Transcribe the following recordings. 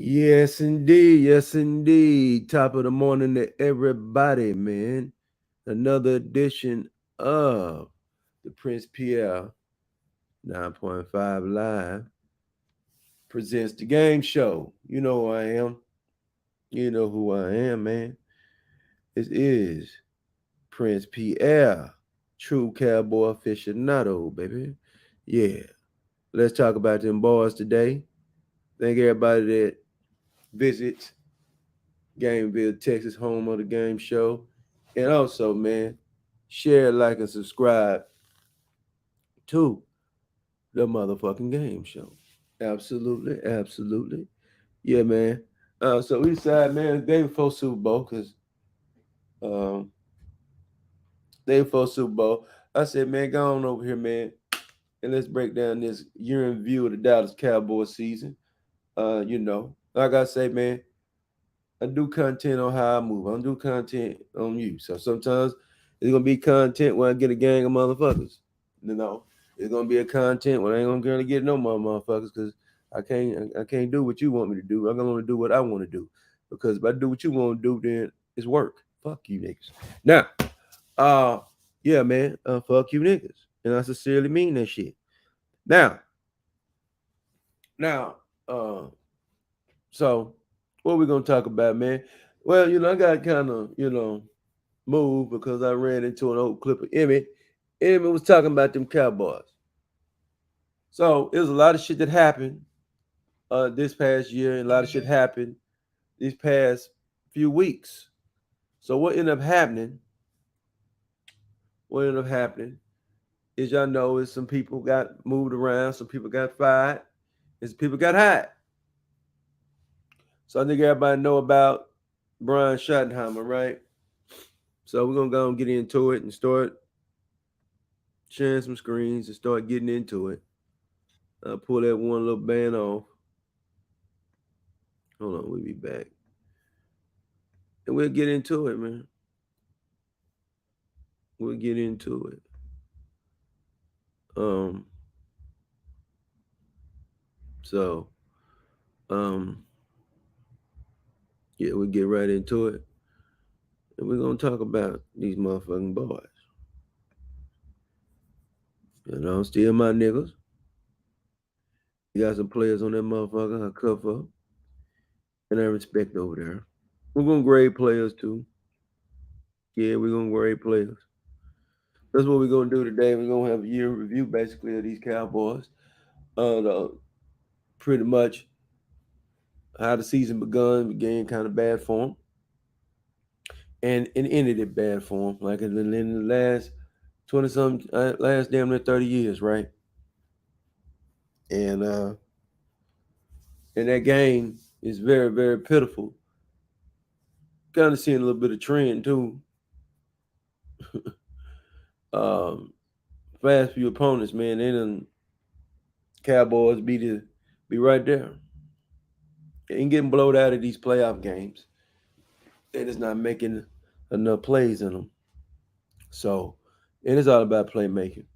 Yes, indeed. Yes, indeed. Top of the morning to everybody, man. Another edition of the Prince Pierre 9.5 Live presents the game show. You know who I am. You know who I am, man. This is Prince Pierre, true cowboy aficionado, baby. Yeah. Let's talk about them boys today. Thank everybody that visits Gameville, Texas, home of the game show. And also, man, share, like, and subscribe to the motherfucking game show. Absolutely, absolutely. Yeah, man. So we decided, man, the day before Super Bowl, because um, day before Super Bowl, I said, man, go on over here, man, and let's break down this year in view of the Dallas Cowboys season. Like I say, man, I do content on how I move. I don't do content on you. So sometimes it's gonna be content when I get a gang of motherfuckers. You know, it's gonna be a content when I ain't gonna get no more motherfuckers because I can't do what you want me to do. I'm gonna do what I want to do because if I do what you want to do, then it's work. Fuck you niggas. Now, uh, yeah, man, fuck you niggas, and I sincerely mean that shit. Now, now, uh, so what we gonna talk about, man? Well, I got kind of, moved because I ran into an old clip of Emmett. Emmett was talking about them Cowboys. So it was a lot of shit that happened this past year, and a lot of shit happened these past few weeks. So what ended up happening? What ended up happening is y'all know is some people got moved around, some people got fired, and some people got hired. So I think everybody know about Brian Schottenheimer, right? So we're gonna go and get into it and start sharing some screens and start getting into it. Pull that one little band off. Hold on, we'll be back. And we'll get into it, man. We'll get into it. Um, so, um, yeah, we'll get right into it. And we're gonna talk about these motherfucking boys. Still my niggas. You got some players on that motherfucker I cover and I respect over there. We're gonna grade players too. Yeah, we're gonna grade players. That's what we're gonna do today. We're gonna have a year review basically of these Cowboys. Pretty much how the season began kind of bad for them, and it ended in bad for them. Like in the last 20 something, last damn near 30 years, right? And that game is very very pitiful. Kind of seeing a little bit of trend too. um, Fast few opponents, man. They done Cowboys be right there. They ain't getting blowed out of these playoff games. They just not making enough plays in them. So, and it's all about playmaking.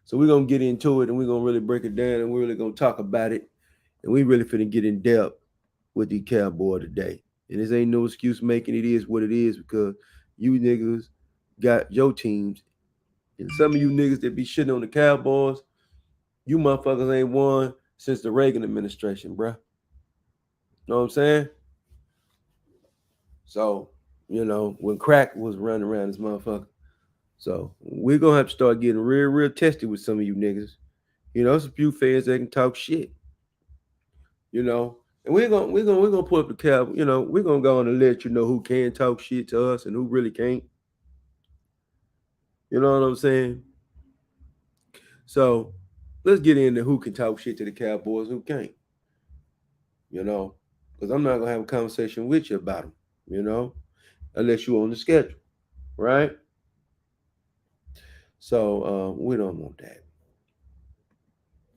So we're gonna get into it and we're gonna really break it down and we're really gonna talk about it. And we really finna get in depth with the Cowboy today. And this ain't no excuse making, it is what it is because you niggas got your teams. And some of you niggas that be shitting on the Cowboys, you motherfuckers ain't won since the Reagan administration, bruh. Know what I'm saying? So, when crack was running around this motherfucker. So we're gonna have to start getting real, real testy with some of you niggas. There's a few fans that can talk shit. And we're gonna pull up the cap. We're gonna go on and let you know who can talk shit to us and who really can't. You know what I'm saying? So let's get into who can talk shit to the Cowboys, who can't. Because I'm not gonna have a conversation with you about them. Unless you on the schedule, right? So we don't want that.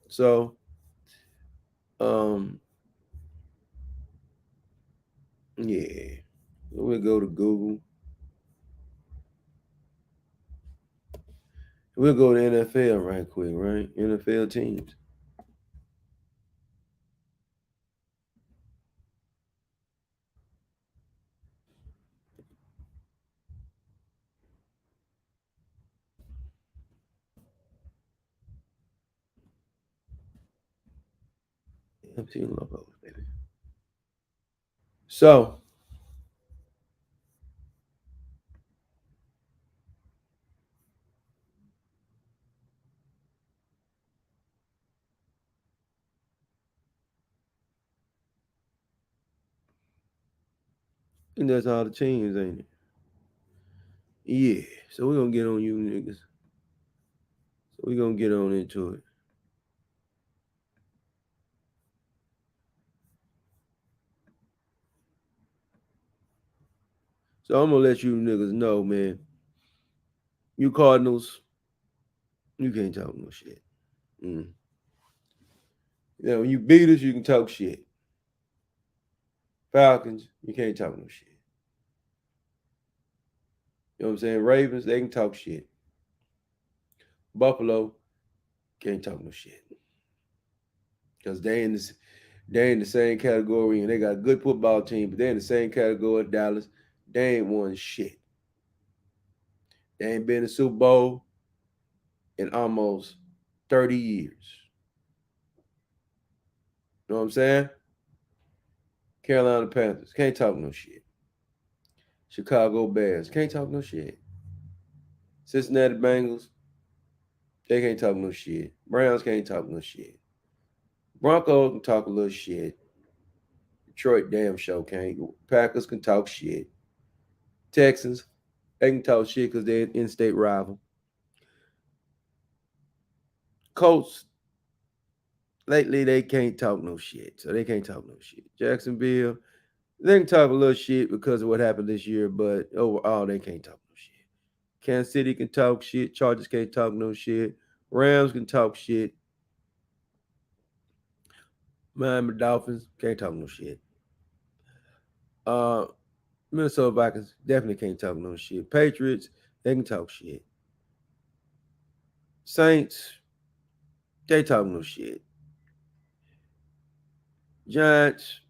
So um, yeah, we'll go to Google. We'll go to NFL right quick, right? NFL teams. team logos, baby. So and that's all the teams, ain't it? Yeah. So we're gonna get on you niggas. So we're gonna get on into it. So I'm gonna let you niggas know, man. You Cardinals, you can't talk no shit. Mm. You know, when you beat us, you can talk shit. Falcons, you can't talk no shit. You know what I'm saying? Ravens, they can talk shit. Buffalo, can't talk no shit. Because they in the same category and they got a good football team, but they're in the same category as Dallas. They ain't won shit. They ain't been in the Super Bowl in almost 30 years. You know what I'm saying? Carolina Panthers, can't talk no shit. Chicago Bears, can't talk no shit. Cincinnati Bengals, they can't talk no shit. Browns can't talk no shit. Broncos can talk a little shit. Detroit damn show can't. Packers can talk shit. Texans, they can talk shit because they're an in-state rival. Colts, lately they can't talk no shit. So they can't talk no shit. Jacksonville, they can talk a little shit because of what happened this year, but overall they can't talk no shit. Kansas City can talk shit. Chargers can't talk no shit. Rams can talk shit. Miami Dolphins can't talk no shit. Uh, Minnesota Vikings definitely can't talk no shit. Patriots, they can talk shit. Saints, they talk no shit. Giants,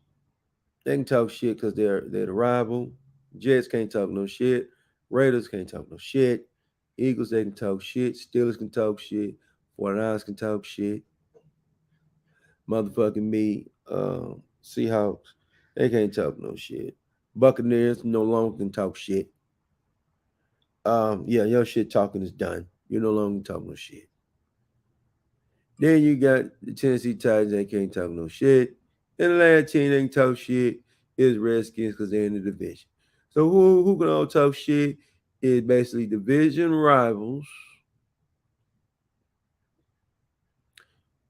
they can talk shit because they're the rival. Jets can't talk no shit. Raiders can't talk no shit. Eagles, they can talk shit. Steelers can talk shit. 49ers can talk shit. Motherfucking me. Seahawks, they can't talk no shit. Buccaneers no longer can talk shit. Yeah, your shit talking is done. You no longer talk no shit. Then you got the Tennessee Titans, they can't talk no shit. And the last team they can talk shit is Redskins because they're in the division. So who can all talk shit is basically division rivals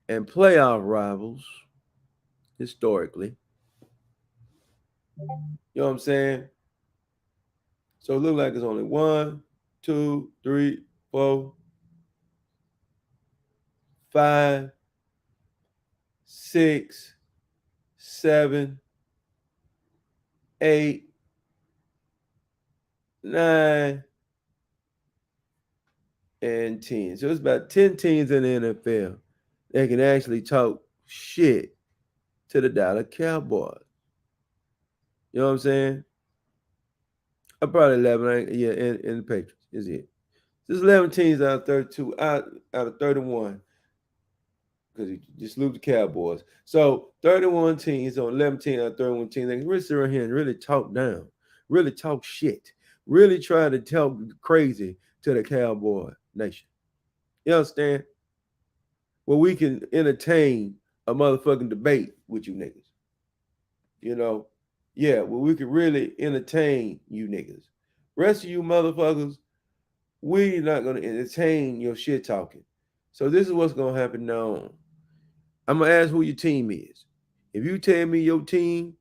and playoff rivals historically. You know what I'm saying? So it looks like it's only 1, 2, 3, 4, 5, 6, 7, 8, 9, and 10. So it's about 10 teams in the NFL that can actually talk shit to the Dallas Cowboys. You know what I'm saying? Probably 11, yeah, and the Patriots is it. There's 11 teams out of 32, out of 31, because you just lose the Cowboys. So 31 teams on 11 teams out of 31 teams. They can really sit around here and really talk down, really talk shit, really try to talk crazy to the Cowboy nation. You understand? Well, we can entertain a motherfucking debate with you niggas. You know? Yeah, well, we could really entertain you niggas. Rest of you motherfuckers, we not gonna entertain your shit talking. So this is what's gonna happen now on. I'm gonna ask who your team is. If you tell me your team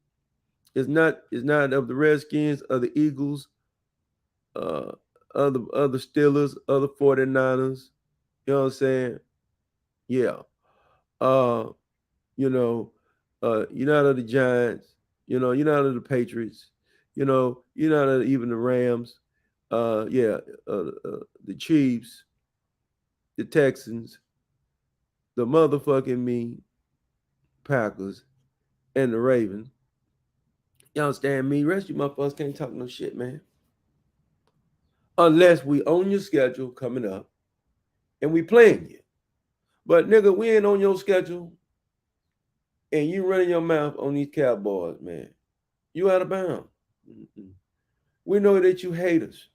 is not of the Redskins, of the Eagles, uh, other Steelers, other 49ers, you know what I'm saying? Yeah. Uh, you know, you're not of the Giants, you're not of the Patriots, you're not of even the Rams, yeah, the Chiefs, the Texans, the motherfucking me, Packers, and the Ravens. You understand me? Rest of you motherfuckers can't talk no shit, man. Unless we own your schedule coming up and we playing you. But nigga, we ain't on your schedule. and you running your mouth on these Cowboys, man, you out of bounds. Mm-mm. We know that you hate us,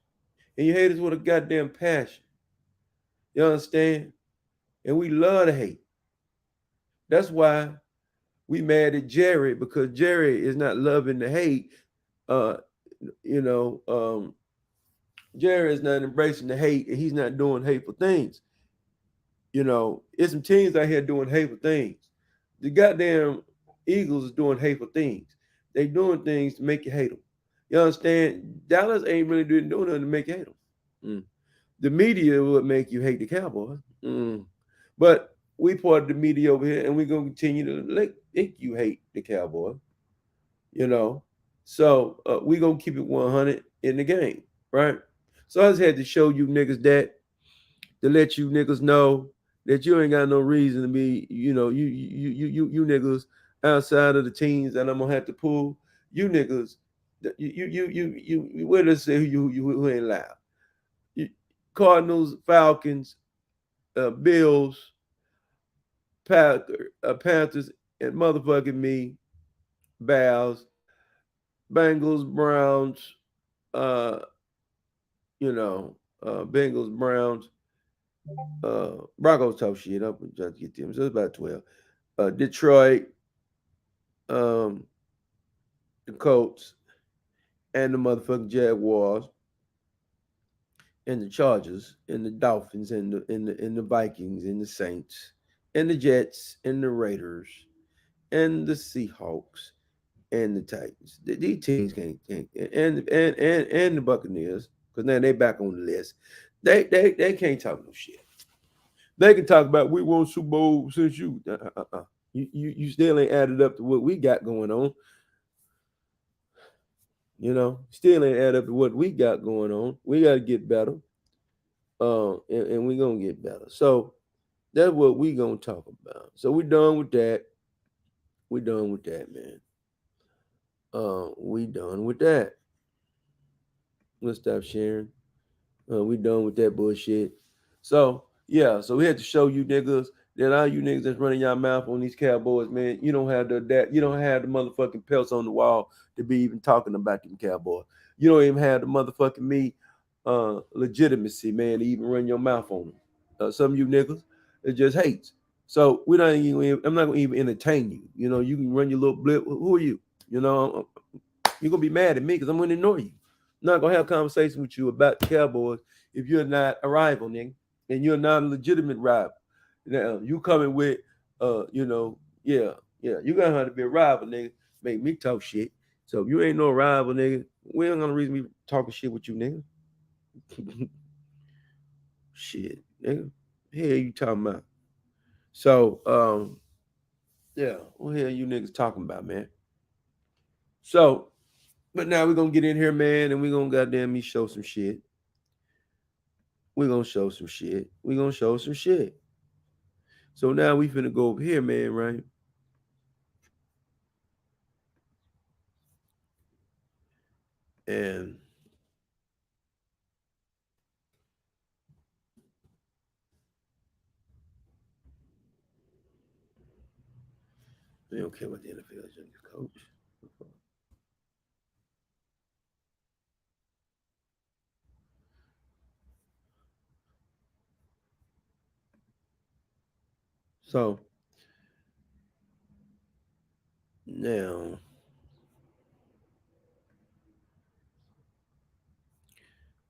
and you hate us with a goddamn passion. You understand? And we love to hate. That's why we mad at Jerry because Jerry is not loving the hate. Uh, you know, Jerry is not embracing the hate, and he's not doing hateful things. It's some teams out here doing hateful things. The goddamn Eagles is doing hateful things. They doing things to make you hate them. You understand? Dallas ain't really doing nothing to make you hate them. Mm. The media would make you hate the Cowboys. Mm. But we part of the media over here, and we're gonna continue to make you hate the Cowboys. You know, so we gonna keep it 100 in the game, right? So I just had to show you niggas that to let you niggas know that you ain't got no reason to be, you niggas outside of the teams that I'm gonna have to pull. You niggas, where does say who ain't loud? You, Cardinals, Falcons, Bills, Panthers, and motherfucking me, Bears, Bengals, Browns, uh, Bengals, Browns, Broncos talk shit. I'm trying to get them. So it's about 12. Detroit, um, the Colts, and the motherfucking Jaguars, and the Chargers, and the Dolphins, and the Vikings, and the Saints, and the Jets, and the Raiders, and the Seahawks, and the Titans. These teams can't and the Buccaneers, because now they back on the list. They can't talk no shit. They can talk about we won Super Bowl since you. You still ain't added up to what we got going on. Still ain't add up to what we got going on. We got to get better, and we gonna get better. So that's what we gonna talk about. So we done with that. We done with that, man. We done with that. Let's stop sharing. We done with that bullshit. So yeah, so we had to show you niggas that all you niggas that's running your mouth on these Cowboys, man, you don't have you don't have the motherfucking pelts on the wall to be even talking about them Cowboys. You don't even have the motherfucking legitimacy, man, to even run your mouth on them. Some of you niggas, it just hates. So we don't even. I'm not gonna even entertain you. You can run your little blip. Who are you? You're gonna be mad at me because I'm gonna ignore you. I'm not gonna have a conversation with you about the Cowboys if you're not a rival, nigga, and you're not a legitimate rival. Now you coming with, yeah, yeah, you gonna have to be a rival, nigga. Make me talk shit. So if you ain't no rival, nigga, we ain't gonna reason me talking shit with you, nigga. Shit, nigga. Hell you talking about? So, yeah, what the hell you niggas talking about, man? So, but now we're gonna get in here, man, and we're gonna goddamn me show some shit. We're gonna show some shit. We're gonna show some shit. So now we finna go over here, man, right? And they don't care what the NFL is, coach. So now,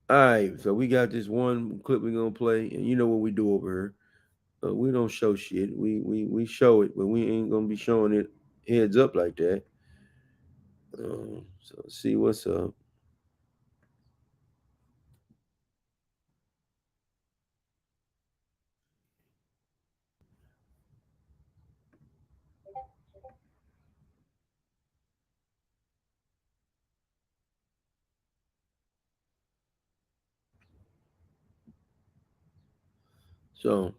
all right. So we got this one clip we're gonna play, and you know what we do over here. We don't show shit. We show it, but we ain't gonna be showing it heads up like that. So see what's up. So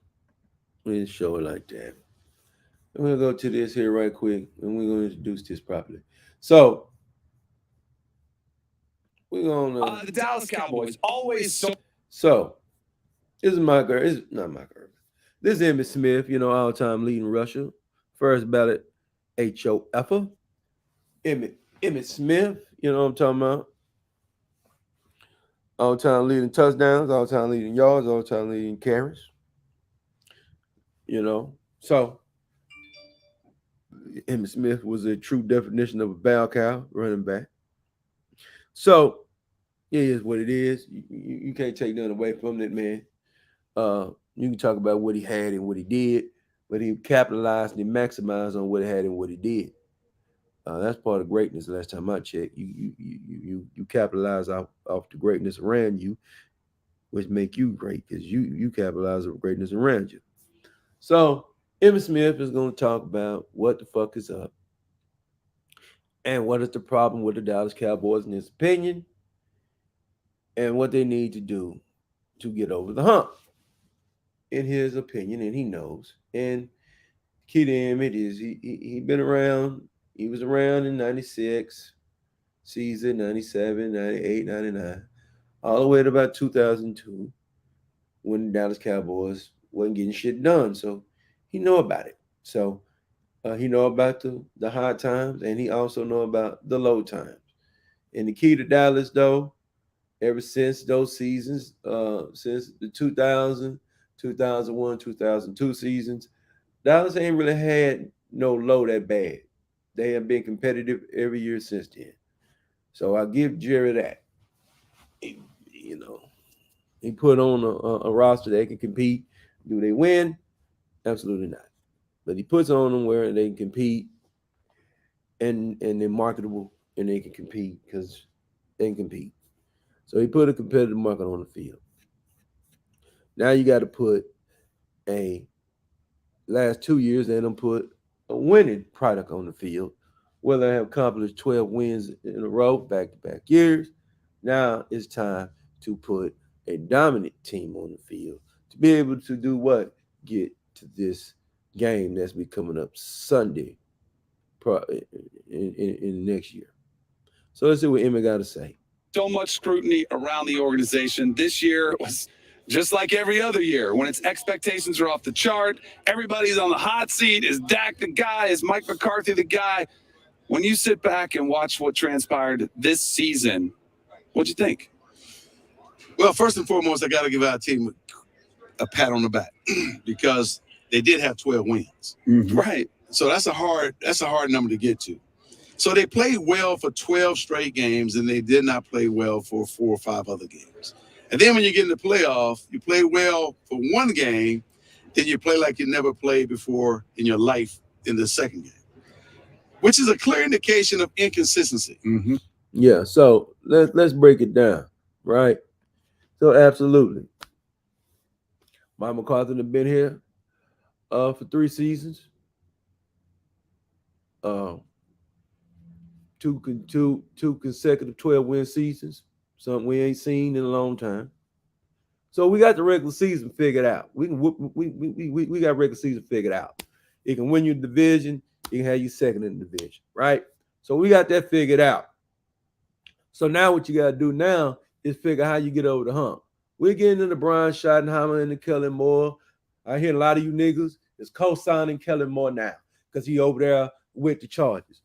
we just show it like that. I'm gonna go to this here right quick, and we're gonna introduce this properly. So we're gonna the Dallas Cowboys always so. So this is my girl. It's not my girl. This is Emmitt Smith, all time leading rusher, first ballot H-O-F-er, Emmett Smith, you know what I'm talking about? All time leading touchdowns, all time leading yards, all time leading carries, you know. So Emmett Smith was a true definition of a bell cow running back. So it is what it is. You can't take nothing away from that man. You can talk about what he had and what he did, but he capitalized and he maximized on what he had and what he did. That's part of greatness. Last time I checked, you capitalize off the greatness around you, which make you great because you capitalize on greatness around you. So Emmitt Smith is going to talk about what the fuck is up and what is the problem with the Dallas Cowboys in his opinion, and what they need to do to get over the hump in his opinion, and he knows. And key to Emmett is he been around. He was around in 96, season 97, 98, 99, all the way to about 2002 when the Dallas Cowboys wasn't getting shit done. So he know about it. So he know about the high times, and he also know about the low times. And the key to Dallas, though, ever since those seasons, since the 2000, 2001, 2002 seasons, Dallas ain't really had no low that bad. They have been competitive every year since then. So I give Jerry that. You know, he put on a roster that can compete. Do they win? Absolutely not. But he puts on them where they can compete and they're marketable and they can compete because they can compete. So he put a competitive market on the field. Now you got to put a last 2 years and them put a winning product on the field. Whether they have accomplished 12 wins in a row, back to back years, now it's time to put a dominant team on the field to be able to do what? Get to this game that's be coming up Sunday in next year. So let's see what Emma got to say. So much scrutiny around the organization. This year was just like every other year. When its expectations are off the chart, everybody's on the hot seat. Is Dak the guy? Is Mike McCarthy the guy? When you sit back and watch what transpired this season, what'd you think? Well, first and foremost, I got to give our team a pat on the back because they did have 12 wins. Mm-hmm. Right. So that's a hard number to get to. So they played well for 12 straight games, and they did not play well for 4 or 5 other games. And then when you get in the playoff, you play well for one game, then you play like you never played before in your life in the second game, which is a clear indication of inconsistency. Mm-hmm. Yeah, so let's break it down, right? So absolutely, Mike McCarthy has been here for 3 seasons, uh, two consecutive 12-win seasons, something we ain't seen in a long time. So we got the regular season figured out. We got regular season figured out. It can win you the division. It can have you second in the division, right? So we got that figured out. So now what you got to do now is figure how you get over the hump. We're getting into Brian Schottenheimer and the Kellen Moore. I hear a lot of you niggas is co-signing Kellen Moore now because he over there with the Chargers.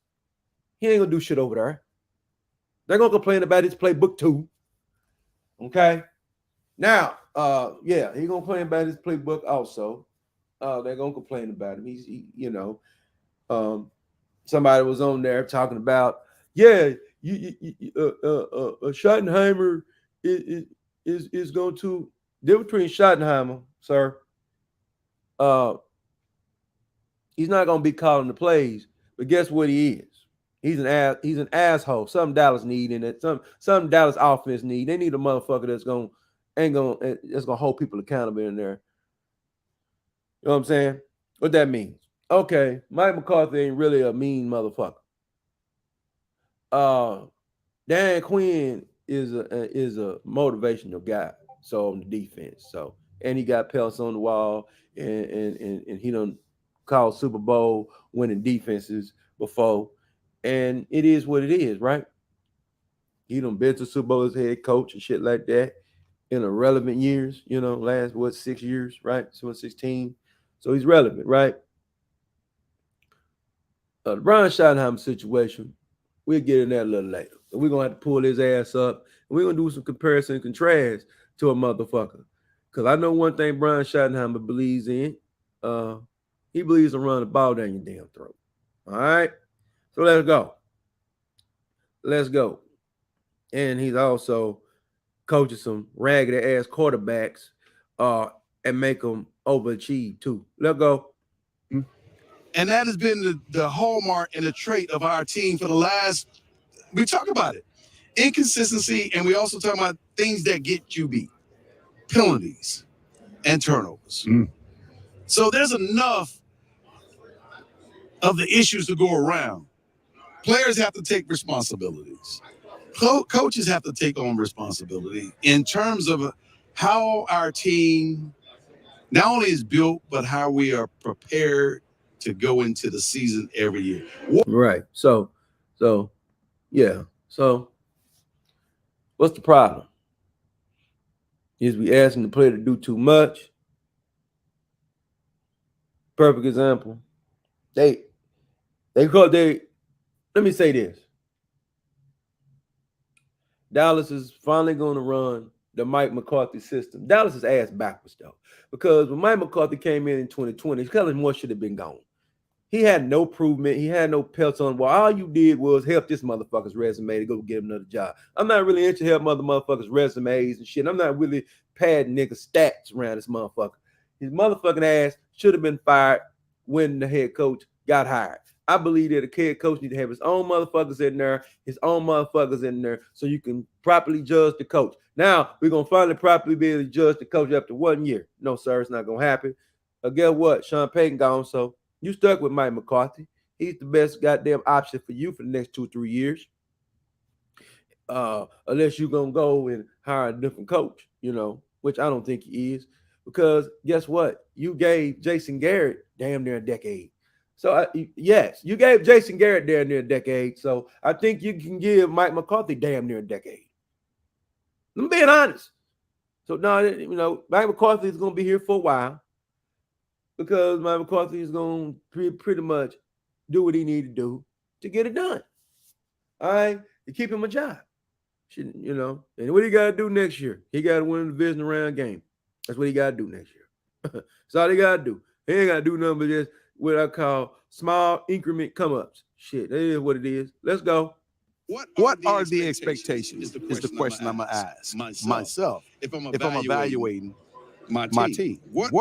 He ain't going to do shit over there. They're going to complain about his playbook too. Okay? Now, yeah, he going to complain about his playbook also. They're going to complain about him. Somebody was on there talking about, yeah, Schottenheimer is going to difference between Schottenheimer, sir. He's not going to be calling the plays, but guess what he is? He's an asshole. Some Dallas need in it. Some Dallas offense need. They need a motherfucker that's gonna hold people accountable in there. You know what I'm saying? What that means? Okay, Mike McCarthy ain't really a mean motherfucker. Dan Quinn is a motivational guy. So on the defense. So and he got pelts on the wall, and he done called Super Bowl winning defenses before. And it is what it is, right? He done been to Super Bowl as head coach and shit like that in irrelevant years, last 6 years, right? So 16. So he's relevant, right? The Brian Schottenheimer situation, we'll get in that a little later. We're going to have to pull his ass up, and we're going to do some comparison and contrast to a motherfucker. Because I know one thing Brian Schottenheimer believes in. He believes in running the ball down your damn throat. All right? So let's go. Let's go. And he's also coaching some raggedy-ass quarterbacks and make them overachieve, too. Let's go. And that has been the hallmark and the trait of our team for the last, we talk about it, inconsistency, and we also talk about things that get you beat, penalties and turnovers. So there's enough of the issues to go around. Players have to take responsibilities. Coaches have to take on responsibility in terms of how our team not only is built, but how we are prepared to go into the season every year. Right. So yeah. So what's the problem? Is we asking the player to do too much? Perfect example. Let me say this. Dallas is finally going to run the Mike McCarthy system. Dallas is ass backwards, though, because when Mike McCarthy came in 2020, Kellen Moore should have been gone. He had no improvement. He had no pelts on. Well, all you did was help this motherfucker's resume to go get him another job. I'm not really into helping other motherfuckers' resumes and shit. I'm not really padding niggas' stats around this motherfucker. His motherfucking ass should have been fired when the head coach got hired. I believe that a head coach needs to have his own motherfuckers in there, so you can properly judge the coach. Now, we're going to finally properly be able to judge the coach after 1 year. No, sir, it's not going to happen. Guess what? Sean Payton gone, so you stuck with Mike McCarthy. He's the best goddamn option for you for the next 2-3 years. Unless you're going to go and hire a different coach, which I don't think he is. Because guess what? You gave Jason Garrett damn near a decade. So, yes, you gave Jason Garrett damn near a decade. So, I think you can give Mike McCarthy damn near a decade. I'm being honest. So, no, Mike McCarthy is going to be here for a while because Mike McCarthy is going to pretty much do what he needs to do to get it done. All right? To keep him a job. And what he got to do next year? He got to win the division round game. That's what he got to do next year. That's all he got to do. He ain't got to do nothing but just what I call small increment come-ups. Shit, that is what it is. Let's go. What are the expectations is the question I'm going to ask myself if I'm evaluating my team. What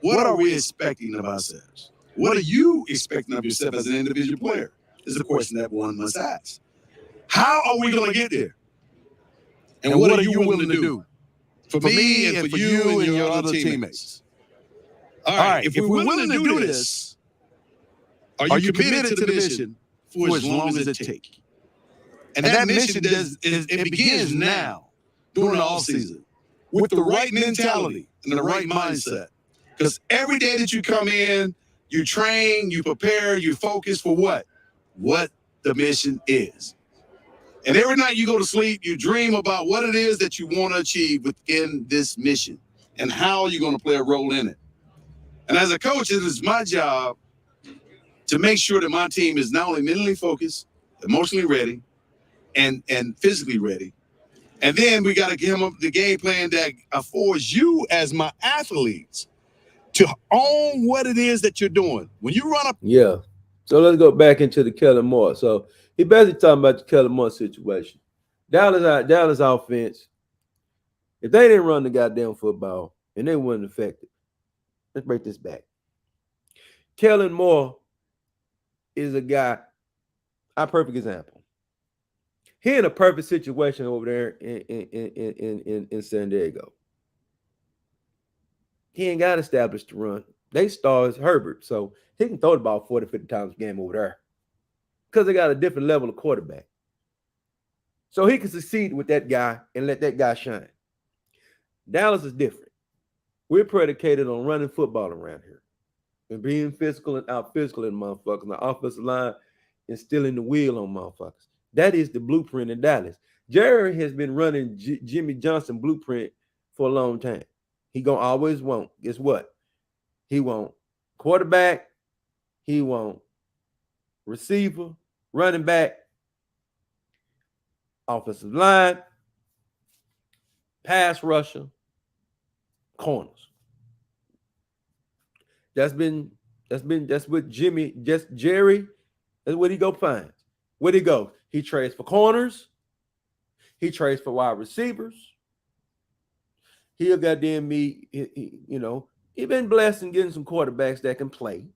are we expecting of ourselves? What are you expecting of yourself as an individual player is the question that one must ask. How are we going to get there? And what are you willing to do for me and for you and your other teammates? All right, if we're willing to do this, are you committed to the mission for as long as it takes? And that mission begins now, during the offseason, with the right mentality and the right mindset. Because every day that you come in, you train, you prepare, you focus for what? What the mission is. And every night you go to sleep, you dream about what it is that you want to achieve within this mission and how you're going to play a role in it. And as a coach, it is my job to make sure that my team is not only mentally focused, emotionally ready, and physically ready. And then we got to give them the game plan that affords you as my athletes to own what it is that you're doing. When you run up. Yeah. So let's go back into the Kellen Moore. So he basically talking about the Kellen Moore situation. Dallas offense, if they didn't run the goddamn football and they weren't effective, let's break this back. Kellen Moore is a guy, a perfect example. He in a perfect situation over there in San Diego. He ain't got established to run. They stars Herbert, so he can throw the ball 40, 50 times a game over there because they got a different level of quarterback. So he can succeed with that guy and let that guy shine. Dallas is different. We're predicated on running football around here and being physical and out physical in motherfuckers. The offensive line and stealing the wheel on motherfuckers. That is the blueprint in Dallas. Jerry has been running Jimmy Johnson blueprint for a long time. He gonna always want. Guess what? He want quarterback, He want receiver, running back, offensive line, pass rusher, corners. That's what Jerry. That's what he go find. Where'd he go? He trades for corners. He trades for wide receivers. He'll goddamn me. He been blessed in getting some quarterbacks that can play.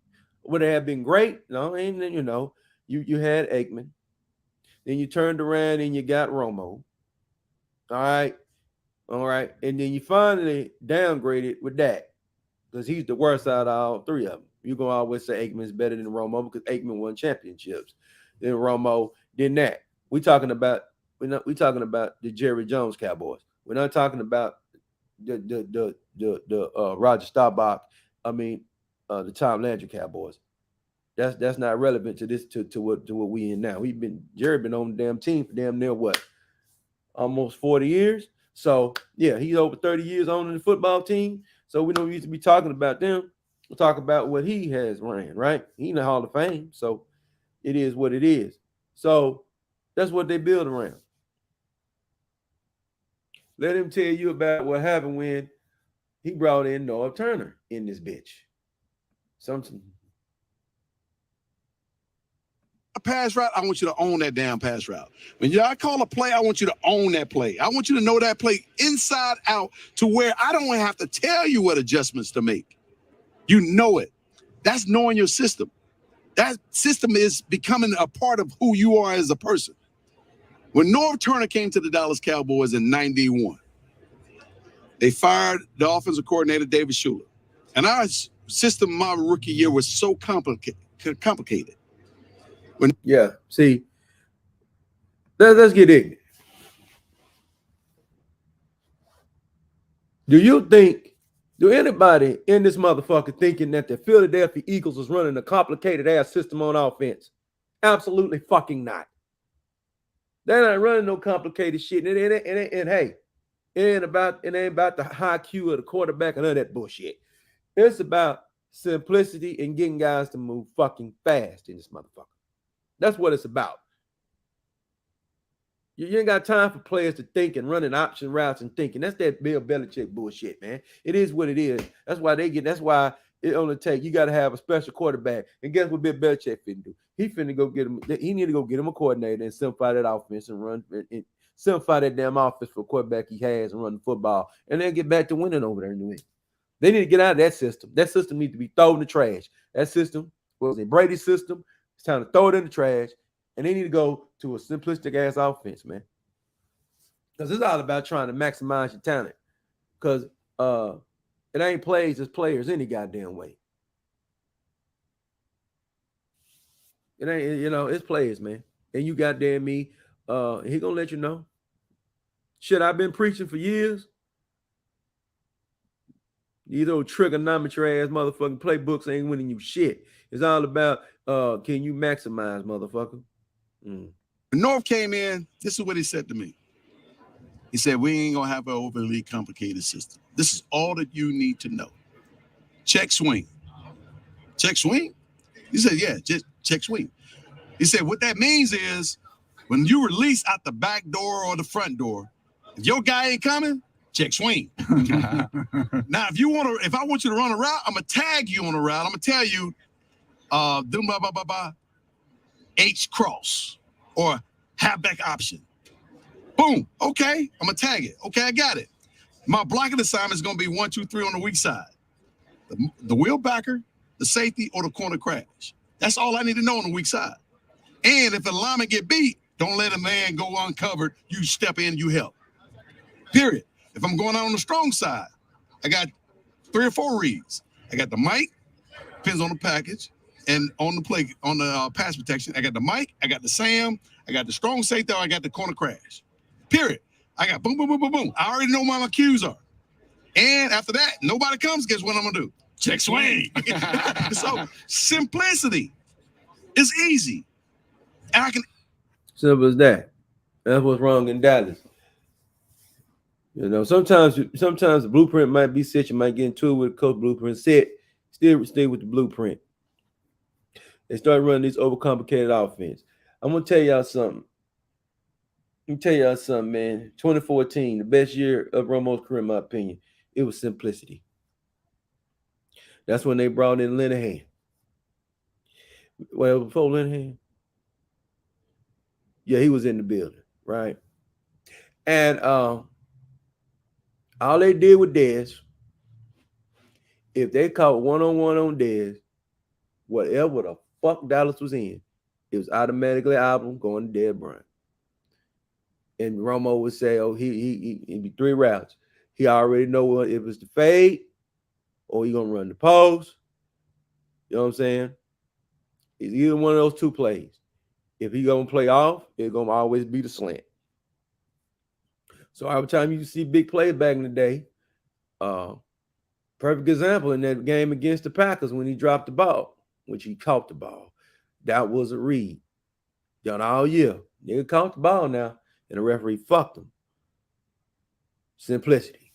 Would it have been great? No, and then you had Aikman. Then you turned around and you got Romo. All right, and then you finally downgraded with Dak because he's the worst out of all three of them. You're gonna always say Aikman's better than Romo because Aikman won championships. Then Romo, then that. We're talking about the Jerry Jones Cowboys. We're not talking about the Roger Staubach. The Tom Landry Cowboys. That's not relevant to this to what we in now. Jerry been on the damn team for damn near what? Almost 40 years. So yeah, he's over 30 years on the football team. So we don't used to be talking about them. We'll talk about what he has ran, right? He in the Hall of Fame. So it is what it is. So that's what they build around. Let him tell you about what happened when he brought in Noah Turner in this bitch. Something. A pass route, I want you to own that damn pass route. When y'all call a play, I want you to own that play. I want you to know that play inside out to where I don't have to tell you what adjustments to make. You know it. That's knowing your system. That system is becoming a part of who you are as a person. When Noah Turner came to the Dallas Cowboys in 91, they fired the offensive coordinator, David Schuler. And our system, my rookie year, was so complicated. See, let's get ignorant. Do anybody in this motherfucker thinking that the Philadelphia Eagles is running a complicated ass system on offense? Absolutely fucking not. They're not running no complicated shit. And hey, it ain't about the high Q of the quarterback and none of that bullshit. It's about simplicity and getting guys to move fucking fast in this motherfucker. That's what it's about. You ain't got time for players to think and running option routes and thinking. That's that Bill Belichick bullshit, man. It is what it is. That's why it only take, you got to have a special quarterback. And guess what Bill Belichick finna do? He finna go get him. He need to go get him a coordinator and simplify that offense and run and simplify that damn offense for a quarterback he has and run the football. And then get back to winning over there in New England. They need to get out of that system. That system needs to be thrown in the trash. That system was a Brady system. It's time to throw it in the trash. And they need to go to a simplistic ass offense, man. Because it's all about trying to maximize your talent. Because it ain't plays, it's players any goddamn way. It ain't, it's players, man. And you goddamn me, he gonna let you know. Shit, I've been preaching for years. These old trigonometry ass motherfucking playbooks ain't winning you shit. It's all about can you maximize, motherfucker? When North came in, this is what he said to me. He said, we ain't gonna have an overly complicated system. This is all that you need to know. Check swing. Check swing? He said, yeah, just check swing. He said, what that means is when you release out the back door or the front door, if your guy ain't coming, check swing. Now, if I want you to run a route, I'm gonna tag you on a route. I'm gonna tell you, H cross or halfback option. Boom. Okay, I'm gonna tag it. Okay, I got it. My blocking assignment is gonna be 1, 2, 3 on the weak side. The wheel backer, the safety, or the corner crash. That's all I need to know on the weak side. And if the lineman get beat, don't let a man go uncovered. You step in, you help. Period. If I'm going out on the strong side, I got 3 or 4 reads. I got the mic, depends on the package, and on the play, on the pass protection, I got the mic, I got the Sam, I got the strong safety, I got the corner crash. Period. I got boom, boom, boom, boom, boom. I already know what my cues are. And after that, nobody comes, guess what I'm gonna do? Check swing. So simplicity is easy. And I can. Simple as that. That's what's wrong in Dallas. Sometimes the blueprint might be set. You might get into it with the coach blueprint set. Still stay with the blueprint. They started running these overcomplicated offense. I'm gonna tell y'all something. Let me tell y'all something, man. 2014, the best year of Romo's career, in my opinion. It was simplicity. That's when they brought in Linehan. Well, before Linehan, yeah, he was in the building, right? And all they did with Dez, if they caught one-on-one on Dez, whatever the fuck Dallas was in, it was automatically album going to Dez Bryant. And Romo would say, "Oh, he'd be 3 routes. He already know what if it's the fade or he gonna run the post. You know what I'm saying? It's either one of those 2 plays. If he gonna play off, it's gonna always be the slant. So every time you see big plays back in the day, perfect example in that game against the Packers when he dropped the ball, which he caught the ball. That was a read. Done all year. Nigga caught the ball now, and the referee fucked him. Simplicity.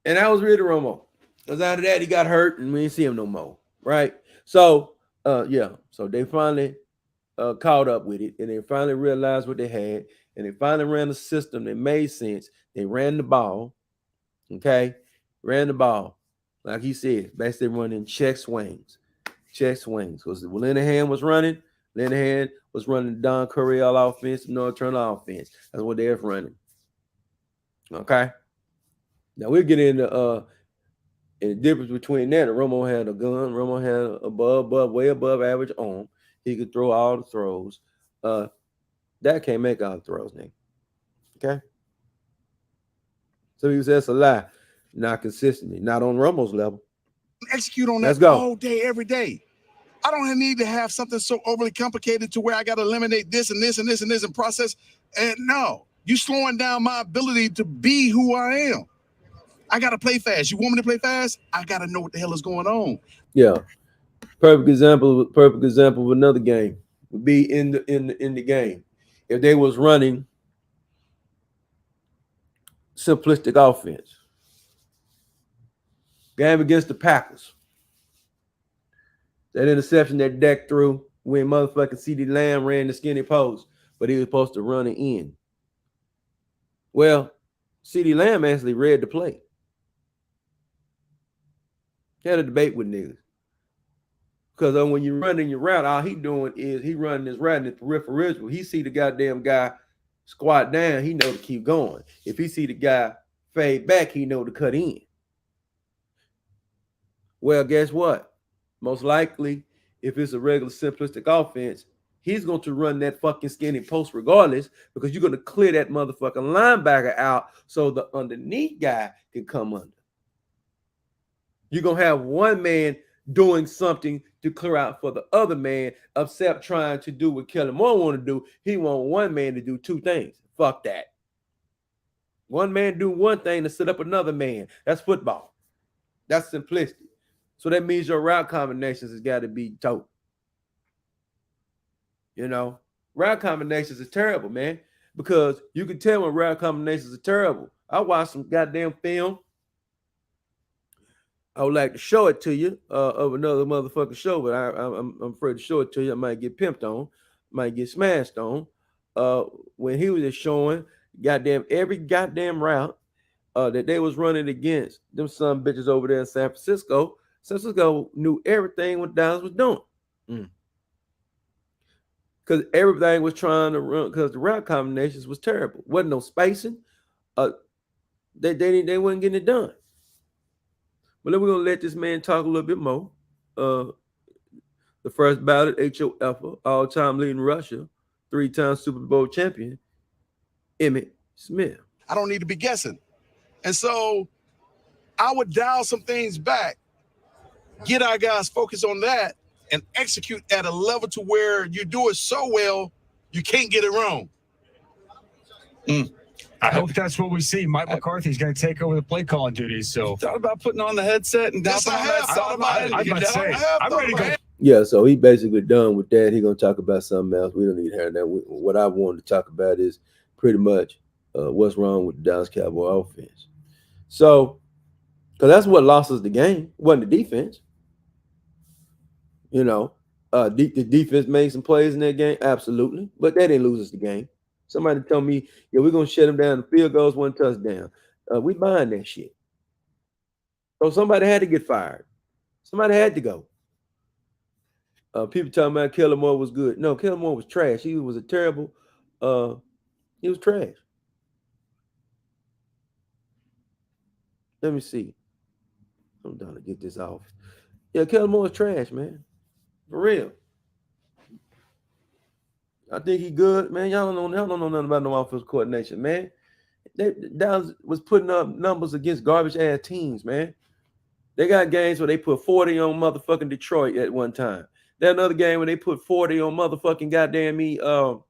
And that was really Romo. Because out of that, he got hurt, and we didn't see him no more, right? So, yeah. So they finally caught up with it, and they finally realized what they had, and they finally ran a system that made sense. They ran the ball, okay? Ran the ball. Like he said, basically running check swings. Check swings. Because when Linehan was running Don Coryell offense, North Turner offense. That's what they're running. Okay? Now we'll get into the difference between that and Romo had a gun. Romo had way above average arm. He could throw all the throws. That can't make all the throws, nigga. Okay? So he says a lie. Not consistently. Not on Romo's level. Execute on Let's that go. all day, every day. I don't need to have something so overly complicated to where I got to eliminate this and this and this and this and process. And no, you slowing down my ability to be who I am. I got to play fast. You want me to play fast? I got to know what the hell is going on. Yeah. Perfect example of another game would be in the game. If they was running simplistic offense. Game against the Packers. That interception that Dak threw when motherfucking CeeDee Lamb ran the skinny post, but he was supposed to run it in. Well, CeeDee Lamb actually read the play. Had a debate with niggas. Because when you're running your route, all he doing is he running his route in the peripheral. He see the goddamn guy squat down, he know to keep going. If he see the guy fade back, he know to cut in. Well, guess what? Most likely, if it's a regular simplistic offense, he's going to run that fucking skinny post regardless because you're going to clear that motherfucking linebacker out so the underneath guy can come under. You're going to have one man doing something to clear out for the other man, except trying to do what Kellen Moore want to do. He want one man to do 2 things. Fuck that. One man do one thing to set up another man. That's football. That's simplistic. So that means your route combinations has got to be dope. You know, route combinations is terrible, man, because you can tell when route combinations are terrible. I watched some goddamn film. I would like to show it to you of another motherfucking show, but I'm afraid to show it to you. I might get pimped on, might get smashed on. When he was just showing every goddamn route that they was running against them some bitches over there in San Francisco. San Francisco knew everything what Dallas was doing. Because everything was trying to run, because the route combinations was terrible. Wasn't no spacing. They weren't getting it done. But then we're going to let this man talk a little bit more. The first ballot HOF, all-time leading rusher, 3-time Super Bowl champion, Emmitt Smith. I don't need to be guessing. And so I would dial some things back, get our guys focused on that, and execute at a level to where you do it so well, you can't get it wrong. I hope that's what we see. Mike McCarthy's going to take over the play calling duties. So thought about putting on the headset and Yes, I have. I'm ready to go. Yeah, so he basically done with that. He's going to talk about something else. We don't need to hear that. What I wanted to talk about is pretty much what's wrong with the Dallas Cowboy offense. So, because that's what lost us the game, wasn't the defense. You know, the defense made some plays in that game, absolutely, but they didn't lose us the game. Somebody tell me, yeah, we're gonna shut them down. The field goals, 1 touchdown. We buying that shit. So somebody had to get fired. Somebody had to go. People talking about Kellen Moore was good. No, Kellen Moore was trash. He was a terrible. He was trash. Let me see. I'm trying to get this off. Yeah, Kellen Moore is trash, man. For real. I think he good, man. Y'all don't know nothing about no offensive coordination, man. Dallas was putting up numbers against garbage ass teams, man. They got games where they put 40 on motherfucking Detroit at one time. There's another game where they put 40 on motherfucking goddamn me, the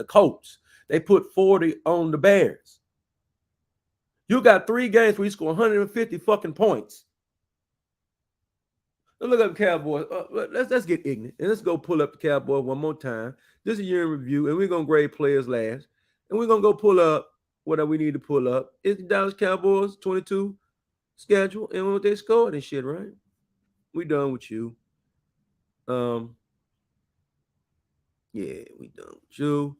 Colts. They put 40 on the Bears. You got 3 games where you score 150 fucking points. Let's look up the Cowboys. Let's get ignorant and let's go pull up the Cowboys one more time. This is a year in review, and we're gonna grade players last, and we're gonna go pull up whatever we need to pull up. It's the Dallas Cowboys 22 schedule and what they scored and shit, right? We done with you. Yeah, we done with you.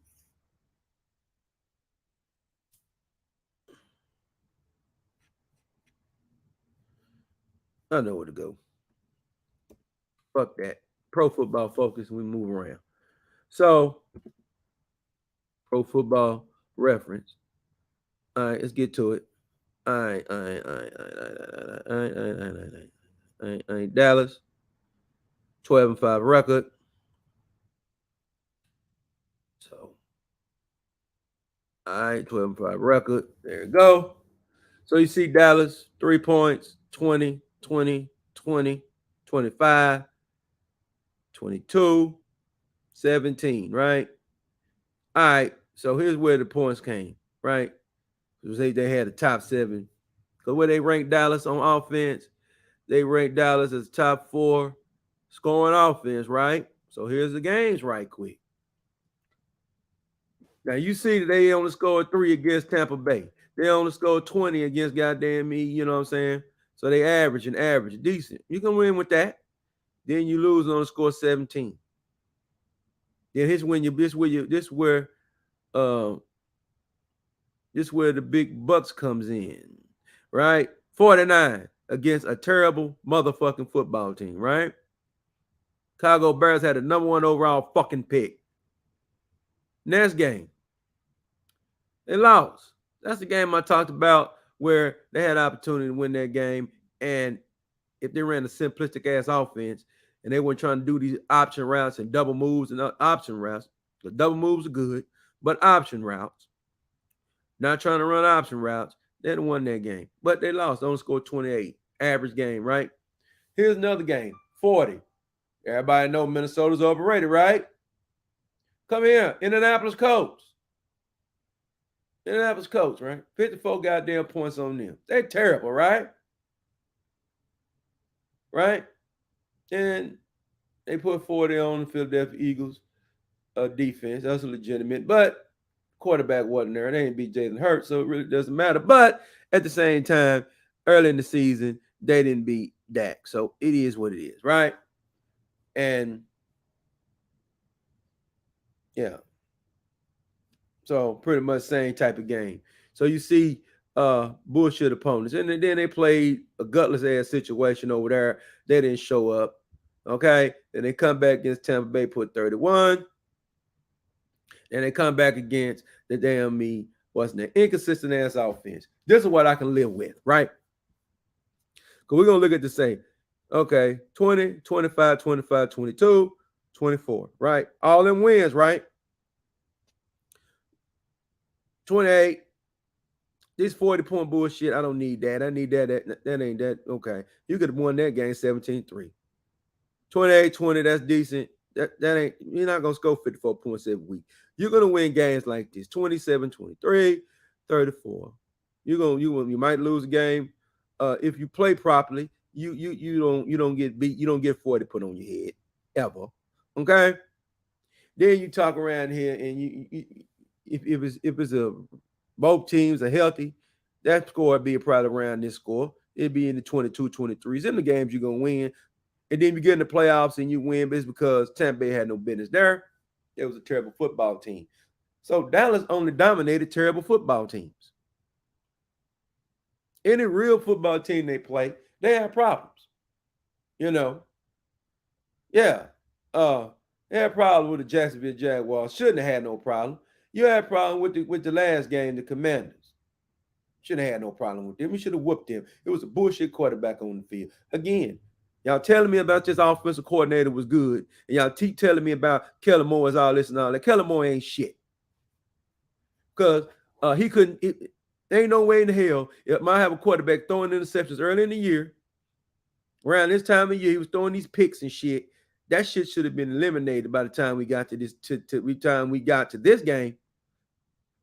I know where to go. Fuck that. Pro Football Focus, we move around. So, Pro Football Reference. All right, let's get to it. All right. Dallas, 12-5 record. So, all right, 12-5 record. There you go. So you see Dallas, 3 points, 20, 20, 20, 25, 22, 17, right? All right, so here's where the points came, right? They had the top 7. Because where they ranked Dallas on offense, they ranked Dallas as top 4 scoring offense, right? So here's the games right quick. Now you see that they only scored 3 against Tampa Bay. They only scored 20 against goddamn me, you know what I'm saying? So they average, decent. You can win with that. Then you lose on the score 17. Then this where the big bucks comes in, right? 49 against a terrible motherfucking football team, right? Chicago Bears had a number 1 overall fucking pick. Next game, they lost. That's the game I talked about where they had opportunity to win that game. And if they ran a simplistic ass offense and they weren't trying to do these option routes and double moves and option routes, the double moves are good, but option routes, not trying to run option routes, they'd have won that game. But they lost. They only scored 28. Average game, right? Here's another game, 40. Everybody know Minnesota's overrated, right? Come here, Indianapolis Colts. Indianapolis Colts, right? 54 goddamn points on them. They're terrible, right? Right? And they put 40 on the Philadelphia Eagles defense. That's legitimate. But quarterback wasn't there. They didn't beat Jalen Hurts, so it really doesn't matter. But at the same time, early in the season, they didn't beat Dak. So it is what it is, right? And yeah. So pretty much same type of game. So you see bullshit opponents. And then they played a gutless ass situation over there. They didn't show up. Okay. Then they come back against Tampa Bay, put 31. And they come back against the damn me, wasn't an inconsistent ass offense. This is what I can live with, right? Because we're going to look at the same. Okay, 20, 25, 25, 22, 24, right? All them wins, right? 28. This 40-point bullshit, I don't need that. I need that. That ain't that. Okay. You could have won that game 17-3. 28-20, that's decent. That ain't, you're not going to score 54 points every week. You're going to win games like this. 27-23, 34. You might lose a game. If you play properly, you don't get beat. You don't get 40 put on your head ever. Okay. Then you talk around here, and if it's both teams are healthy, that score would be probably around this score. It'd be in the 22, 23s. In the games you're gonna win. And then you get in the playoffs and you win, but it's because Tampa Bay had no business there. It was a terrible football team. So Dallas only dominated terrible football teams. Any real football team they play, they have problems. You know. Yeah. They had a problem with the Jacksonville Jaguars. Shouldn't have had no problem. You had a problem with the last game, the Commanders. Shouldn't have had no problem with them. You should have whooped them. It was a bullshit quarterback on the field. Again, y'all telling me about this offensive coordinator was good, and y'all keep telling me about Kellen Moore is all this and all that. Kellen Moore ain't shit. Because he couldn't, there ain't no way in the hell it might have a quarterback throwing interceptions early in the year. Around this time of year, he was throwing these picks and shit. That shit should have been eliminated by the time we got to this. Time we got to this game,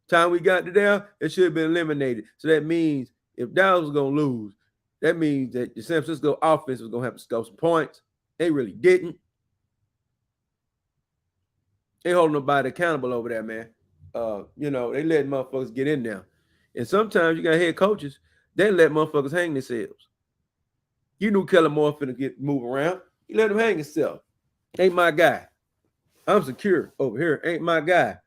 time we got to there, it should have been eliminated. So that means if Dallas was gonna lose, that means that the San Francisco offense was gonna have to score some points. They really didn't. They holding nobody accountable over there, man. You know, they let motherfuckers get in there. And sometimes you got head coaches, they let motherfuckers hang themselves. You knew Kellen Moore finna move around. You let him hang himself. Ain't my guy. I'm secure over here. Ain't my guy.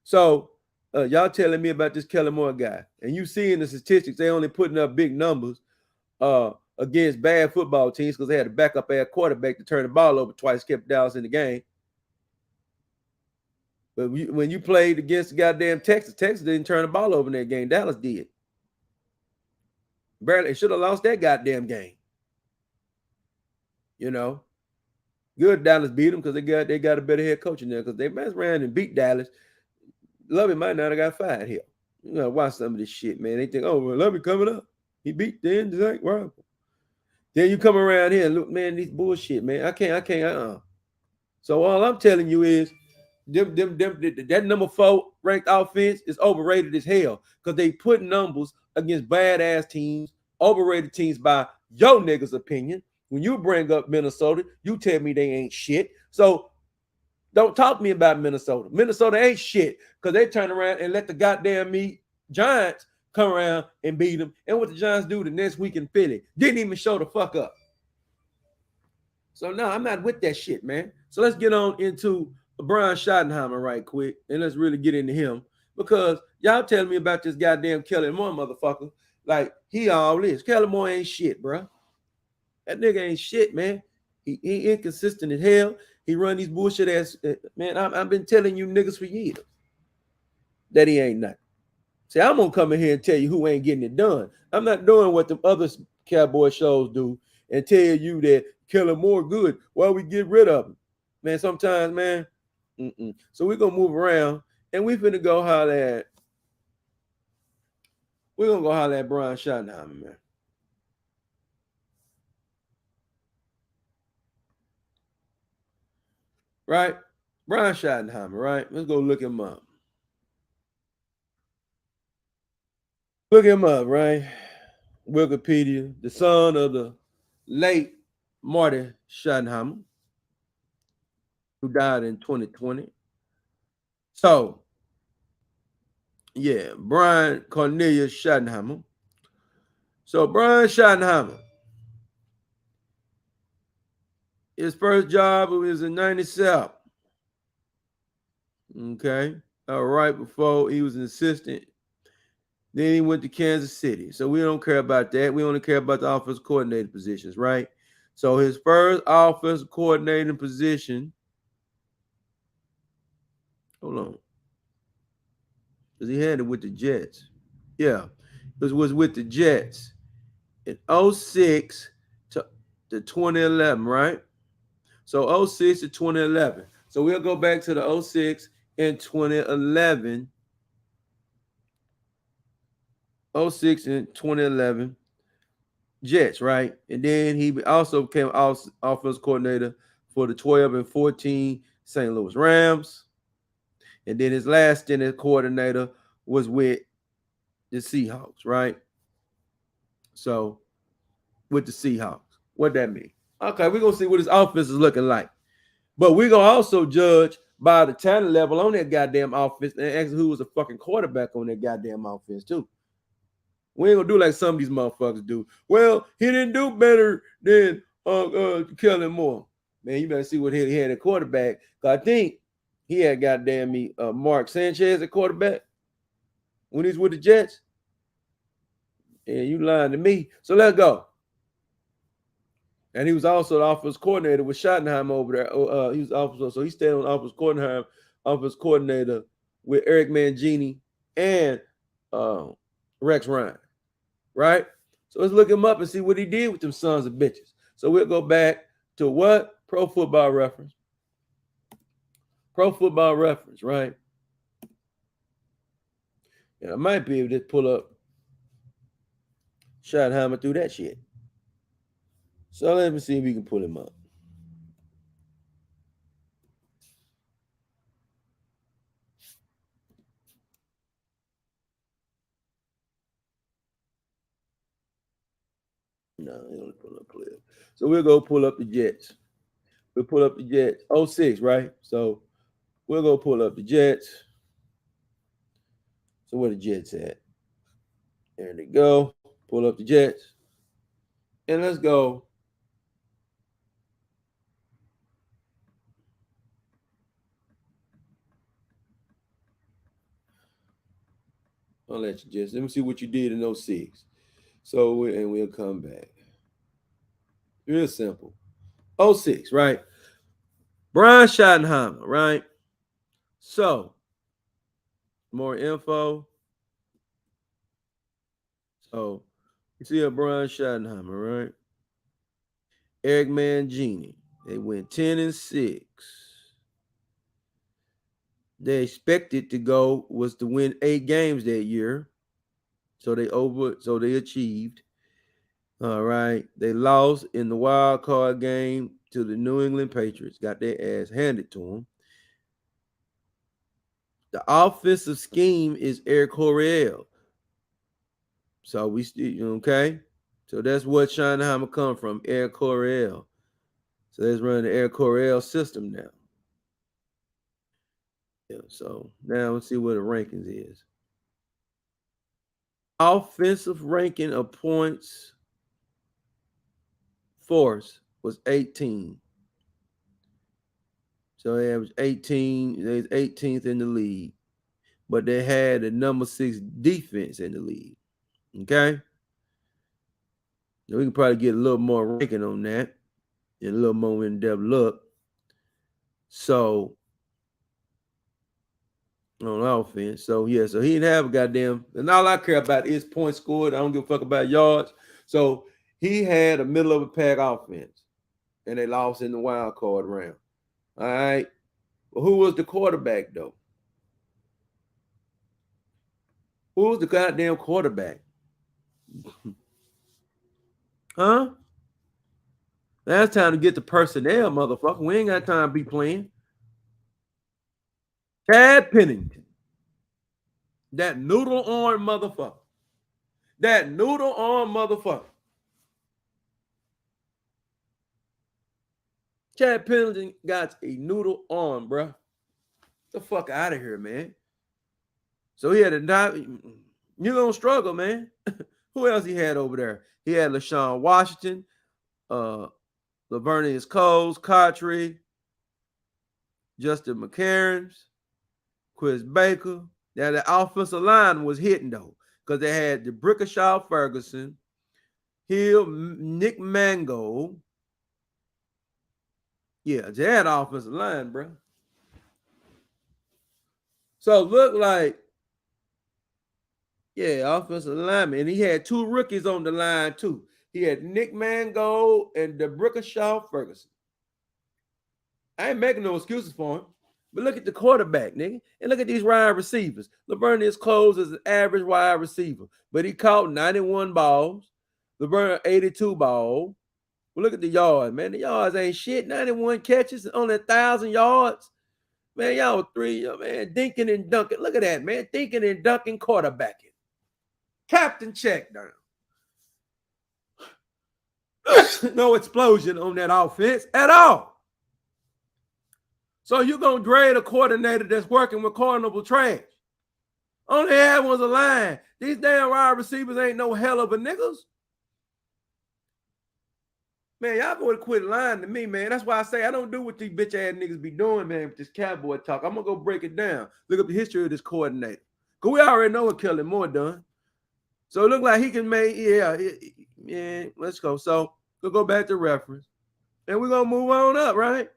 So y'all telling me about this Kellen Moore guy. And you see in the statistics, they only putting up big numbers against bad football teams because they had a backup ass quarterback to turn the ball over twice, kept Dallas in the game. But when you played against the goddamn Texas didn't turn the ball over in that game. Dallas did. Barely should have lost that goddamn game. You know, good Dallas beat them because they got a better head coach in there because they messed around and beat Dallas. Lovey might not have got fired here. You gotta watch some of this shit, man. They think, oh, well, Lovey coming up. He beat the end of rival. Then you come around here and look, man, these bullshit, man. I can't. So all I'm telling you is that number 4 ranked offense is overrated as hell because they put numbers against badass teams, overrated teams by your niggas' opinion. When you bring up Minnesota, you tell me they ain't shit. So don't talk to me about Minnesota. Minnesota ain't shit because they turn around and let the goddamn Giants come around and beat them. And what the Giants do the next week in Philly, didn't even show the fuck up. So no, I'm not with that shit, man. So let's get on into Brian Schottenheimer right quick, and let's really get into him because y'all telling me about this goddamn Kellen Moore motherfucker. Like, he all this. Kellen Moore ain't shit, bro. That nigga ain't shit, man. He inconsistent as hell. He run these bullshit ass, man. I've been telling you niggas for years that he ain't nothing. See, I'm gonna come in here and tell you who ain't getting it done. I'm not doing what the other Cowboy shows do and tell you that Kellen Moore good. Why we get rid of him, man? Sometimes, man. So we're gonna move around and we finna go holler at. We're gonna go holler at Brian Schottenheimer, man. Right? Brian Schottenheimer, right? Let's go look him up. Look him up, right? Wikipedia, the son of the late Marty Schottenheimer, who died in 2020. So, yeah, Brian Cornelius Schottenheimer. So, Brian Schottenheimer, his first job was in 97. Okay. All right, before he was an assistant. Then he went to Kansas City. So we don't care about that. We only care about the offensive coordinator positions, right? So his first offensive coordinating position. Hold on. Because he had it with the Jets. Yeah. It was with the Jets in 06 to 2011, right? So 06 to 2011. So we'll go back to the 06 and 2011. 06 and 2011 Jets, right? And then he also became offensive coordinator for the 12 and 14 St. Louis Rams. And then his last stint as coordinator was with the Seahawks, right? So with the Seahawks. What that mean? Okay, we're going to see what his offense is looking like. But we're going to also judge by the talent level on that goddamn offense and ask who was a fucking quarterback on that goddamn offense too. We ain't gonna do like some of these motherfuckers do. Well, he didn't do better than Kellen Moore. Man, you better see what he had at quarterback. I think he had goddamn me Mark Sanchez at quarterback when he's with the Jets. Yeah, you lying to me. So let's go. And he was also the offensive coordinator with Schottenheimer over there. He was offensive, so he stayed on offensive coordinator with Eric Mangini and Rex Ryan, right? So let's look him up and see what he did with them sons of bitches. So we'll go back to what? Pro Football Reference. Pro Football Reference, right? And I might be able to pull up Schottenheimer through that shit. So let me see if we can pull him up. No, he only pull up players. So we'll go pull up the Jets. We'll pull up the Jets. 06, right? So we'll go pull up the Jets. So where the Jets at? There they go. Pull up the Jets. And let's go. I'll let you just let me see what you did in 06. So we'll come back. Real simple. 06, right? Brian Schottenheimer, right? So more info. So you see a Brian Schottenheimer, right? Eric Mangini. They went 10-6. They expected to go was to win 8 games that year. So they achieved. All right. They lost in the wild card game to the New England Patriots. Got their ass handed to them. The offensive scheme is Eric Coryell. So we still okay. So that's what Schottenheimer come from, Eric Coryell. So let's run the Eric Coryell system now. Yeah, so now let's see what the rankings is. Offensive ranking of points force was 18. So they averaged 18. They was 18th in the league. But they had the number 6 defense in the league. Okay? Now we can probably get a little more ranking on that and a little more in-depth look. So on offense. So yeah, so he didn't have a goddamn, and all I care about is points scored. I don't give a fuck about yards. So he had a middle of a pack offense, and they lost in the wild card round. All right. Well, who was the quarterback though? Who was the goddamn quarterback? Huh? Now it's time to get the personnel, motherfucker. We ain't got time to be playing. Chad Pennington. That noodle arm motherfucker. That noodle arm motherfucker. Chad Pennington got a noodle arm, bro. Get the fuck out of here, man. So he had a die. You're gonna struggle, man. Who else he had over there? He had LaShawn Washington, Lavernius Coles, Cotry, Justin McCarron, Chris Baker. Now the offensive line was hitting though, because they had the Brickashaw Ferguson, Hill, Nick Mango. Yeah, they had offensive line, bro. So it looked like, yeah, offensive lineman. And he had 2 rookies on the line too. He had Nick Mango and the Brickashaw Ferguson. I ain't making no excuses for him. But look at the quarterback, nigga. And look at these wide receivers. Lavernius Coles is an average wide receiver, but he caught 91 balls. Laverne 82 balls. Well, look at the yards, man. The yards ain't shit. 91 catches, only 1,000 yards. Man, y'all 3, man, dinking and dunking. Look at that, man. Dinking and dunking quarterbacking. Captain check down. No explosion on that offense at all. So you're going to grade a coordinator that's working with carnival trash. Only had was a line. These damn wide receivers ain't no hell of a niggas. Man, y'all go to quit lying to me, man. That's why I say I don't do what these bitch ass niggas be doing, man, with this cowboy talk. I'm gonna go break it down. Look up the history of this coordinator. Cause we already know what Kellen Moore done. So it look like he can make, yeah, let's go. So we'll go back to reference. And we're gonna move on up, right?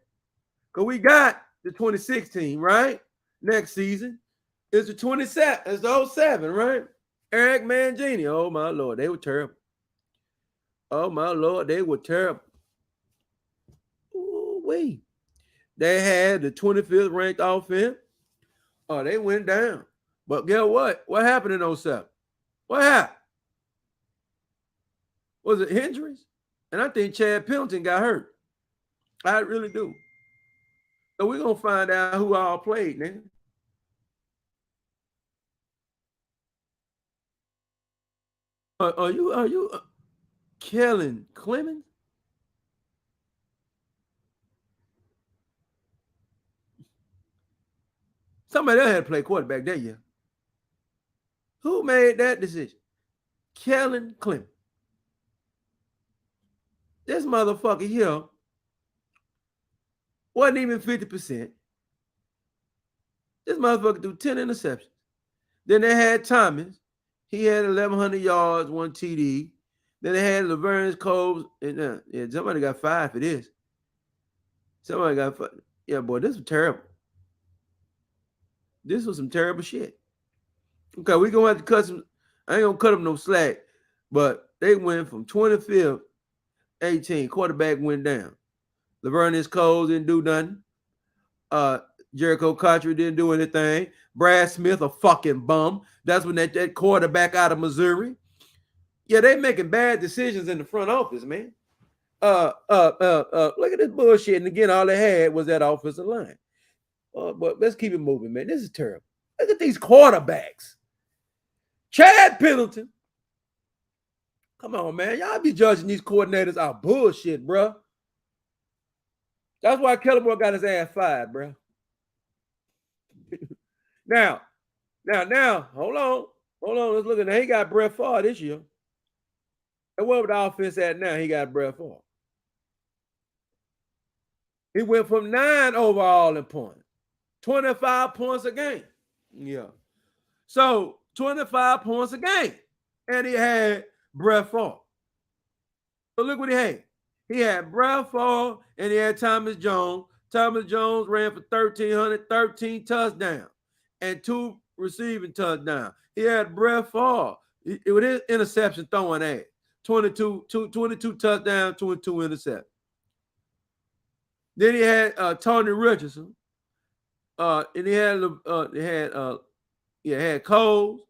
Because we got the 2016, right? Next season. It's the 27, it's the 07, right? Eric Mangini. Oh my Lord, they were terrible. Oh my Lord, they were terrible. Ooh, wait. They had the 25th ranked offense. Oh, they went down. But guess what? What happened in 07? What happened? Was it injuries? And I think Chad Pendleton got hurt. I really do. So we're gonna find out who all played, nigga. Are you Kellen Clemens? Somebody else had to play quarterback that year. Who made that decision? Kellen Clemens. This motherfucker here wasn't even 50%. This motherfucker threw 10 interceptions. Then they had Thomas. He had 1,100 yards, 1 TD. Then they had Laverne Coles. And somebody got 5 for this. Somebody got 5. Yeah, boy, this was terrible. This was some terrible shit. Okay, we're going to have to cut some. I ain't going to cut them no slack. But they went from 25th, 18. Quarterback went down. Laverne Coles didn't do nothing. Jericho Cotchery didn't do anything. Brad Smith, a fucking bum. That's when that quarterback out of Missouri. Yeah, they making bad decisions in the front office, man. Look at this bullshit. And again, all they had was that offensive line. But let's keep it moving, man. This is terrible. Look at these quarterbacks. Chad Pendleton. Come on, man. Y'all be judging these coordinators out bullshit, bro. That's why Kellen Moore got his ass fired, bro. Now, hold on. Let's look at that. He got Brett Favre this year. And what the offense at now? He got Brett Favre. He went from 9 overall in points, 25 points a game. Yeah. So 25 points a game. And he had Brett Favre. So look what he had. He had Brett Favre and he had Thomas Jones. Thomas Jones ran for 1,300, 13 touchdowns and 2 receiving touchdowns. He had Brett Favre with his interception throwing at 22 touchdowns, 22 interceptions. Then he had Tony Richardson. And he had Coles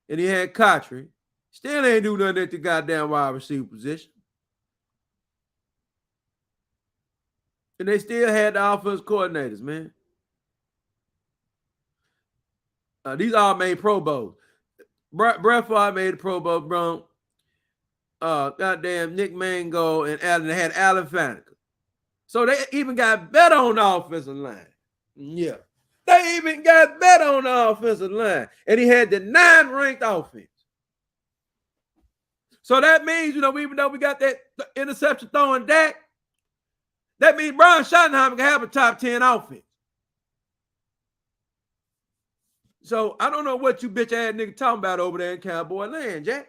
and he had Cotchery. Still ain't do nothing at the goddamn wide receiver position. And they still had the offense coordinators, man. These all made Pro Bowls. Brett Favre made the Pro Bowl, bro. Goddamn Nick Mango and had Alan Faneca. So they even got better on the offensive line. Yeah. They even got better on the offensive line. And he had the 9th ranked offense. So that means, even though we got that interception throwing Dak, that means Brian Schottenheimer can have a top 10 offense. So I don't know what you bitch ass niggas talking about over there in Cowboy Land, Jack.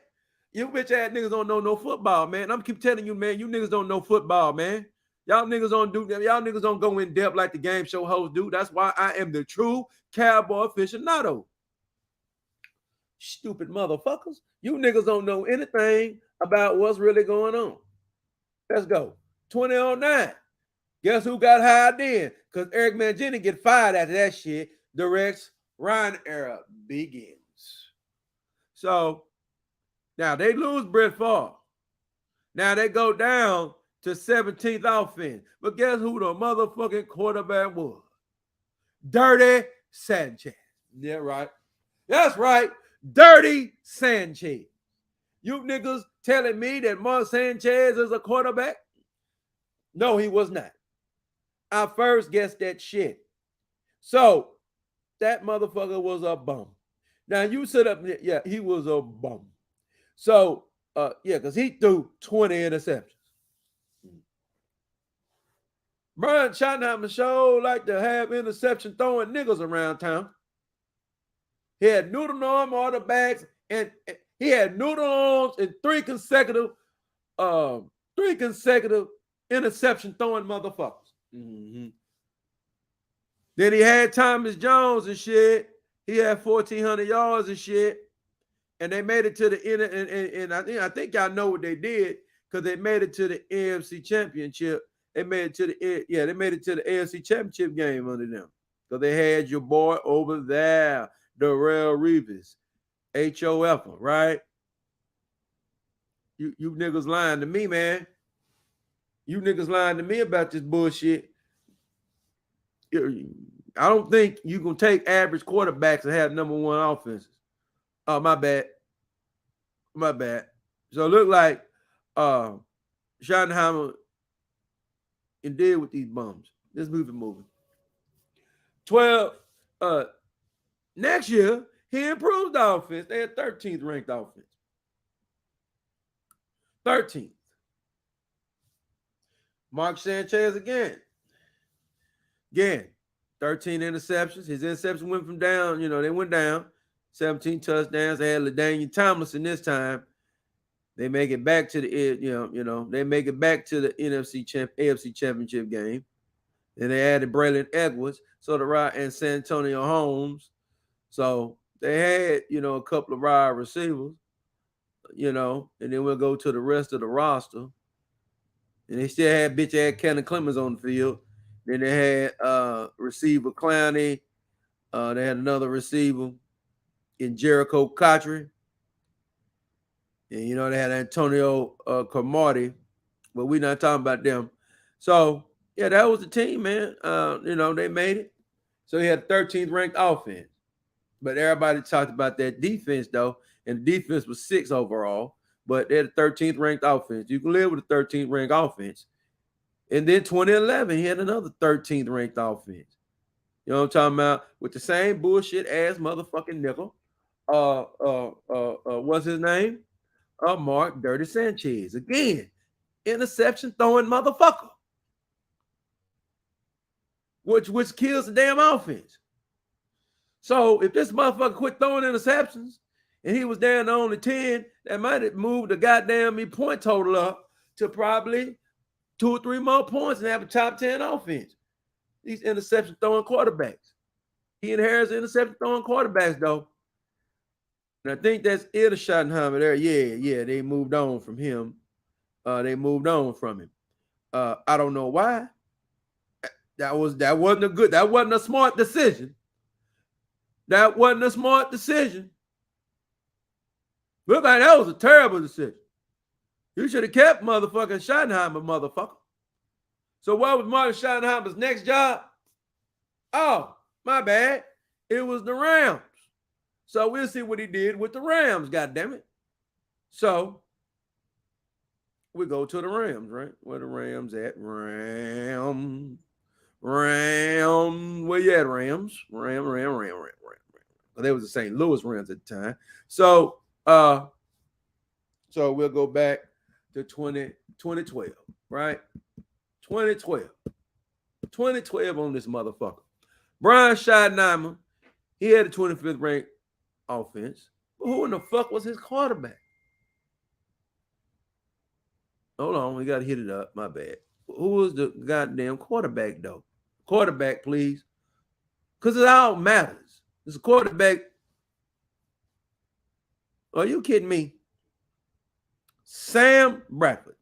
You bitch ass niggas don't know no football, man. I'm keep telling you, man, you niggas don't know football, man. Y'all niggas don't go in depth like the game show hosts do. That's why I am the true cowboy aficionado. Stupid motherfuckers. You niggas don't know anything about what's really going on. Let's go. 2009. Guess who got hired then? Because Eric Mangini get fired after that shit. The Rex Ryan era begins. So now they lose Brett Favre. Now they go down to 17th offense. But guess who the motherfucking quarterback was? Dirty Sanchez. Yeah, right. That's right. Dirty Sanchez. You niggas telling me that Mark Sanchez is a quarterback? No, he was not. I first guessed that shit. So that motherfucker was a bum. Now you sit up, yeah, he was a bum. So, because he threw 20 interceptions. Brian Schottenheimer showed like to have interception throwing niggas around town. He had noodle arm quarterbacks, and he had noodle arms in three consecutive interception throwing motherfuckers. Mm-hmm. Then he had Thomas Jones and shit. He had 1,400 yards and shit. And they made it to the end, and I think y'all know what they did, because they made it to the AFC Championship. They made it to the AFC Championship game under them. So they had your boy over there, Darrell Reeves, HOF, right? You niggas lying to me, man. You niggas lying to me about this bullshit. I don't think you can take average quarterbacks and have number one offenses. Oh, my bad. My bad. So it looked like Schottenheimer and did with these bums. Let's moving. 12. Next year, he improved the offense. They had 13th ranked offense. 13th. Mark Sanchez again. 13 interceptions. His interception went from down, they went down. 17 touchdowns. They had LaDainian Tomlinson this time. They make it back to the, they make it back to the AFC Championship game. Then they added Braylon Edwards, and San Antonio Holmes. So they had, a couple of wide receivers, and then we'll go to the rest of the roster. And they still had bitch-ass Cannon Clemens on the field. Then they had receiver Clowney. They had another receiver in Jericho Cotry. And, they had Antonio Cromartie, but we're not talking about them. So, yeah, that was the team, man. They made it. So he had 13th ranked offense. But everybody talked about that defense, though, and the defense was 6th overall, but they had a 13th ranked offense. You can live with a 13th ranked offense. And then 2011, he had another 13th ranked offense. You know what I'm talking about? With the same bullshit ass motherfucking nickel. What's his name? Mark Dirty Sanchez. Again, interception throwing motherfucker. Which kills the damn offense. So if this motherfucker quit throwing interceptions and he was down to only 10, that might have moved the goddamn point total up to probably 2 or 3 more points and have a top 10 offense. These interception throwing quarterbacks. He inherits interception throwing quarterbacks, though. And I think that's it of Schottenheimer there. Yeah, they moved on from him. They moved on from him. I don't know why. That wasn't a smart decision. That wasn't a smart decision. Look like that was a terrible decision. You should have kept motherfucking Schottenheimer, motherfucker. So what was Martin Schottenheimer's next job? Oh, my bad. It was the Rams. So we'll see what he did with the Rams, goddammit. So we go to the Rams, right? Where the Rams at? Ram. Where you at, Rams? Ram. Well, they was the St. Louis Rams at the time. So we'll go back to 2012, right? 2012 on this motherfucker. Brian Schottenheimer, he had a 25th ranked offense. But who in the fuck was his quarterback? Hold on, we got to hit it up. My bad. Who was the goddamn quarterback, though? Quarterback, please. Because it all matters. It's a quarterback. Are you kidding me? Sam Bradford.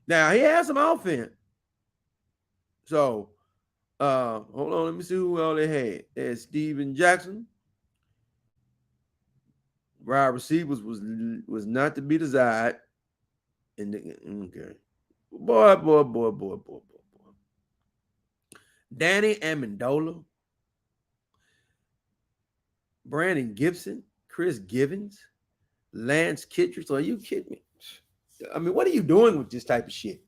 Now, he has some offense. So, hold on. Let me see who all they had. They had Steven Jackson. Wide receivers was not to be desired. And okay. Boy. Danny Amendola. Brandon Gibson. Chris Givens. Lance Kittredge. Are you kidding me? I mean, what are you doing with this type of shit?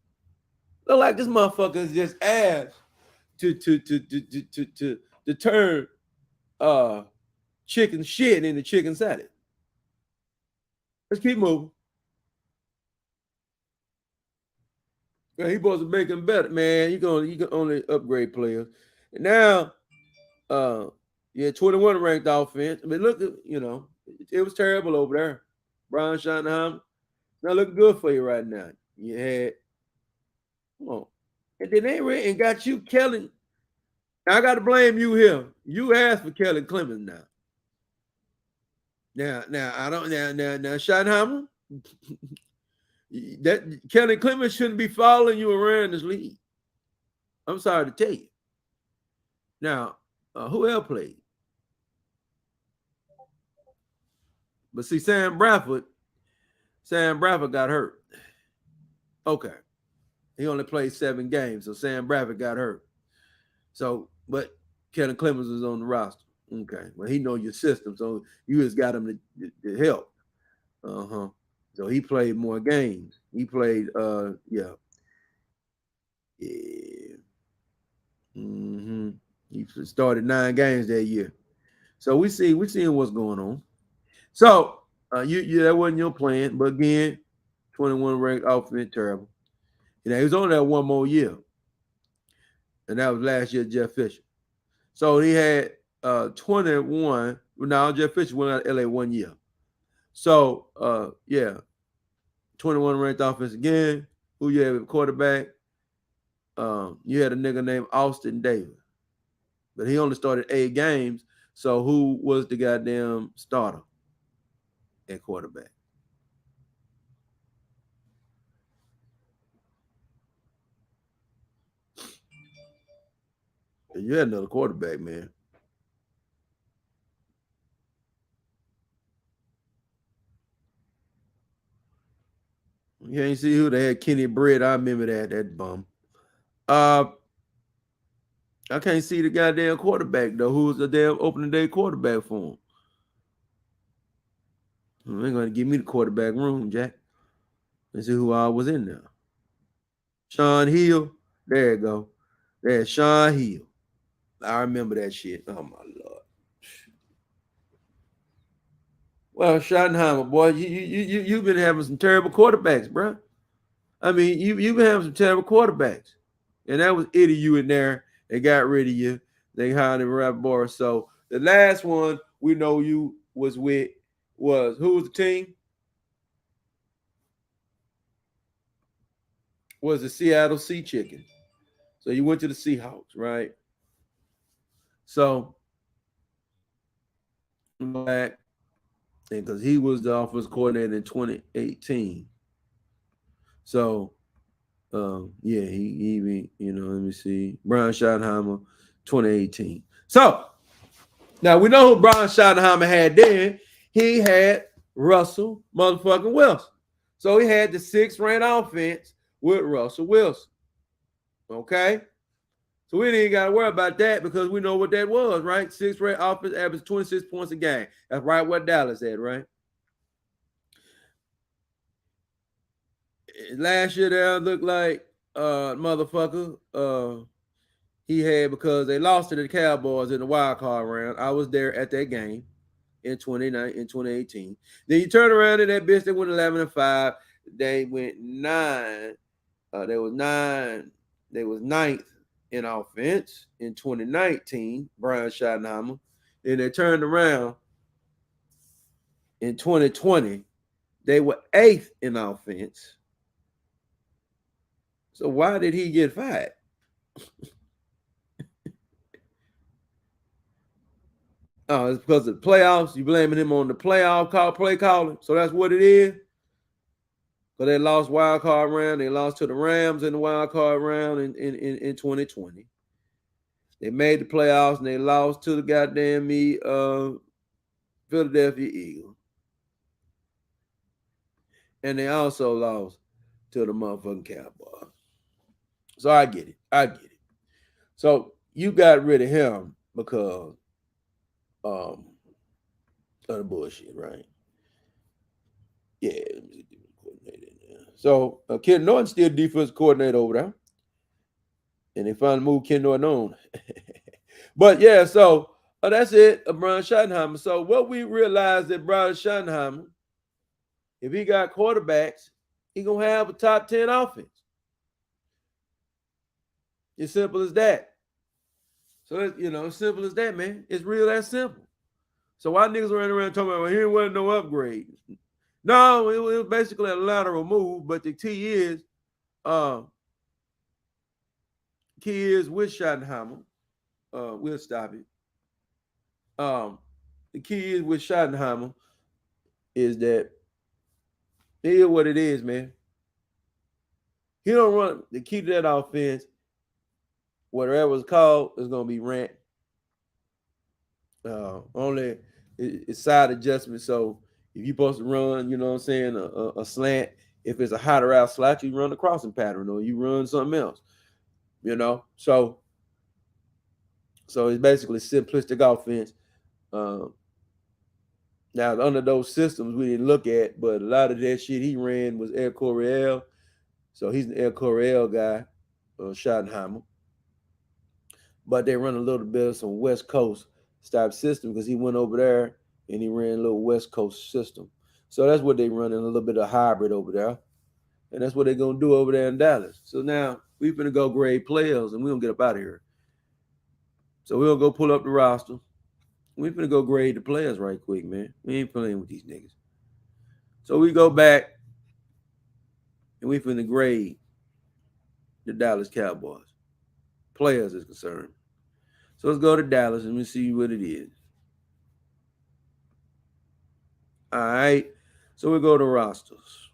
Look like this motherfucker is just ass to turn chicken shit into chicken salad. Let's keep moving. Yeah, he supposed to make him better, man. You can only upgrade players. And now, yeah, 21 ranked offense. I mean, look, it was terrible over there. Brian Schottenheimer, not looking good for you right now. You had, come on, and then they went and got you Kellen. I got to blame you here. You asked for Kelly Clemens now. Now I don't now Schottenheimer. That Kelly Clemens shouldn't be following you around this league. I'm sorry to tell you. Now, who else played? But see, Sam Bradford got hurt. Okay. He only played 7 games, so Sam Bradford got hurt. So, but Kelly Clemens was on the roster. Okay. Well, he know your system, so you just got him to help. Uh-huh. So he played more games. He played, yeah. Mm-hmm. He started 9 games that year. So we're seeing what's going on. So that wasn't your plan, but again, 21 ranked offense, terrible. He was on there 1 more year. And that was last year, Jeff Fisher. So he had 21. Now Jeff Fisher went out of LA 1 year. So yeah, 21 ranked offense again. Who you have at quarterback? You had a nigga named Austin Davis, but he only started 8 games. So who was the goddamn starter at quarterback? You had another quarterback, man. You ain't see who they had. Kenny Britt. I remember that bum. I can't see the goddamn quarterback though. Who was the damn opening day quarterback for him? They're going to give me the quarterback room, Jack. Let's see who I was in there. Sean Hill. There you go. There's Sean Hill. I remember that shit. Oh my Lord. Well, Schottenheimer, boy, you've been having some terrible quarterbacks, bro. I mean, you've been having some terrible quarterbacks. And that was Eddie you in there. They got rid of you. They hired him Rap Boris. So the last one we know you was with was who was the team? Was the Seattle Sea Chicken. So you went to the Seahawks, right? So back, because he was the offensive coordinator in 2018. So yeah, he let me see. Brian Schottenheimer, 2018. So now we know who Brian Schottenheimer had then. He had Russell motherfucking Wilson. So he had the 6th ranked offense with Russell Wilson. Okay? So we didn't got to worry about that because we know what that was, right? 6th ranked offense averaged 26 points a game. That's right what Dallas had, right? Last year there looked like motherfucker he had because they lost to the Cowboys in the wild card round. I was there at that game in 2018. Then you turn around in that bitch, they went 11-5. They went 9. They was 9th in offense in 2019, Brian Schottenheimer. Then they turned around in 2020. They were 8th in offense. So why did he get fired? Oh, it's because of the playoffs. You blaming him on the play calling. So that's what it is. Because they lost wild card round. They lost to the Rams in the wild card round in 2020. They made the playoffs and they lost to the goddamn Philadelphia Eagles. And they also lost to the motherfucking Cowboys. So I get it. So you got rid of him because of the bullshit, right? Yeah. So Ken Norton still defense coordinator over there. And they finally moved Ken Norton on. But yeah, so that's it, Brian Schottenheimer. So what we realized that Brian Schottenheimer, if he got quarterbacks, he gonna have a top 10 offense. It's simple as that. So it's simple as that, man. It's real that simple. So why niggas running around talking about, well, here wasn't no upgrade? No, it was basically a lateral move, but the key is with Schottenheimer. We'll stop it. The key is with Schottenheimer is that it is what it is, man. He don't run the key to that offense. Whatever it's called is gonna be rent. Only it's side adjustment. So if you're supposed to run, you know what I'm saying, a slant, if it's a hotter out slot, you run the crossing pattern or you run something else. So it's basically simplistic offense. Now under those systems we didn't look at, but a lot of that shit he ran was El Coryell. So he's an El Coryell guy, Schottenheimer. But they run a little bit of some West Coast type system because he went over there and he ran a little West Coast system. So that's what they run in, a little bit of hybrid over there. And that's what they're going to do over there in Dallas. So now we're going to go grade players and we're going to get up out of here. So we're going to go pull up the roster. We're going to go grade the players right quick, man. We ain't playing with these niggas. So we go back and we finna grade the Dallas Cowboys. Players is concerned. So let's go to Dallas and we see what it is. All right. So we go to rosters.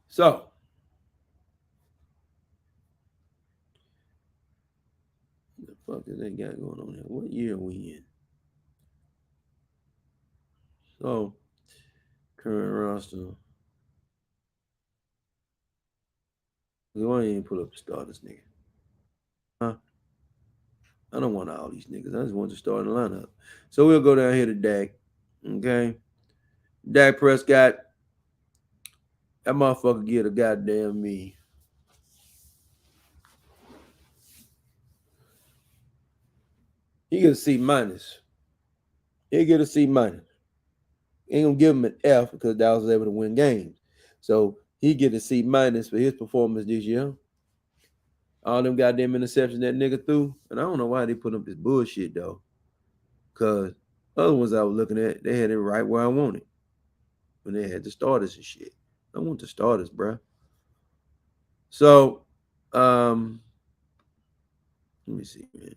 So what the fuck is that guy going on there? What year are we in? So current roster. Why ain't even pull up the starters, nigga? Huh? I don't want all these niggas. I just want to start the lineup. So we'll go down here to Dak. Okay. Dak Prescott. That motherfucker get a goddamn me. He get a C minus. He get a C minus. Ain't gonna give him an F because Dallas was able to win games. So he get a C minus for his performance this year. All them goddamn interceptions that nigga threw. And I don't know why they put up this bullshit though. Cause other ones I was looking at, they had it right where I wanted. When they had the starters and shit. I want the starters, bro. So let me see, man.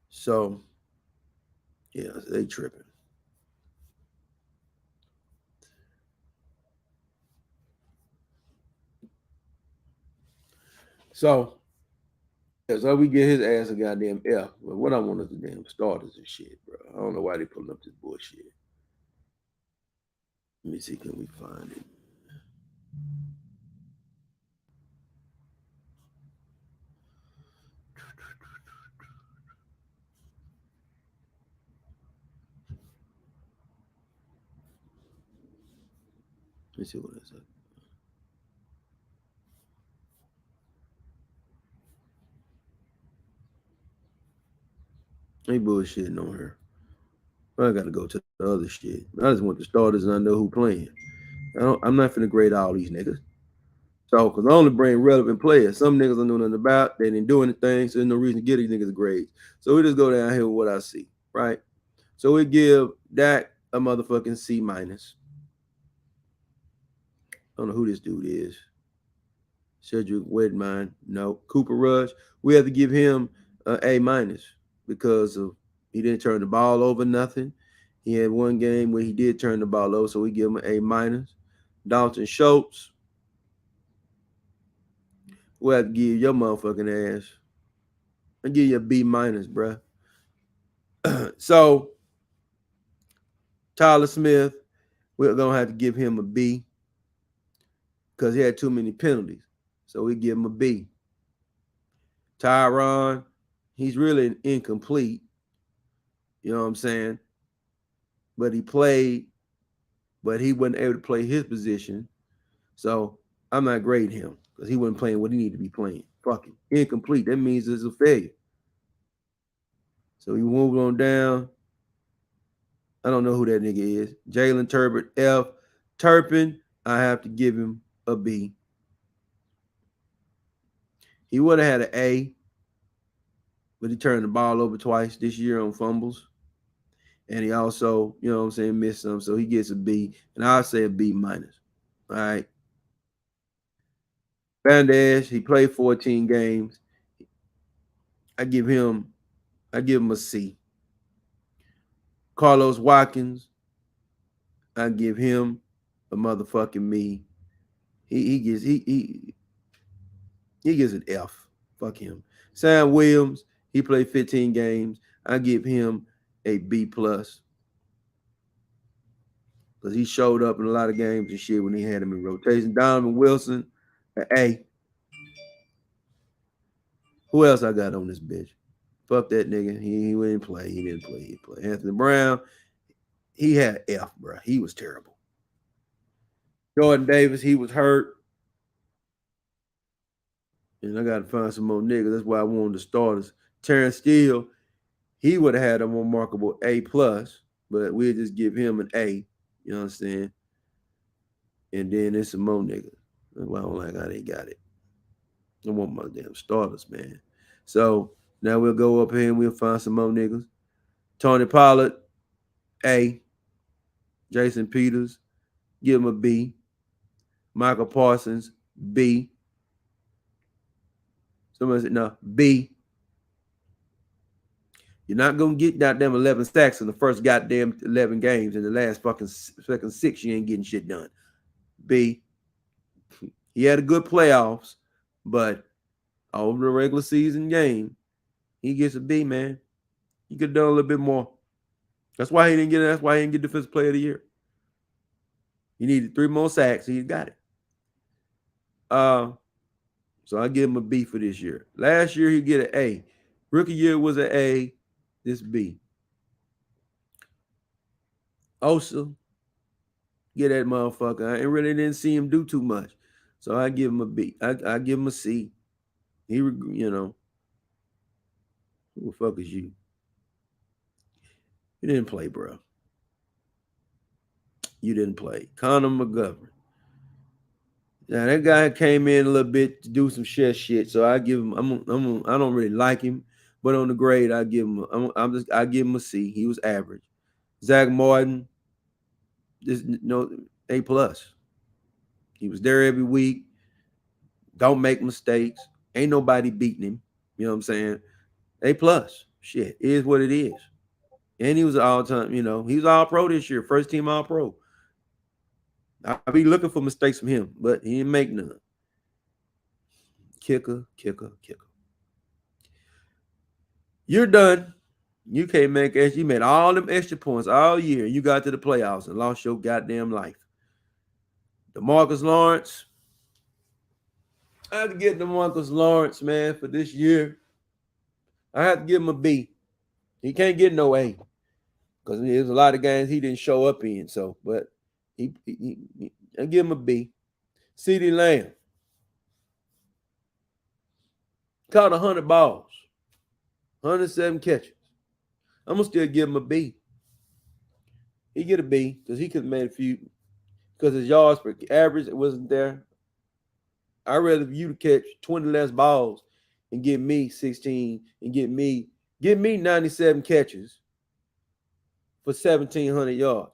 So yeah, they tripping. So we get his ass a goddamn F. But what I want is the damn starters and shit, bro. I don't know why they pulling up this bullshit. Let me see, can we find it? Let me see what it's like. Ain't bullshitting on her. I gotta go to the other shit. I just want the starters and I know who playing. I'm not finna grade all these niggas. So, because I only bring relevant players. Some niggas I know nothing about. They didn't do anything, so there's no reason to get these niggas grades. So we just go down here with what I see, right? So we give Dak a motherfucking C minus. I don't know who this dude is. Cedric Wedmine. No. Cooper Rush. We have to give him an A minus because of he didn't turn the ball over nothing. He had one game where he did turn the ball over, so we give him an A minus. Dalton Schultz. We'll have to give your motherfucking ass. I'll give you a B minus, bruh. So Tyler Smith, we're gonna have to give him a B because he had too many penalties. So we give him a B. Tyron, he's really incomplete. You know what I'm saying? But he played, but he wasn't able to play his position. So I'm not grading him because he wasn't playing what he needed to be playing. Fucking incomplete. That means it's a failure. So we moved on down. I don't know who that nigga is. Jalen Turbin, F. Turpin, I have to give him a B. He would have had an A, but he turned the ball over twice this year on fumbles. And he also, you know what I'm saying, missed some. So he gets a B. And I'll say a B minus. All right. Bandage, he played 14 games. I give him a C. Carlos Watkins, I give him a motherfucking me. He gets an F. Fuck him. Sam Williams, he played 15 games. I give him a B plus. Because he showed up in a lot of games and shit when he had him in rotation. Donovan Wilson, an A. Who else I got on this bitch? Fuck that nigga. He didn't play. He didn't play. Anthony Brown, he had F, bro. He was terrible. Jordan Davis, he was hurt. And I got to find some more niggas. That's why I wanted the starters. Terrence Steele, he would have had a remarkable A plus, but we'll just give him an A. You know what I'm saying? And then there's some more niggas. That's why I don't like how they got it. I want my damn starters, man. So now we'll go up here and we'll find some more niggas. Tony Pollard, A. Jason Peters, give him a B. Michael Parsons, B. Somebody said, no, B. You're not going to get goddamn 11 sacks in the first goddamn 11 games. In the last fucking second 6, you ain't getting shit done. B. He had a good playoffs, but over the regular season game, he gets a B, man. He could have done a little bit more. That's why he didn't get Defensive Player of the Year. He needed 3 more sacks. He got it. So I give him a B for this year. Last year he get an A. Rookie year was an A. This B. Osa, get that motherfucker. I really didn't see him do too much, so I give him a B. I give him a C. He, you know, who the fuck is you? You didn't play, bro. You didn't play. Connor McGovern. Now that guy came in a little bit to do some shit. So I give him. I don't really like him, but on the grade I give him. I give him a C. He was average. Zach Martin, A plus. He was there every week. Don't make mistakes. Ain't nobody beating him. You know what I'm saying? A plus. Shit, it is what it is. And he was all time. You know, he was all pro this year. First team all pro. I'll be looking for mistakes from him, but he didn't make none. Kicker. You're done. You can't make extra. You made all them extra points all year. You got to the playoffs and lost your goddamn life. DeMarcus Lawrence. I have to get DeMarcus Lawrence, man, for this year. I have to give him a B. He can't get no A because there's a lot of games he didn't show up in. So, but I give him a B. CeeDee Lamb caught 100 balls, 107 catches. I'm gonna still give him a B. He get a B because he could have made a few because his yards per average wasn't there. I'd rather you to catch 20 less balls and give me 16 and give me 97 catches for 1,700 yards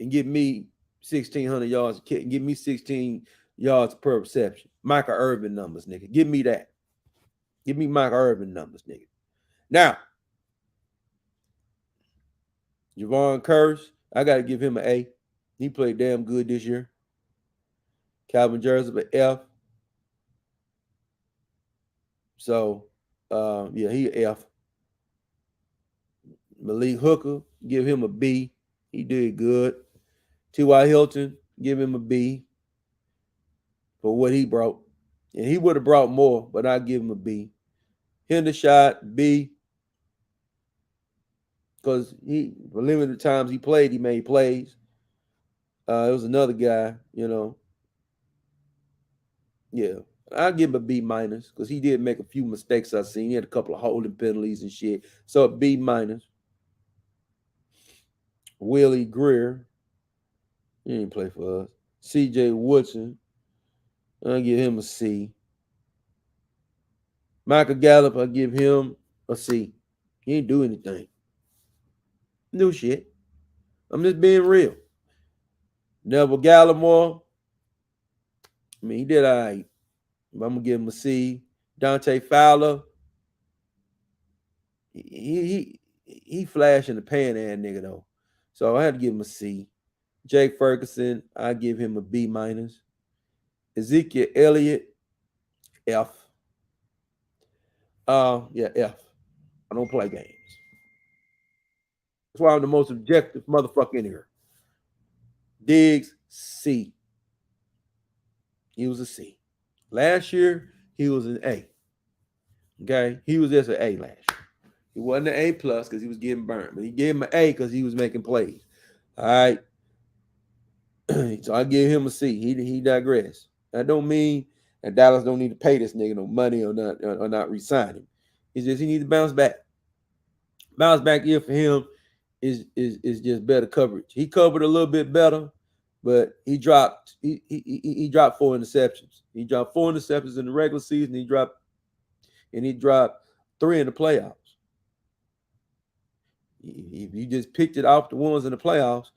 and give me 1,600 yards, give me 16 yards per reception. Michael Irvin numbers, nigga. Give me that. Give me Michael Irvin numbers, nigga. Now, Javon Curse, I got to give him an A. He played damn good this year. Calvin Joseph, an F. So, yeah, he an F. Malik Hooker, give him a B. He did good. T.Y. Hilton, give him a B for what he brought. And he would have brought more, but I give him a B. Hendershot, B. Because for limited times he played, he made plays. It was another guy, you know. Yeah, I'll give him a B minus because he did make a few mistakes I seen. He had a couple of holding penalties and shit. So B minus. Willie Greer. He didn't play for us. CJ Woodson. I'll give him a C. Michael Gallup, I'll give him a C. He ain't do anything. No shit. I'm just being real. Neville Gallimore. I mean, he did all right. I'm gonna give him a C. Dante Fowler. He flash in the pan ass nigga though. So I had to give him a C. Jake Ferguson, I give him a B minus. Ezekiel Elliott, F. Yeah, F. I don't play games. That's why I'm the most objective motherfucker in here. Diggs, C. He was a C. Last year, he was an A. Okay? He was just an A last year. He wasn't an A plus because he was getting burned, but he gave him an A because he was making plays. All right. So I give him a C. He digressed. That don't mean that Dallas don't need to pay this nigga no money or not resign him. It's just he needs to bounce back. Bounce back year for him is just better coverage. He covered a little bit better, but he dropped 4 interceptions. He dropped 4 interceptions in the regular season. He dropped 3 in the playoffs. If you just picked it off the ones in the playoffs,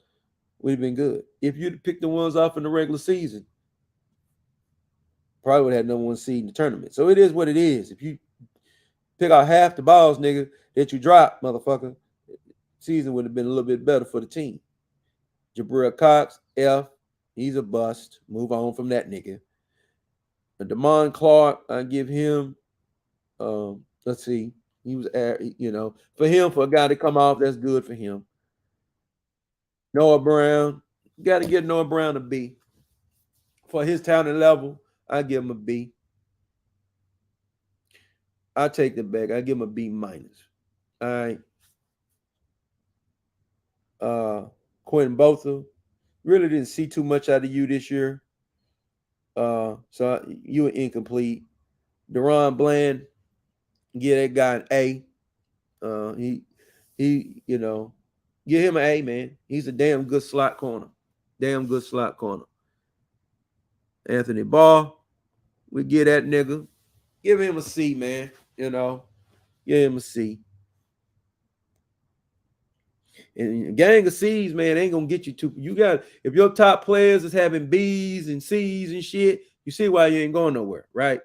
would have been good. If you'd picked the ones off in the regular season, probably would have had #1 seed in the tournament. So it is what it is. If you pick out half the balls, nigga, that you drop, motherfucker, season would have been a little bit better for the team. Jabril Cox, F. He's a bust. Move on from that nigga. Damon Clark, I give him, let's see. He was, for him, for a guy to come off, that's good for him. Noah Brown, got to get Noah Brown a B. For his talent level, I give him a B. I take that back. I give him a B minus. All right. Quentin Botham, really didn't see too much out of you this year. So you were incomplete. Deron Bland, get that guy an A. He give him an A, man. He's a damn good slot corner. Anthony Barr, we get that nigga. Give him a C, man. Give him a C. And a gang of C's, man, ain't gonna get you too. You got, if your top players is having B's and C's and shit, you see why you ain't going nowhere, right?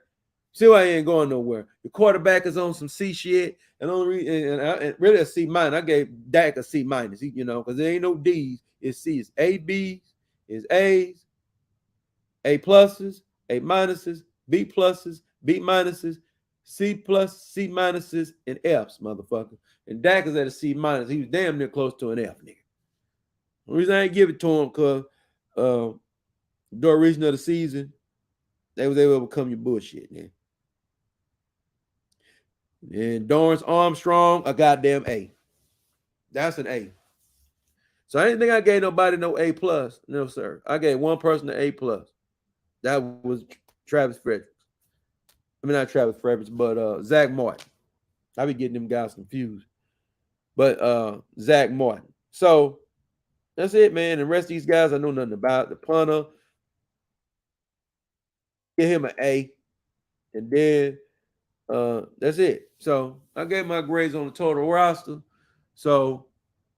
See why you ain't going nowhere. The quarterback is on some C shit, and really a C minus. I gave Dak a C minus, because there ain't no D's. It's C's, A, B's, it's A's, A pluses, A minuses, B pluses, B minuses, C plus, C minuses, and F's, motherfucker. And Dak is at a C minus. He was damn near close to an F, nigga. The reason I ain't give it to him because during region of the season, they was able to overcome your bullshit, man. And Dorrance Armstrong, a goddamn A. That's an A. So I didn't think I gave nobody no A plus. No, sir. I gave one person an A plus. That was Travis Fredericks. I mean, not Travis Fredericks, but Zach Martin. I be getting them guys confused. But Zach Martin. So that's it, man. The rest of these guys I know nothing about. The punter, give him an A. And then that's it. So I gave my grades on the total roster. So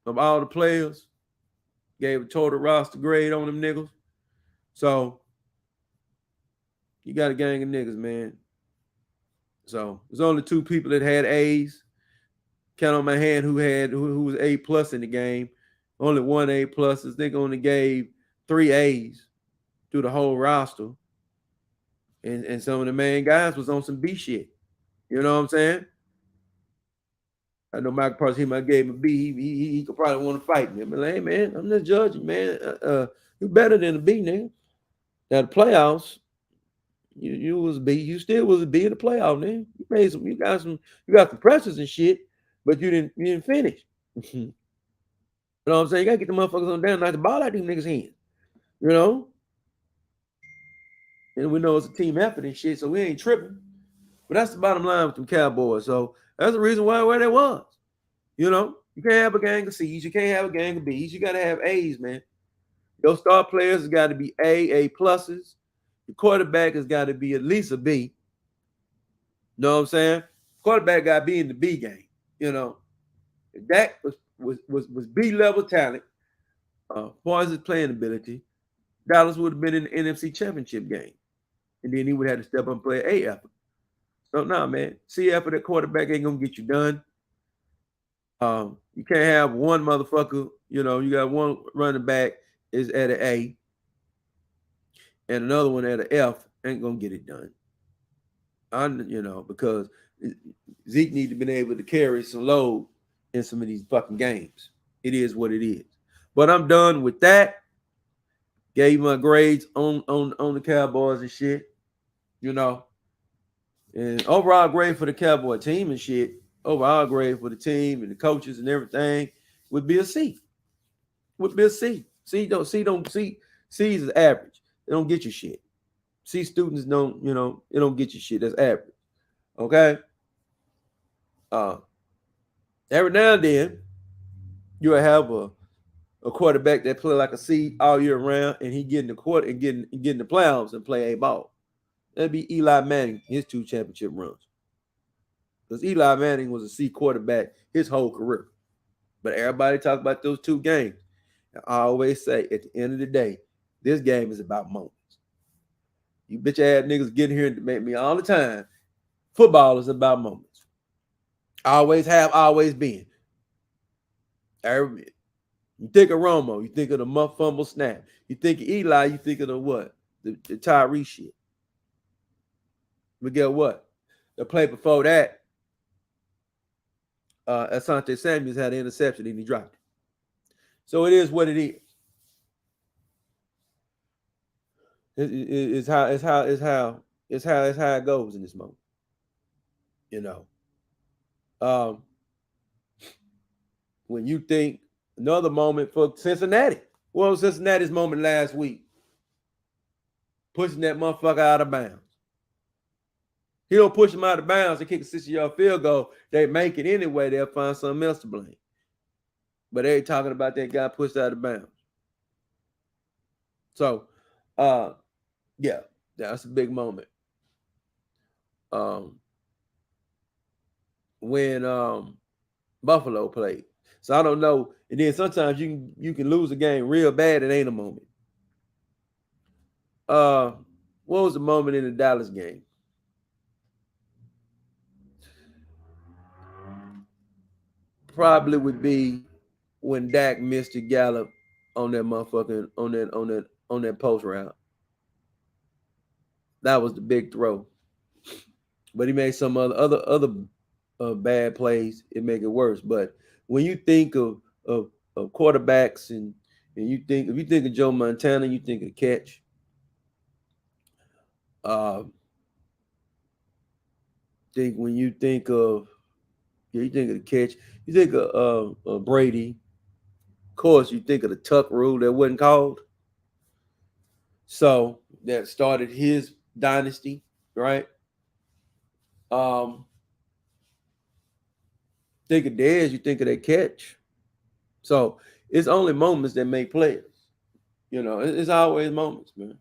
of all the players, gave a total roster grade on them niggas. So you got a gang of niggas, man. So there's only 2 people that had A's. Count on my hand who was A plus in the game. Only 1 A plus. They only gave 3 A's through the whole roster. And some of the main guys was on some B shit. You know what I'm saying? I know Michael Parsons, he might gave him a B. He could probably want to fight me. I'm like, hey, man, I'm just judging, man. You better than a B, nigga. Now the playoffs, you was a B. You still was a B in the playoff, man. You got some pressures and shit, but you didn't finish. You know what I'm saying? You gotta get the motherfuckers on down, knock the ball out of these niggas' hands. You know? And we know it's a team effort and shit, so we ain't tripping. But that's the bottom line with them Cowboys. So that's the reason why where they was. You know, you can't have a gang of C's, you can't have a gang of B's, you gotta have A's, man. Your star players has got to be A pluses. Your quarterback has got to be at least a B. Know what I'm saying? Quarterback got to be in the B game. You know, if Dak was B level talent, far as his playing ability, Dallas would have been in the NFC Championship game, and then he would have to step up and play A effort. So nah, man, C effort at quarterback ain't gonna get you done. You can't have one motherfucker. You know, you got one running back is at an A, and another one at an F. Ain't gonna get it done. You know, because Zeke need to be able to carry some load in some of these fucking games. It is what it is. But I'm done with that. Gave my grades on the Cowboys and shit. You know, and overall grade for the Cowboy team and shit. Overall grade for the team and the coaches and everything would be a C. Would be a C. C is average. They don't get you shit. C students don't, you know, it don't get you shit. That's average. Okay. Every now and then you'll have a quarterback that play like a C all year round, and he get in the court and getting the playoffs and play a ball. That'd be Eli Manning, his 2 championship runs. Because Eli Manning was a C quarterback his whole career. But everybody talk about those 2 games. And I always say, at the end of the day, this game is about moments. You bitch ass niggas get here and debate me all the time. Football is about moments. Always have, always been. You think of Romo, you think of the muff fumble snap. You think of Eli, you think of the what? The Tyree shit. But guess what? The play before that, Asante Samuels had an interception and he dropped it. So it is what it is. It's how it goes in this moment. You know. When you think another moment for Cincinnati. What was Cincinnati's moment last week? Pushing that motherfucker out of bounds. He don't push him out of bounds and kick a 60-yard field goal. They make it anyway. They'll find something else to blame. But they ain't talking about that guy pushed out of bounds. So, yeah, that's a big moment. When Buffalo played. So I don't know. And then sometimes you can lose a game real bad. It ain't a moment. What was the moment in the Dallas game? Probably would be when Dak missed a Gallup on that motherfucking on that post route. That was the big throw. But he made some other bad plays. It make it worse. But when you think of quarterbacks and if you think of Joe Montana, you think of the catch. Think when you think of you think of the catch. You think of Brady. Of course, you think of the tuck rule that wasn't called. So that started his dynasty, right? Think of Dez, you think of that catch. So it's only moments that make players. You know, it's always moments, man.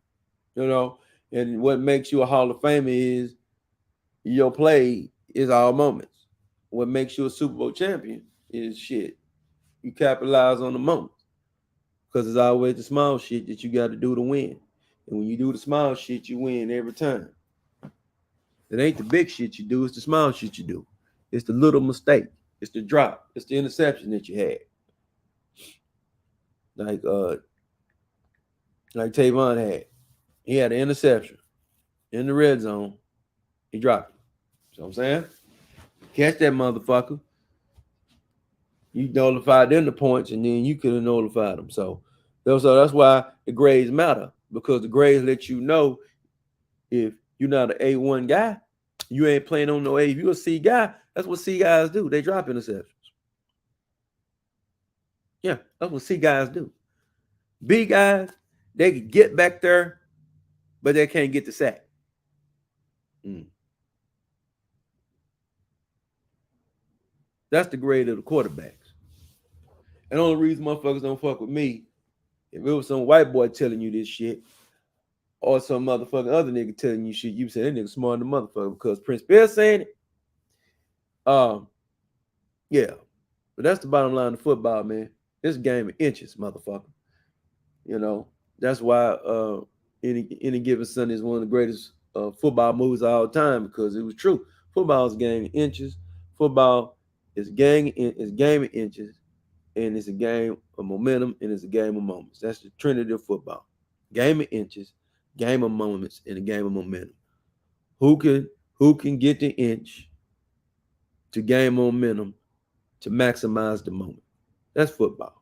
You know, and what makes you a Hall of Famer is your play is all moments. What makes you a Super Bowl champion is shit. You capitalize on the moments. Because it's always the small shit that you got to do to win. And when you do the small shit, you win every time. It ain't the big shit you do, it's the small shit you do. It's the little mistake. It's the drop. It's the interception that you had. Like Tavon had. He had an interception in the red zone. He dropped it. You know what I'm saying? Catch that motherfucker. You notified them the points, and then you could have notified them. So that's why the grades matter, because the grades let you know if you're not an A1 guy, you ain't playing on no A. If you're a C guy, that's what C guys do. They drop interceptions. Yeah, that's what C guys do. B guys, they can get back there, but they can't get the sack. That's the grade of the quarterbacks. And the only reason motherfuckers don't fuck with me, if it was some white boy telling you this shit, or some motherfucking other nigga telling you shit, you say that nigga smarter than motherfucker because Prince Pierre saying it. Yeah. But that's the bottom line of football, man. It's a game of inches, motherfucker. You know, that's why any given Sunday is one of the greatest football movies of all time, because it was true. Football is a game of inches. Football is game of inches, and it's a game of momentum, and it's a game of moments. That's the trinity of football. Game of inches, game of moments, and a game of momentum. Who can get the inch to gain momentum to maximize the moment? That's football.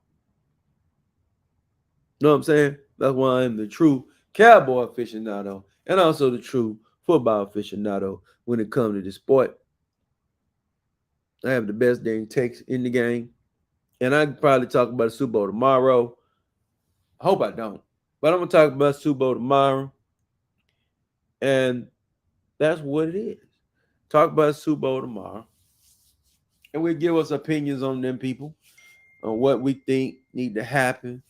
You know what I'm saying? That's why I'm the true cowboy aficionado and also the true football aficionado when it comes to the sport. I have the best dang takes in the game. And I can probably talk about the Super Bowl tomorrow. I hope I don't. But I'm going to talk about Super Bowl tomorrow. And that's what it is. Talk about Super Bowl tomorrow. And we'll give us opinions on them people, on what we think need to happen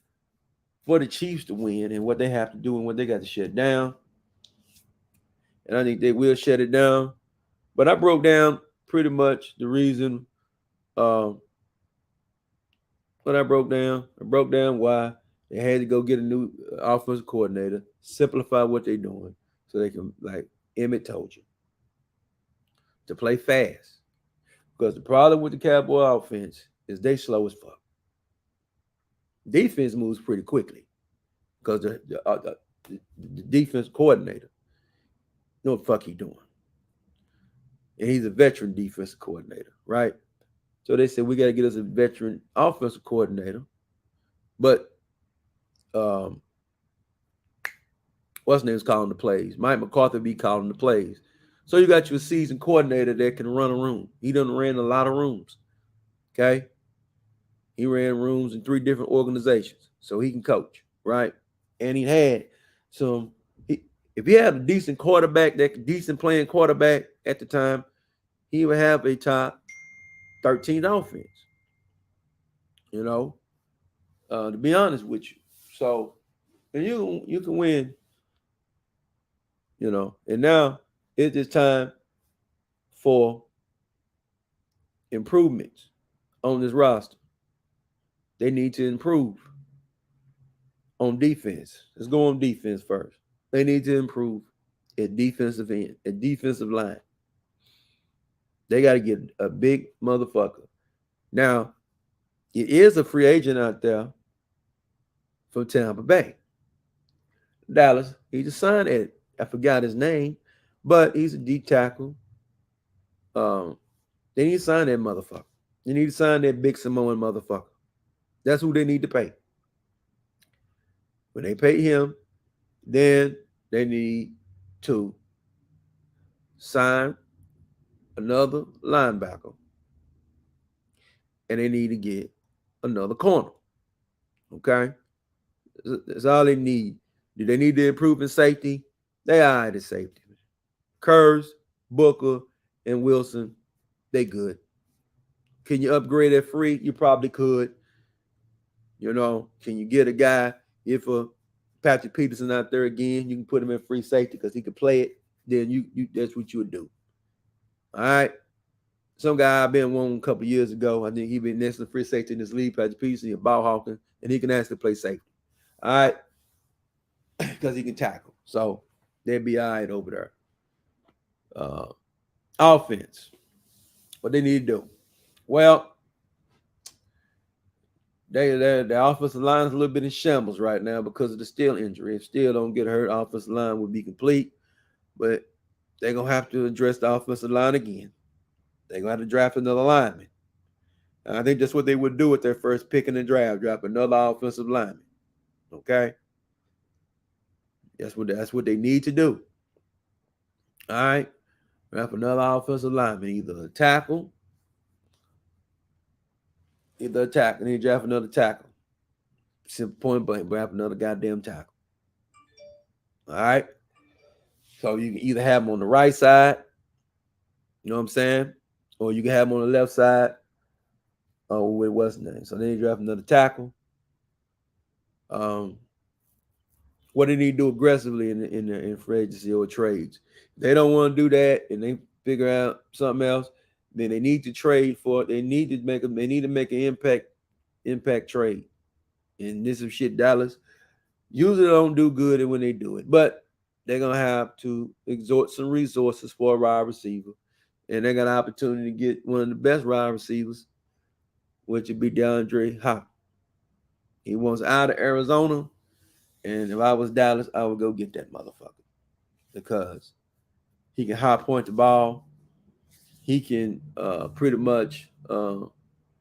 for the Chiefs to win and what they have to do and what they got to shut down. And I think they will shut it down. But I broke down pretty much the reason what I broke down why they had to go get a new offensive coordinator, simplify what they're doing so they can, like Emmett told you, to play fast. Because the problem with the Cowboy offense is they slow as fuck. Defense moves pretty quickly because the defense coordinator know what the fuck he doing. And he's a veteran defensive coordinator, right? So they said we got to get us a veteran offensive coordinator. But what's his name's calling the plays? Mike McCarthy be calling the plays. So you got your seasoned coordinator that can run a room. He done ran a lot of rooms. Okay? He ran rooms in 3 different organizations. So he can coach, right? And he had some, if he had a decent quarterback, decent playing quarterback at the time, he would have a top 13 offense. You know, to be honest with you. So, and you can win, you know. And now it's just time for improvements on this roster. They need to improve on defense. Let's go on defense first. They need to improve at defensive end, at defensive line. They got to get a big motherfucker. Now, it is a free agent out there from Tampa Bay. Dallas, he just signed it. I forgot his name, but he's a D tackle. They need to sign that motherfucker. They need to sign that big Samoan motherfucker. That's who they need to pay. When they pay him, then they need to sign another linebacker. And they need to get another corner. Okay? That's all they need. Do they need to improve in safety? They are at safety. Kurz, Booker, and Wilson, they good. Can you upgrade at free? You probably could. You know, can you get a guy, if Patrick Peterson out there again, you can put him in free safety because he could play it, then you that's what you would do. All right. Some guy I've been one a couple years ago. I think he been next to free safety in this league, Patrick Peterson, a ball hawking, and he can actually play safety. All right. Because he can tackle. So they'd be all right over there. Offense. What they need to do. Well, the offensive line is a little bit in shambles right now because of the Steele injury. If Steele don't get hurt, offensive line would be complete. But they're going to have to address the offensive line again. They're going to have to draft another lineman. And I think that's what they would do with their first pick in the draft, draft another offensive lineman. Okay? That's what they need to do. All right? Draft another offensive lineman, either a tackle. Either a tackle. They need to draft another tackle. Simple point blank, draft another goddamn tackle. All right? So you can either have him on the right side, you know what I'm saying, or you can have him on the left side. Oh, with what's his name? So then you draft another tackle. What do they need to do aggressively in free agency or trades? If they don't want to do that and they figure out something else, then they need to trade for it. They need to make an impact trade. And this is shit Dallas usually don't do good when they do it. But they're gonna have to exhort some resources for a wide receiver. And they got an opportunity to get one of the best wide receivers, which would be DeAndre Hop. He wants out of Arizona. And if I was Dallas, I would go get that motherfucker because he can high point the ball. He can pretty much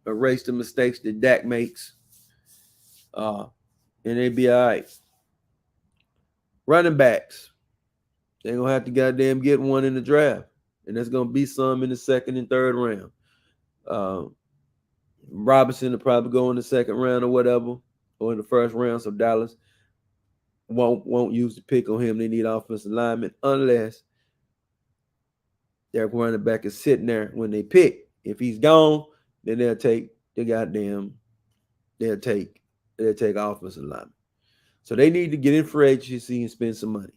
erase the mistakes that Dak makes, and they'd be all right. Running backs, they're going to have to goddamn get one in the draft, and there's going to be some in the second and third round. Robinson will probably go in the second round or whatever, or in the first round, so Dallas won't use the pick on him. They need offensive linemen unless their running back is sitting there when they pick. If he's gone, then they'll take offensive linemen. So they need to get in free agency and spend some money.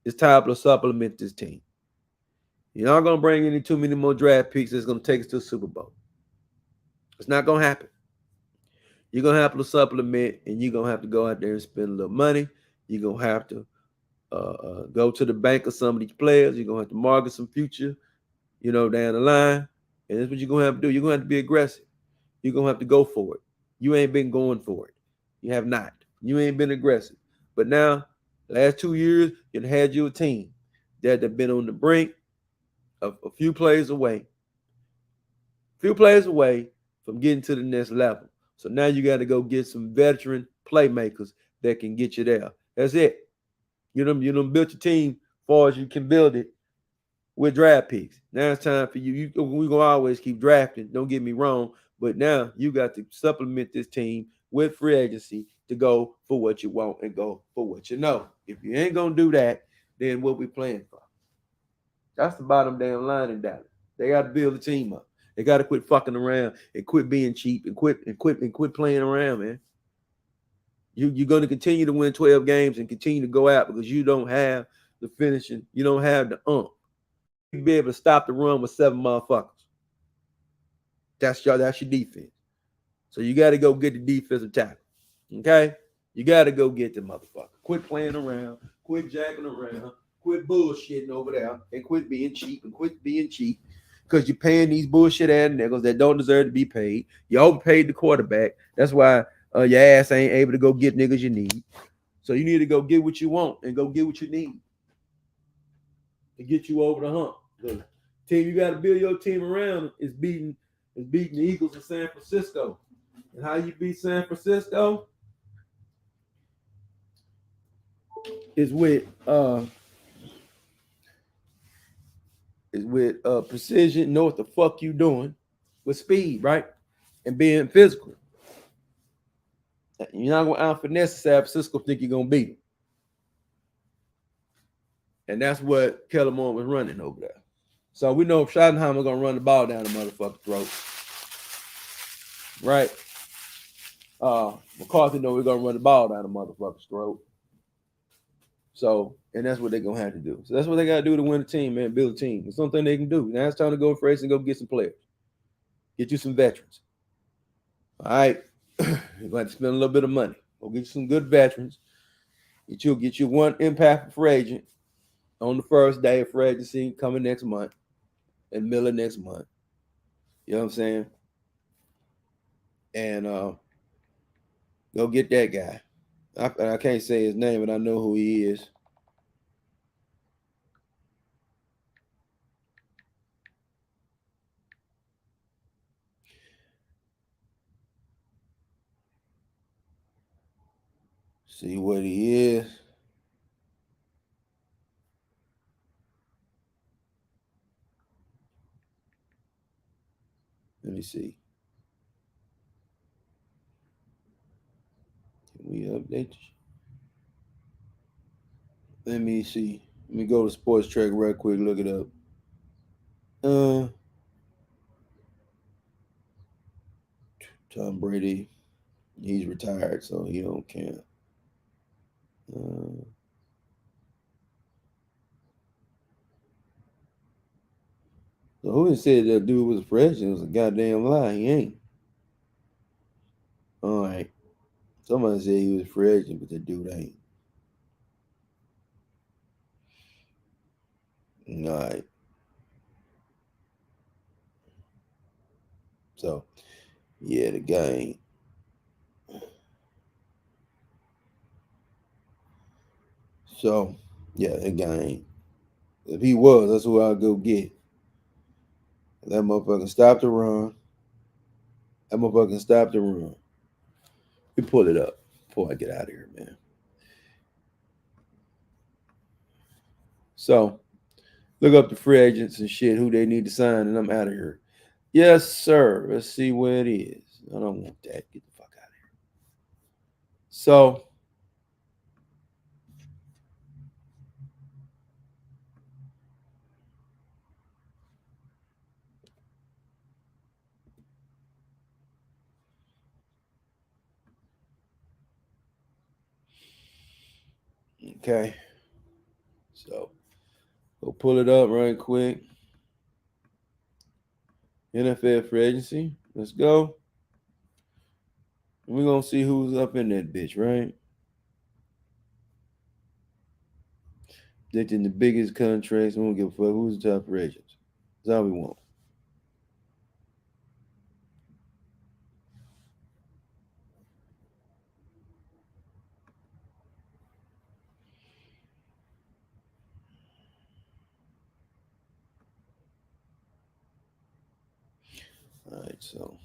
It's time to supplement this team. You're not going to bring any too many more draft picks that's going to take us to the Super Bowl. It's not going to happen. You're going to have to supplement, and you're going to have to go out there and spend a little money. You're going to have to go to the bank of some of these players. You're going to have to market some future, down the line. And that's what you're going to have to do. You're going to have to be aggressive. You're going to have to go for it. You ain't been going for it. You have not. You ain't been aggressive. But now, last 2 years, you've had you a team that have been on the brink of a few plays away from getting to the next level. So now you got to go get some veteran playmakers that can get you there. That's it. You done built your team as far as you can build it with draft picks. Now it's time for you. We're going to always keep drafting. Don't get me wrong. But now you got to supplement this team with free agency to go for what you want and go for what you know. If you ain't going to do that, then what we playing for? That's the bottom damn line in Dallas. They got to build a team up. They got to quit fucking around and quit being cheap and quit playing around, man. You're going to continue to win 12 games and continue to go out because you don't have the finishing. You don't have the You'll be able to stop the run with 7 motherfuckers. That's your defense. So you got to go get the defensive tackle. Okay? You got to go get the motherfucker. Quit playing around. Quit jacking around. Quit bullshitting over there. And quit being cheap. Because you're paying these bullshit ass niggas that don't deserve to be paid. You overpaid the quarterback. That's why your ass ain't able to go get niggas you need. So you need to go get what you want and go get what you need to get you over the hump. The team you got to build your team around is beating the Eagles in San Francisco. And how you beat San Francisco is with precision, know what the fuck you doing, with speed, right? And being physical. You're not going to out-finesse San Francisco think you're going to beat them. And that's what Kellerman was running over there. So we know Schottenheimer going to run the ball down the motherfucker's throat. Right? McCarthy know we're going to run the ball down the motherfucker's throat. So, and that's what they're going to have to do. So that's what they got to do to win a team, man, build a team. It's something they can do. Now it's time to go for race and go get some players. Get you some veterans. All right? You're going to have to spend a little bit of money. Go get you some good veterans. Get you one impactful free agent on the first day of free agency coming next month and Miller next month. You know what I'm saying? And go get that guy. I can't say his name, but I know who he is. See what he is. Let me see. Can we update? Let me see. Let me go to Sports Track right quick. Look it up. Tom Brady, he's retired, so he don't count. So who said that dude was a freshman? It was a goddamn lie. He ain't. All right. Somebody said he was a free agent, but the dude ain't. All right. So, yeah, the guy ain't. So, yeah, that guy ain't. If he was, that's who I'll go get. That motherfucker stop the run. That motherfucker stop the run. You pull it up before I get out of here, man. So, look up the free agents and shit, who they need to sign, and I'm out of here. Yes, sir. Let's see where it is. I don't want that. Get the fuck out of here. So, okay. So, we'll pull it up right quick. NFL free agency. Let's go. We're going to see who's up in that bitch, right? Predicting the biggest contracts. We don't give a fuck who's the top free agents. That's all we want. All right, so.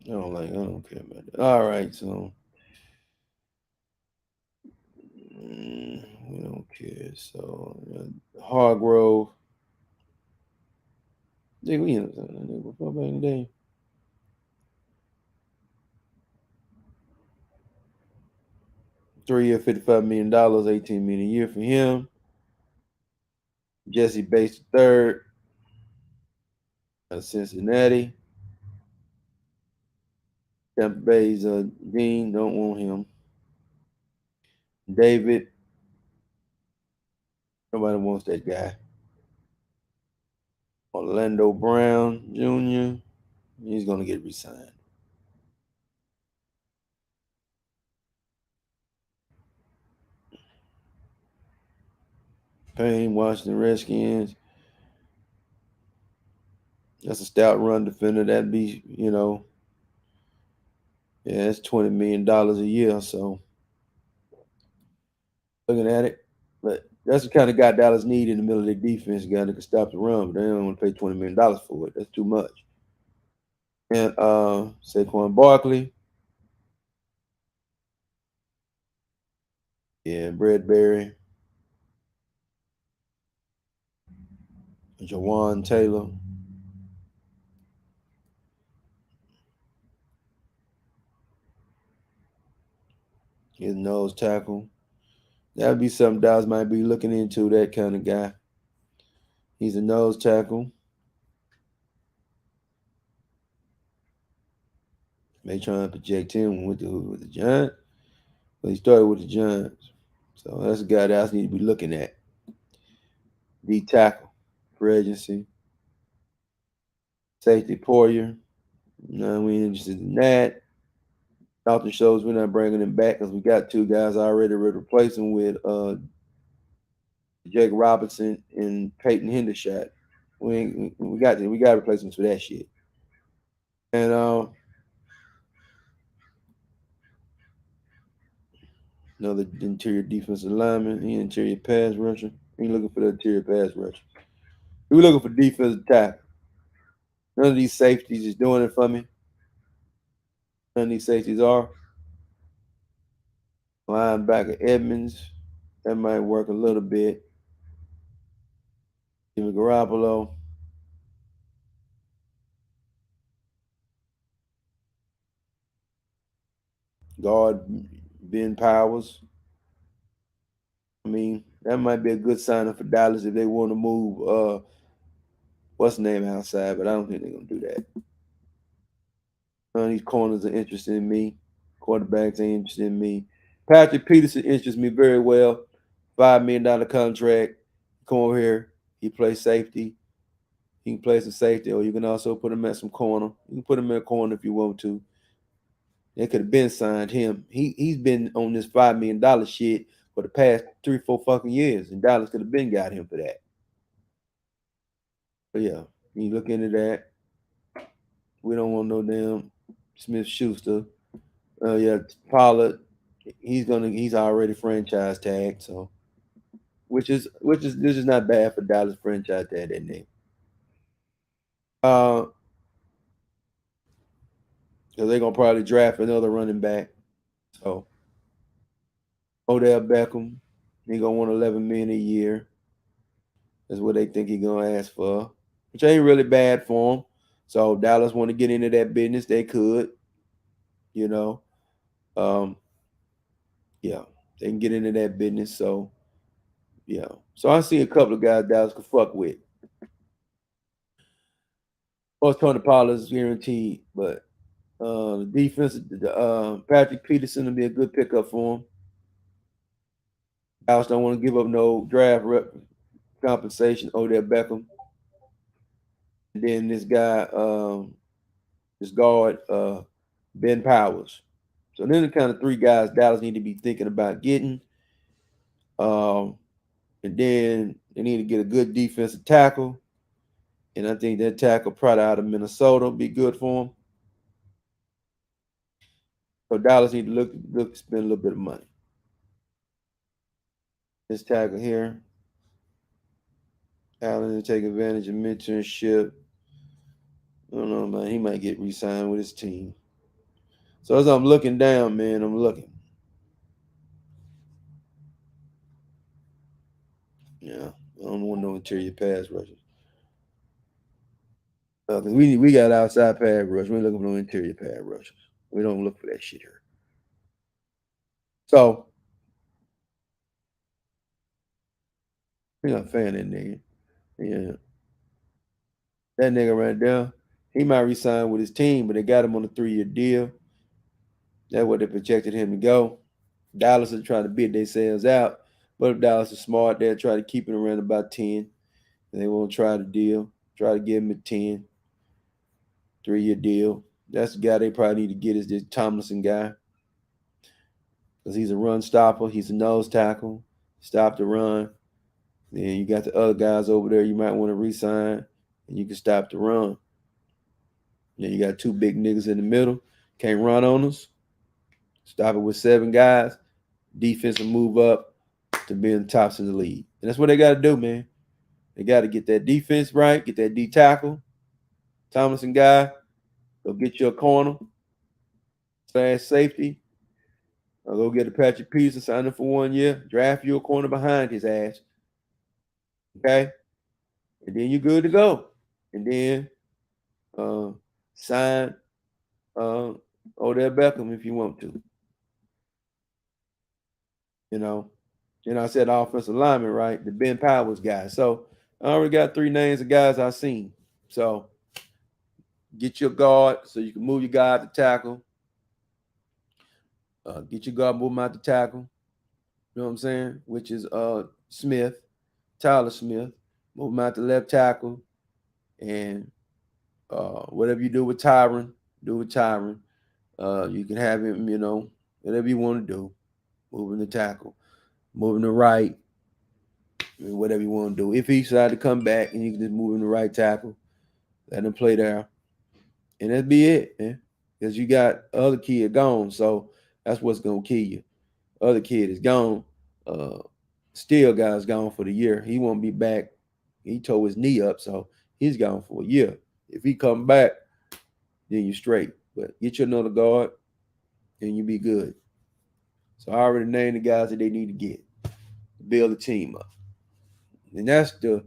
I don't care about that. All right, so. We don't care. So, Hargrove. Nigga, we in before back in the day. 3 year, $55 million, $18 million a year for him. Jesse Bates third. Cincinnati. Tampa Bay's Dean, don't want him. David. Nobody wants that guy. Orlando Brown Jr. He's gonna get resigned. Payne, Washington Redskins. That's a stout run defender. That'd be, yeah, it's $20 million a year. So looking at it, but that's the kind of guy Dallas need in the middle of their defense. A guy that can stop the run, but they don't want to pay $20 million for it. That's too much. And Saquon Barkley. Yeah, Bradbury. Jawan Taylor. His nose tackle. That would be something Dallas might be looking into, that kind of guy. He's a nose tackle. They trying to project him with the Giants. But he started with the Giants. So that's a guy that Dallas need to be looking at. D tackle, free agency. Safety Poyer. No, we ain't interested in that. Dalton shows we're not bringing him back because we got two guys already replace him with Jake Robinson and Peyton Hendershot. We got replacements for that shit. And another interior defensive lineman, he interior pass rusher. We ain't looking for the interior pass rusher. We're looking for defensive tackle. None of these safeties is doing it for me. None of these safeties are. Linebacker Edmonds, that might work a little bit. Jimmy Garoppolo. guard Ben Powers. I mean, that might be a good signing for Dallas if they want to move what's the name outside, but I don't think they're gonna do that. None of these corners are interested in me. Quarterbacks ain't interested in me. Patrick Peterson interests me very well. $5 million contract. Come over here. He plays safety. He can play some safety, or you can also put him at some corner. You can put him in a corner if you want to. They could have been signed him. He's been on this $5 million shit for the past 3-4 fucking years, and Dallas could have been got him for that. But yeah, you look into that. We don't want no damn Smith Schuster. Yeah, Pollard. He's already franchise tagged, so which is this is not bad for Dallas franchise tag that name. Because they're gonna probably draft another running back. So Odell Beckham, he gonna want $11 million a year. That's what they think he's gonna ask for, which ain't really bad for him. So if Dallas want to get into that business, they could. You know, yeah, they can get into that business. So yeah, so I see a couple of guys Dallas could fuck with. Of course, Tony Pollard is guaranteed, but the defense, Patrick Peterson will be a good pickup for him. Dallas don't want to give up no draft compensation. Odell Beckham, and then this guy, this guard, Ben Powers. So then the kind of three guys Dallas need to be thinking about getting. And then they need to get a good defensive tackle. And I think that tackle probably out of Minnesota will be good for them. So Dallas need to look spend a little bit of money. This tackle here. Allen to take advantage of mentorship. I don't know, man. He might get re-signed with his team. So as I'm looking down, man, I'm looking. Yeah, I don't want no interior pass rushers. Because we got outside pass rush. We ain't looking for no interior pass rushers. We don't look for that shit here. So we're not a fan of that nigga. Yeah. That nigga right there, he might resign with his team, but they got him on a 3-year deal. That's what they projected him to go. Dallas is trying to bid themselves out. But if Dallas is smart, they'll try to keep it around about 10. And they won't try the deal. Try to give him a 10. 3-year deal. That's the guy they probably need to get is this Tomlinson guy. Because he's a run stopper. He's a nose tackle. Stop the run. Then you got the other guys over there you might want to re-sign. And you can stop the run. Then you got two big niggas in the middle. Can't run on us. Stop it with 7 guys. Defense will move up to being tops in the league. And that's what they got to do, man. They got to get that defense right, get that D tackle. Tomlinson guy, go get you a corner / safety. Or go get a Patrick Peterson, sign him for 1 year, draft you a corner behind his ass. Okay? And then you're good to go. And then sign Odell Beckham if you want to. You know, and I said offensive lineman, right? The Ben Powers guy. So I already got 3 names of guys I've seen. So get your guard so you can move your guy to tackle. Get your guard, move him out to tackle. You know what I'm saying? Which is Smith, Tyler Smith. Move him out to left tackle. And whatever you do with Tyron, do with Tyron. You can have him, you know, whatever you want to do. Moving the tackle. Moving the right. Whatever you want to do. If he decided to come back and you can just move him to right tackle, let him play there. And that'd be it, man. Because you got other kid gone. So that's what's going to kill you. Other kid is gone. Still guy's gone for the year. He won't be back. He tore his knee up, so he's gone for a year. If he come back, then you're straight. But get you another guard, and you be good. So I already named the guys that they need to get to build a team up. And that's the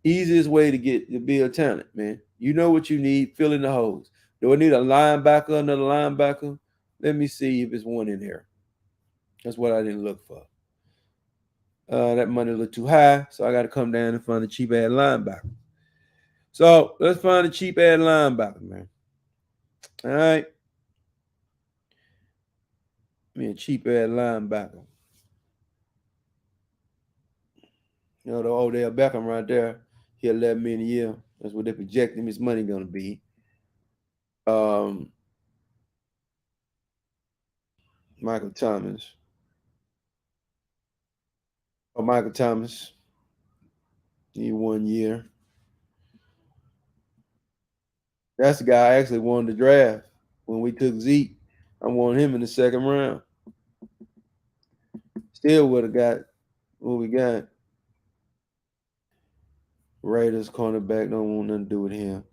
easiest way to build talent, man. You know what you need, fill in the holes. Do I need a linebacker, another linebacker? Let me see if it's one in here. That's what I didn't look for. That money looked too high, so I got to come down and find a cheap ass linebacker. So let's find a cheap ass linebacker, man. All right. Me a cheap ass linebacker. You know, the Odell Beckham right there, he 11 million a year. That's what they're projecting his money gonna be. Michael Thomas. Oh, Michael Thomas. He 1 year. That's the guy I actually wanted to draft when we took Zeke. I wanted him in the second round. Still would have got what we got. Raiders cornerback, don't want nothing to do with him.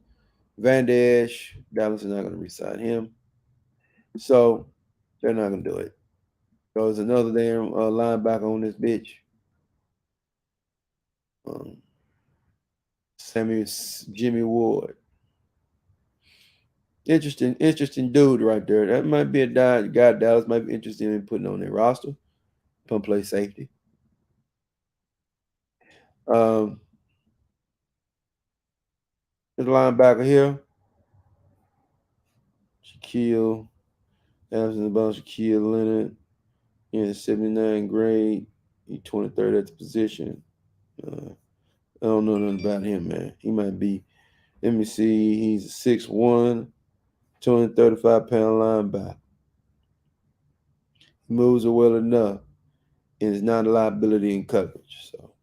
Van Der Esch, Dallas is not going to resign him. So they're not going to do it. So there's another damn linebacker on this bitch. Jimmy Ward. Interesting dude right there. That might be a guy Dallas might be interested in putting on their roster. Come play safety. The linebacker here. Shaquille. Anderson, about Shaquille Leonard. In 79 grade. He 23rd at the position. I don't know nothing about him, man. He might be, let me see, he's a 6'1", 235-pound linebacker. He moves well enough and is not a liability in coverage. So,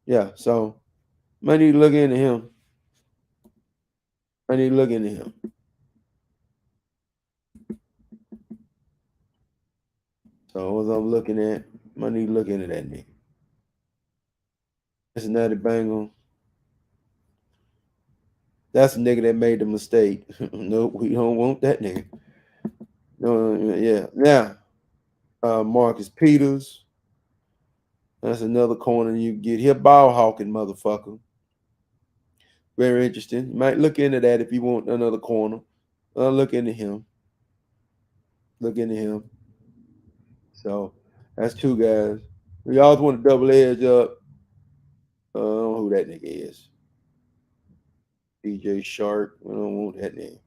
yeah, so might need to look into him. So as I'm looking at, might need to look into that nigga. Cincinnati Bengals. That's a nigga that made the mistake. No, we don't want that nigga. No, yeah. Now, Marcus Peters. That's another corner you get. He a ball hawking motherfucker. Very interesting. You might look into that if you want another corner. Look into him. So that's two guys. We always want to double edge up. I don't know who that nigga is. DJ Shark. We don't want that name.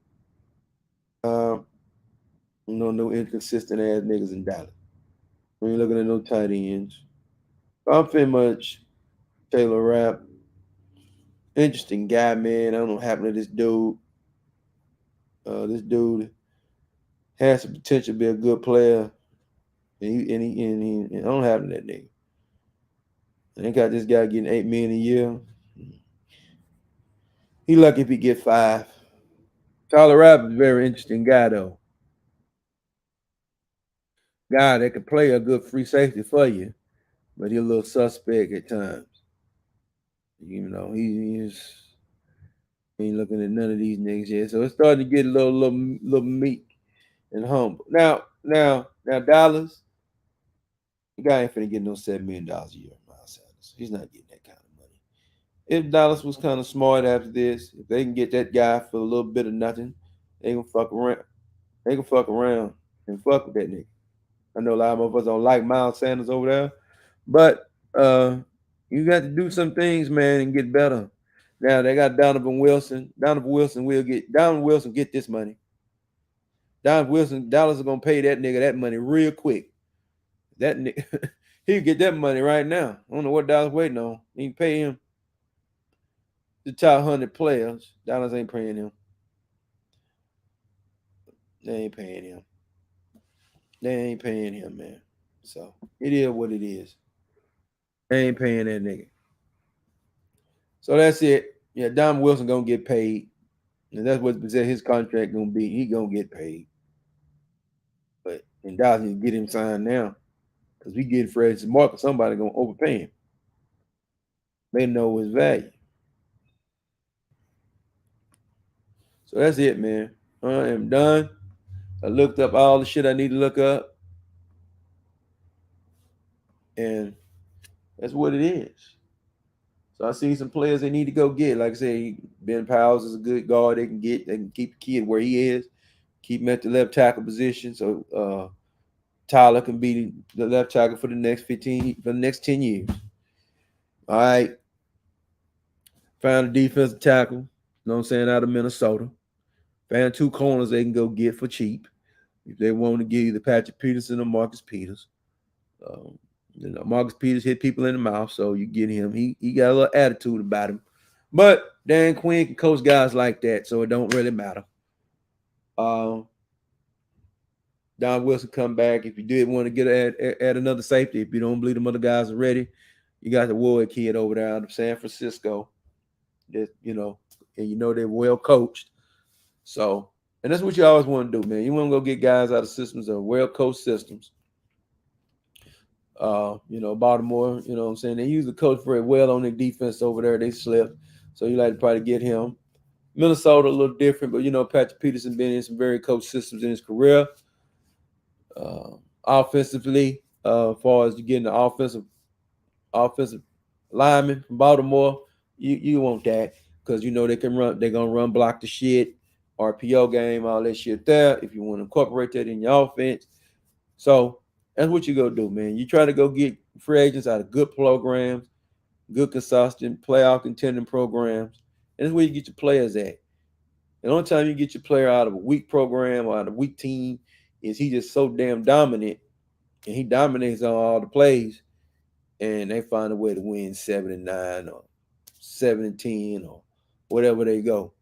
No inconsistent ass niggas in Dallas. We ain't looking at no tight ends. I'm pretty much Taylor Rapp. Interesting guy, man. I don't know what happened to this dude. This dude has the potential to be a good player. And I don't have that nigga. And they got this guy getting $8 million a year. He lucky if he get 5. Tyler Rapp is a very interesting guy though. Guy that could play a good free safety for you, but he's a little suspect at times. You know, he ain't looking at none of these niggas yet. So it's starting to get a little meek and humble. Now Dallas, the guy ain't finna get no $7 million a year. Miles Sanders. He's not getting that kind of money. If Dallas was kind of smart after this, if they can get that guy for a little bit of nothing, they gonna fuck around. They can fuck around and fuck with that nigga. I know a lot of us don't like Miles Sanders over there, but you got to do some things, man, and get better. Now they got Donovan Wilson. Donovan Wilson get this money. Donovan Wilson, Dallas is gonna pay that nigga that money real quick. That nigga, he can get that money right now. I don't know what Dallas waiting on. He can pay him. The top 100 players. Dallas ain't paying him. They ain't paying him, man. So it is what it is. They ain't paying that nigga. So that's it. Yeah, Don Wilson gonna get paid. And that's what his contract gonna be. He gonna get paid. But and Dallas need to get him signed now. Because we get Fred Marcus, somebody gonna overpay him. They know his value. So that's it, man. I am done. I looked up all the shit I need to look up. And that's what it is. So I see some players they need to go get. Like I say, Ben Powers is a good guard they can get. They can keep the kid where he is. Keep him at the left tackle position so Tyler can be the left tackle for the next 10 years. All right. Found a defensive tackle, you know what I'm saying, out of Minnesota. Found 2 corners they can go get for cheap if they want to give either Patrick Peterson or Marcus Peters. Marcus Peters hit people in the mouth, so you get him. He got a little attitude about him. But Dan Quinn can coach guys like that, so it don't really matter. Don Wilson come back. If you did want to get at another safety, if you don't believe them other guys are ready, you got the Ward kid over there out of San Francisco. That and they're well coached. So, and that's what you always want to do, man. You want to go get guys out of systems that are well coached systems. Baltimore, you know what I'm saying? They use the coach very well on their defense over there. They slip. So you like to probably get him. Minnesota, a little different, but Patrick Peterson been in some very coached systems in his career. Offensively, as far as you getting the offensive lineman from Baltimore, you want that because they can run, they're gonna run block the shit, RPO game, all that shit there. If you want to incorporate that in your offense. So that's what you go do, man. You try to go get free agents out of good programs, good consistent playoff contending programs. And that's where you get your players at. The only time you get your player out of a weak program or out of a weak team is he just so damn dominant, and he dominates on all the plays, and they find a way to win 7-9 or 7-10 or whatever they go.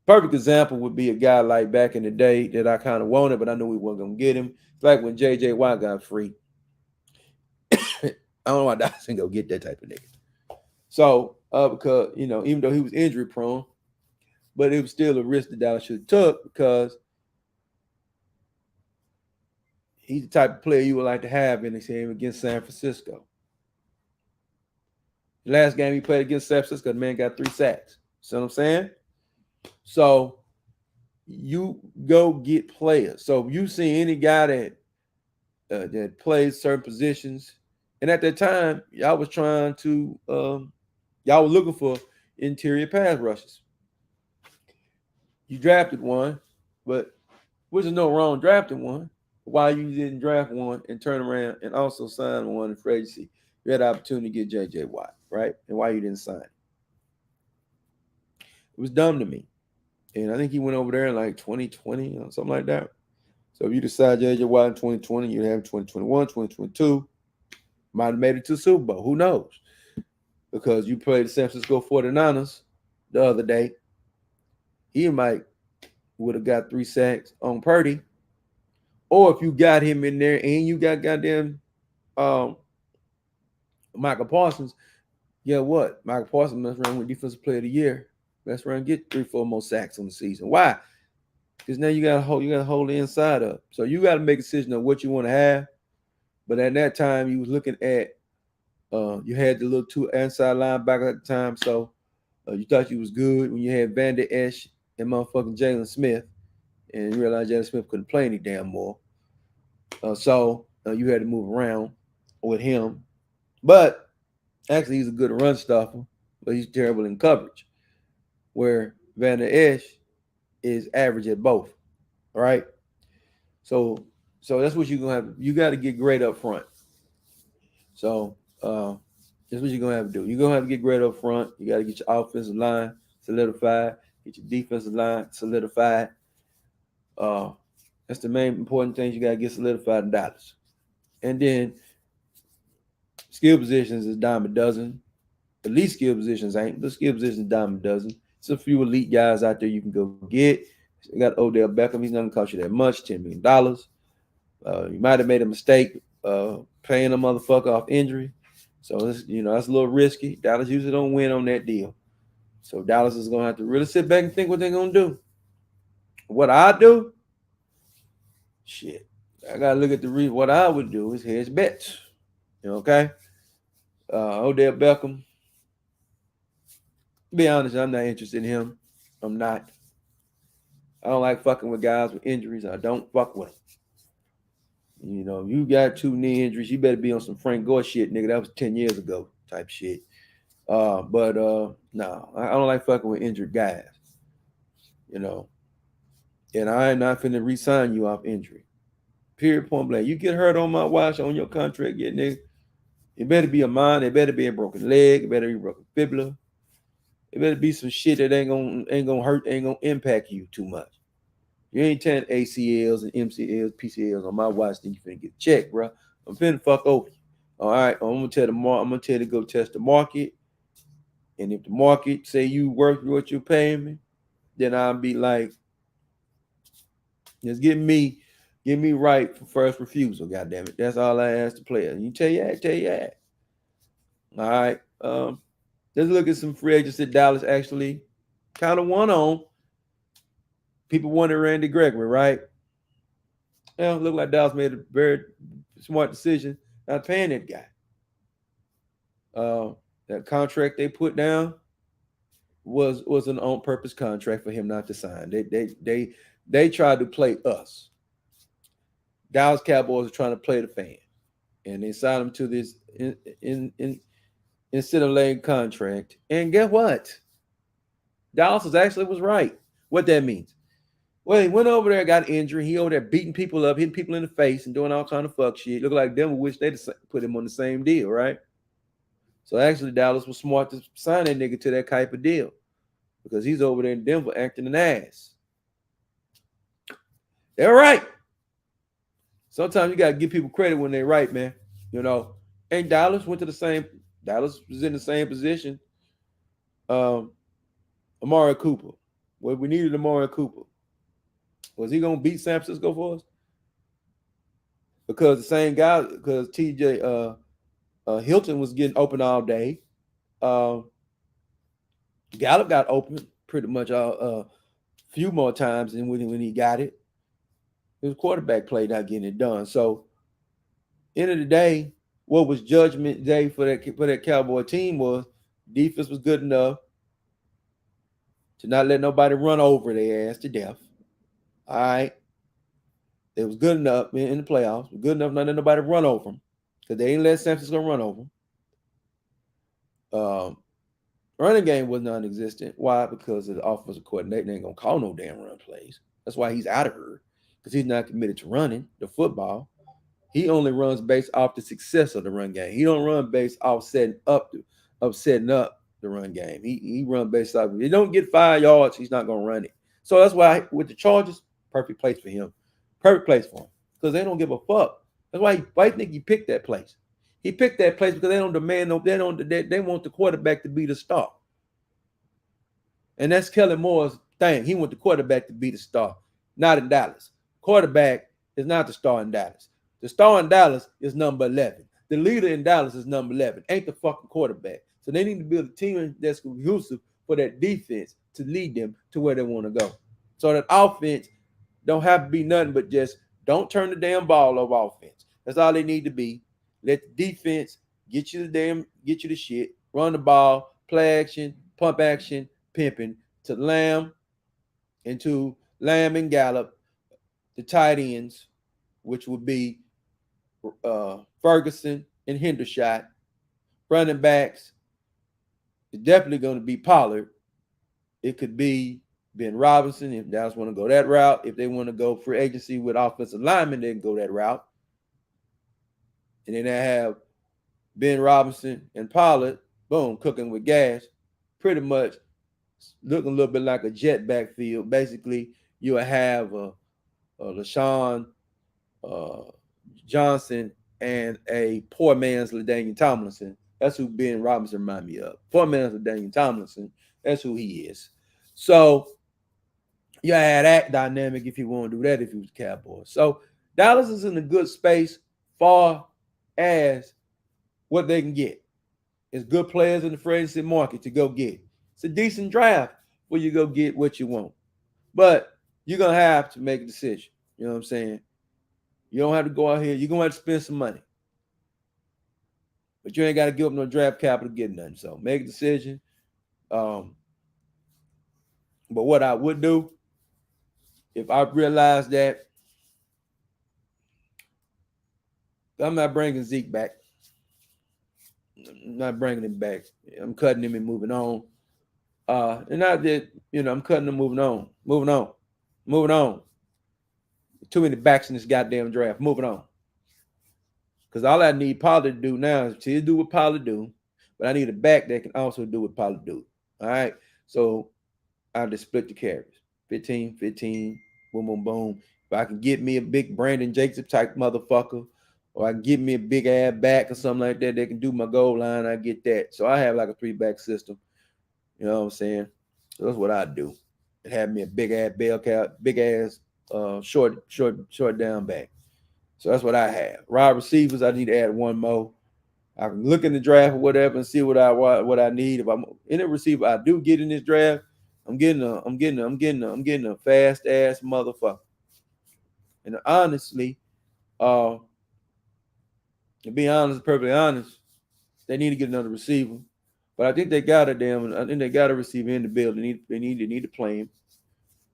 Perfect example would be a guy like back in the day that I kind of wanted, but I knew we weren't gonna get him. It's like when J.J. Watt got free. I don't know why Dallas didn't go get that type of nigga. So because even though he was injury prone, but it was still a risk that Dallas should have took because he's the type of player you would like to have in the game against San Francisco. The last game he played against San Francisco, the man got 3 sacks. See what I'm saying? So you go get players. So if you see any guy that plays certain positions, and at that time, y'all was trying to y'all were looking for interior pass rushes. You drafted one, but which is no wrong drafting one. Why you didn't draft one and turn around and also sign one in free agency? You had the opportunity to get J.J. Watt, right? And why you didn't sign it? It was dumb to me. And I think he went over there in like 2020 or something like that. So if you decide J.J. Watt in 2020, you'd have 2021, 2022. Might have made it to the Super Bowl. Who knows? Because you played the San Francisco 49ers the other day. He would have got 3 sacks on Purdy. Or if you got him in there and you got goddamn Michael Parsons, yeah, what? Michael Parsons must run with Defensive Player of the Year. Let's run get 3-4 more sacks on the season. Why? Because now you got to hold the inside up. So you got to make a decision of what you want to have. But at that time, you was looking at you had the little 2 inside linebackers at the time. So you thought you was good when you had Van Der Esch and motherfucking Jalen Smith, and you realized Jalen Smith couldn't play any damn more. So you had to move around with him. But actually, he's a good run stuffer, but he's terrible in coverage. Where Van Der Esch is average at both. All right. So that's what you're gonna have. You got to get great up front. So that's what you're gonna have to do. You're gonna have to get great up front. You got to get your offensive line solidified, get your defensive line solidified. That's the main important things you got to get solidified in Dallas. And then skill positions is dime a dozen. The least skill positions ain't, but skill positions dime a dozen. It's a few elite guys out there you can go get. You got Odell Beckham. He's not going to cost you that much, $10 million. You might have made a mistake paying a motherfucker off injury. So, that's a little risky. Dallas usually don't win on that deal. So, Dallas is going to have to really sit back and think what they're going to do. What I do? Shit. I got to look at the reason. What I would do is hedge bets. Okay? Odell Beckham. To be honest, I'm not interested in him. I'm not. I don't like fucking with guys with injuries. I don't fuck with them. You got 2 knee injuries. You better be on some Frank Gore shit, nigga. That was 10 years ago type shit. No, I don't like fucking with injured guys. And I ain't not finna re-sign you off injury. Period, point blank. You get hurt on my watch on your contract, get nigga. It better be a mind. It better be a broken leg. It better be a broken fibula. It better be some shit that ain't gonna hurt, ain't gonna impact you too much. You ain't tearing ACLs and MCLs, PCLs on my watch, then you finna get checked, bro. I'm finna fuck over you. All right, I'm gonna tell you to go test the market. And if the market say you worth what you're paying me, then I'll be like, just give me right for first refusal, goddamn it. That's all I ask the player. You tell you that. All right. Let's look at some free agents that Dallas actually kind of won on. People wanted Randy Gregory, right? Well, look like Dallas made a very smart decision not paying that guy. That contract they put down was an on-purpose contract for him not to sign. They tried to play us. Dallas Cowboys are trying to play the fan, and they signed him to this instead of laying contract. And guess what? Dallas was right. What that means? Well, he went over there, got injured. He over there beating people up, hitting people in the face, and doing all kind of fuck shit. Look like them wish they'd put him on the same deal, right? So actually, Dallas was smart to sign that nigga to that type of deal because he's over there in Denver acting an ass. They're right. Sometimes you gotta give people credit when they're right, man. You know, and Dallas was in the same position. Amari Cooper. Well, we needed Amari Cooper. Was he gonna beat San Francisco for us? Because the same guy, because TJ Hilton was getting open all day. Gallup got open pretty much a few more times than when he got it. It was quarterback play not getting it done. So, end of the day, what was judgment day for that Cowboy team was defense was good enough to not let nobody run over their ass to death. All right. It was good enough in the playoffs. Good enough not to let nobody run over them because they ain't let San Francisco run over them. Running game was non-existent. Why? Because of the offensive coordinator. They ain't going to call no damn run plays. That's why he's out of her because he's not committed to running the football. He only runs based off the success of the run game. He don't run based off setting up the run game. He run based off. If he don't get 5 yards, he's not going to run it. So that's why with the Chargers, perfect place for him. Perfect place for him because they don't give a fuck. That's why I think he picked that place. He picked that place because they don't demand no. They want the quarterback to be the star. And that's Kellen Moore's thing. He want the quarterback to be the star, not in Dallas. Quarterback is not the star in Dallas. The star in Dallas is number 11. The leader in Dallas is number 11. Ain't the fucking quarterback. So they need to build a team that's conducive for that defense to lead them to where they want to go. So that offense don't have to be nothing but just don't turn the damn ball over offense. That's all they need to be. Let the defense get you the shit, run the ball, play action, pump action, pimping to Lamb and Gallup, the tight ends, which would be Ferguson and Hendershot. Running backs is definitely going to be Pollard. It could be Ben Robinson if Dallas want to go that route. If they want to go free agency with offensive linemen, they can go that route. And then they have Ben Robinson and Pollard, boom, cooking with gas, pretty much looking a little bit like a jet backfield. Basically, you'll have LaShawn Johnson and a poor man's LaDainian Tomlinson. That's who Ben Robinson remind me of. Poor man's LaDainian Tomlinson. That's who he is. So you had that dynamic if you want to do that if you was Cowboys. So Dallas is in a good space far as what they can get. It's good players in the free agency market to go get. It's a decent draft where you go get what you want. But you're going to have to make a decision. You know what I'm saying? You don't have to go out here. You're going to have to spend some money. But you ain't got to give up no draft capital to get nothing. So make a decision. But what I would do, if I realize that I'm not bringing Zeke back. I'm not bringing him back. I'm cutting him and moving on. And not that, I'm cutting him, moving on. Moving on. Too many backs in this goddamn draft. Moving on. Because all I need Pollard to do now is to do what Pollard do, but I need a back that can also do what Pollard do. All right. So I'll just split the carries. 15, 15, boom, boom, boom. If I can get me a big Brandon Jacobs type motherfucker, or I can get me a big ass back or something like that can do my goal line, I get that. So I have like a 3-back system. You know what I'm saying? So that's what I do. It had me a big ass bell cow, big ass short down back. So that's what I have. Wide receivers, I need to add one more. I can look in the draft or whatever and see what I need. If I'm in a receiver I do get in this draft, I'm getting a fast ass motherfucker. And honestly, to be honest, perfectly honest, they need to get another receiver. But I think they got a receiver in the building. They need to play him.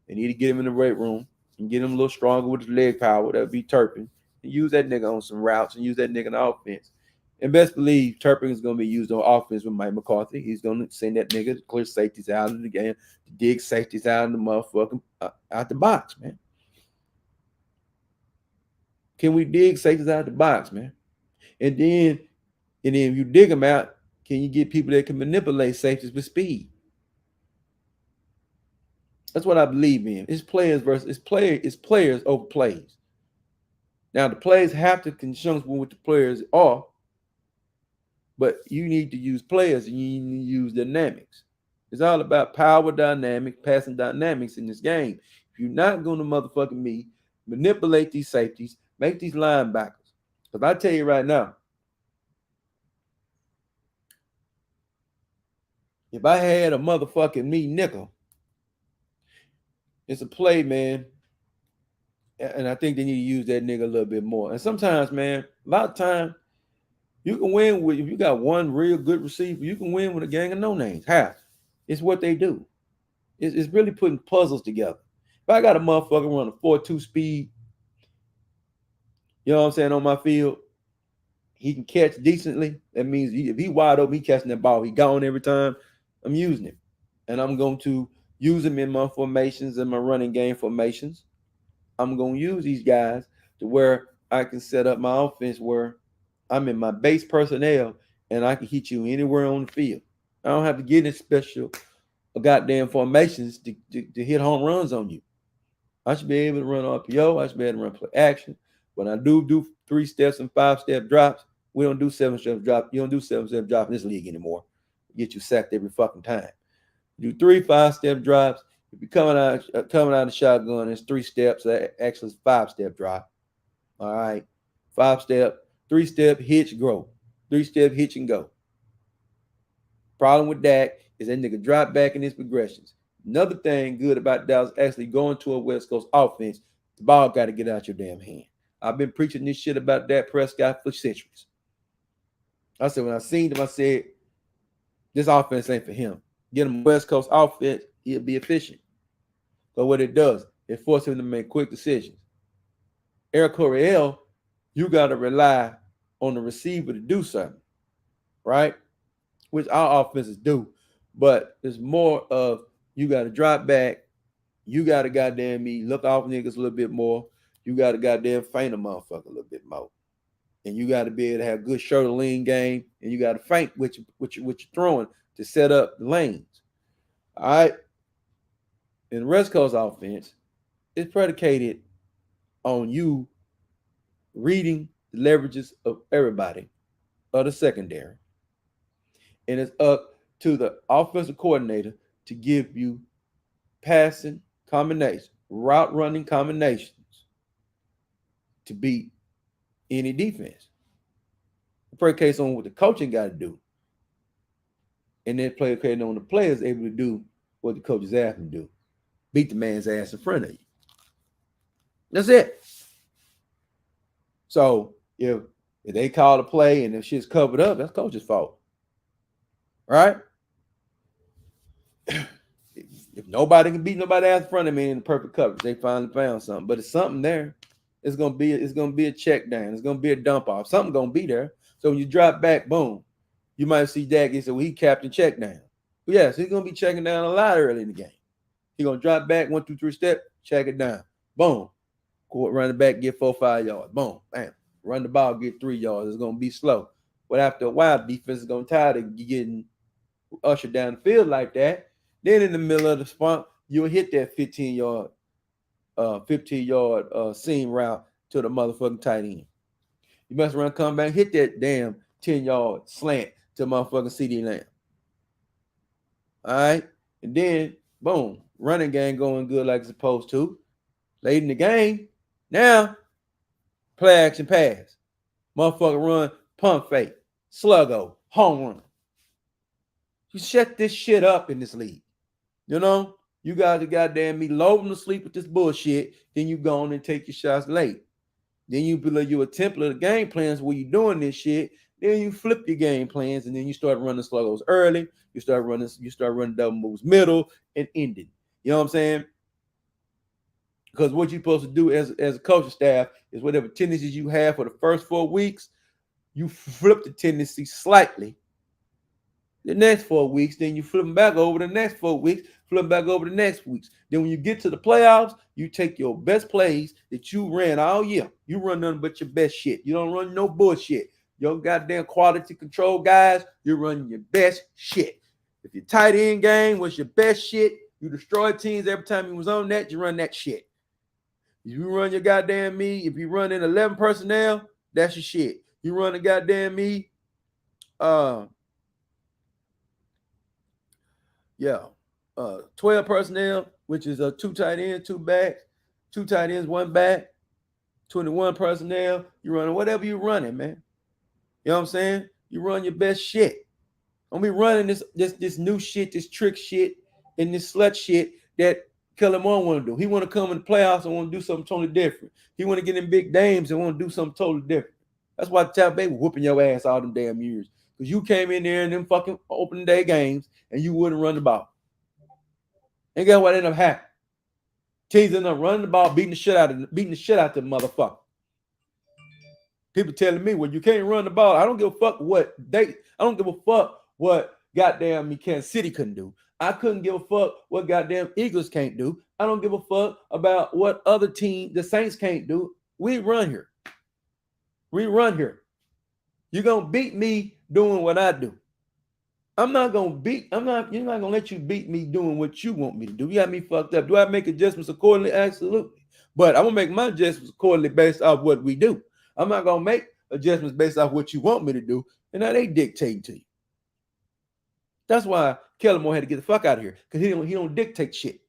They need to get him in the weight room and get him a little stronger with his leg power. That would be Turpin. And use that nigga on some routes and use that nigga in the offense. And best believe Turpin is going to be used on offense with Mike McCarthy. He's going to send that nigga to clear safeties out of the game, to dig safeties out of the motherfucking out the box, man. Can we dig safeties out of the box, man? And then if you dig them out, can you get people that can manipulate safeties with speed? That's what I believe in. It's players over plays. Now the plays have to conjunct with what the players are, but you need to use players and you need to use dynamics. It's all about power dynamics, passing dynamics in this game. If you're not going to motherfucking manipulate these safeties, make these linebackers. Because I tell you right now, if I had a motherfucking nickel, it's a play, man. And I think they need to use that nigga a little bit more. And sometimes, man, a lot of time, you can win if you got one real good receiver, you can win with a gang of no names. How? It's what they do. It's really putting puzzles together. If I got a motherfucker run a 4.2 speed, you know what I'm saying, on my field, he can catch decently. That means if he wide open, he catching that ball, he gone every time. I'm using him. And I'm going to use him in my formations and my running game formations. I'm going to use these guys to where I can set up my offense where I'm in my base personnel and I can hit you anywhere on the field. I don't have to get in special goddamn formations to hit home runs on you. I should be able to run RPO. I should be able to run play action. When I do 3 steps and 5-step drops, we don't do 7-step drops. You don't do 7-step drops in this league anymore. Get you sacked every fucking time. You do 3 5-step drops. If you're coming out of the shotgun, it's 3 steps. Actually, it's 5-step drop. All right. 5-step, 3-step, hitch, go. 3-step, hitch, and go. Problem with Dak is that nigga drop back in his progressions. Another thing good about Dallas actually going to a West Coast offense, the ball got to get out your damn hand. I've been preaching this shit about Dak Prescott for centuries. I said, when I seen him, I said, this offense ain't for him. Get him a West Coast offense, he'll be efficient. But what it does, it forces him to make quick decisions. Eric Coryell, you got to rely on the receiver to do something, right? Which our offenses do. But it's more of you got to drop back. You got to goddamn look off niggas a little bit more. You got to goddamn feint a motherfucker a little bit more. And you got to be able to have good shoulder lean game. And you got to feint what you're throwing to set up the lanes. All right. In the West Coast offense, it's predicated on you reading the leverages of everybody, of the secondary. And it's up to the offensive coordinator to give you passing combinations, route running combinations to beat any defense. It predicates on what the coaching got to do. And then predicating on the players able to do what the coaches ask them to do. Beat the man's ass in front of you. That's it. So if they call a play and if shit's covered up, that's coach's fault. Right? If nobody can beat nobody ass in front of me in the perfect coverage, they finally found something. But it's something there. It's gonna be a check down. It's gonna be a dump off. Something gonna be there. So when you drop back, boom, you might see Dak and say, well, he captain check down. But yes, he's gonna be checking down a lot early in the game. He gonna drop back 1, 2, 3 step, check it down. Boom. Go run the back, get 4, 5 yards. Boom, bam. Run the ball, get 3 yards. It's gonna be slow. But after a while, defense is gonna tired of getting ushered down the field like that. Then in the middle of the spot, you'll hit that 15-yard seam route to the motherfucking tight end. You must run, come back, hit that damn 10-yard slant to motherfucking CD Lamb. All right. And then, boom, running game going good like it's supposed to. Late in the game, now, play action pass. Motherfucker run, pump fake, sluggo, home run. You shut this shit up in this league. You know? You guys are goddamn me loading to sleep with this bullshit. Then you go on and take your shots late. Then you believe you a template of game plans where you doing this shit. Then you flip your game plans and then you start running sluggos early. You start running double moves middle and ending. You know what I'm saying? Because what you're supposed to do as a coaching staff is whatever tendencies you have for the first 4 weeks, you flip the tendency slightly. The next 4 weeks, then you flip them back over the next 4 weeks, flip them back over the next weeks. Then when you get to the playoffs, you take your best plays that you ran all year. You run nothing but your best shit. You don't run no bullshit. Your goddamn quality control guys, you're running your best shit. If your tight end game was your best shit, you destroy teams every time you was on that, you run that shit. If you run your goddamn me, if you run in 11 personnel, that's your shit. You run a goddamn me, 12 personnel, which is 2 tight ends, 2 backs, 2 tight ends, 1 back, 21 personnel. You running whatever you running, man. You know what I'm saying? You run your best shit. Don't be running this new shit, this trick shit, and this slut shit that Kellen Moore want to do. He want to come in the playoffs and want to do something totally different. He want to get in big games and want to do something totally different. That's why Tampa Bay was whooping your ass all them damn years. Because you came in there in them fucking opening day games and you wouldn't run the ball. And guess what ended up happening? Teams ended up running the ball, beating the shit out the motherfucker. People telling me, well, you can't run the ball. I don't give a fuck what goddamn Kansas City couldn't do. I couldn't give a fuck what goddamn Eagles can't do. I don't give a fuck about what other team the Saints can't do. We run here. You're gonna beat me doing what I do. You're not gonna let you beat me doing what you want me to do. You got me fucked up. Do I make adjustments accordingly? Absolutely. But I'm gonna make my adjustments accordingly based off what we do. I'm not gonna make adjustments based off what you want me to do, and now they dictating to you. That's why Kellen Moore had to get the fuck out of here, because he don't dictate shit.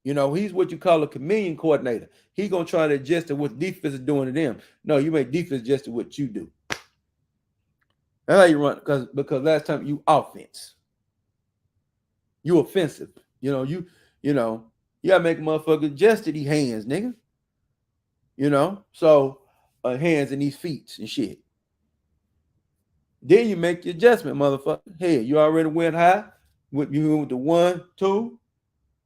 You know, he's what you call a chameleon coordinator. He's going to try to adjust to what defense is doing to them. No, you make defense adjust to what you do. That's how you run, because last time you offense. You offensive. You got to make a motherfucker adjust to these hands, nigga. So hands and these feet and shit. Then you make the adjustment, motherfucker. Hey, you already went high. You went to 1, 2.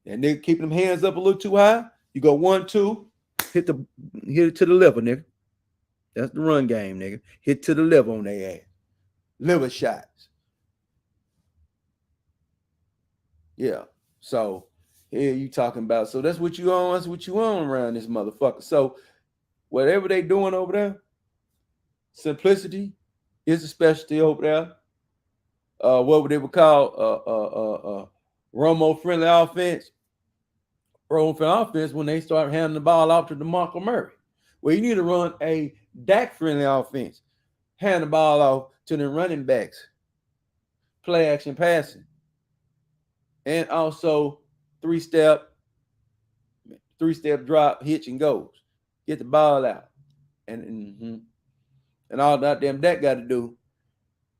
And nigga keep them hands up a little too high. You go 1, 2, hit it to the liver, nigga. That's the run game, nigga. Hit to the liver on their ass. Liver shots. Yeah. So here you talking about. So that's what you on. That's what you on around this motherfucker. So whatever they doing over there, simplicity is a specialty over there. What they would call Romo friendly offense. Romo friendly offense when they start handing the ball off to DeMarco Murray. Well, you need to run a Dak friendly offense. Hand the ball off to the running backs. Play action passing. And also 3-step drop, hitch, and goes. Get the ball out. And all goddamn Dak got to do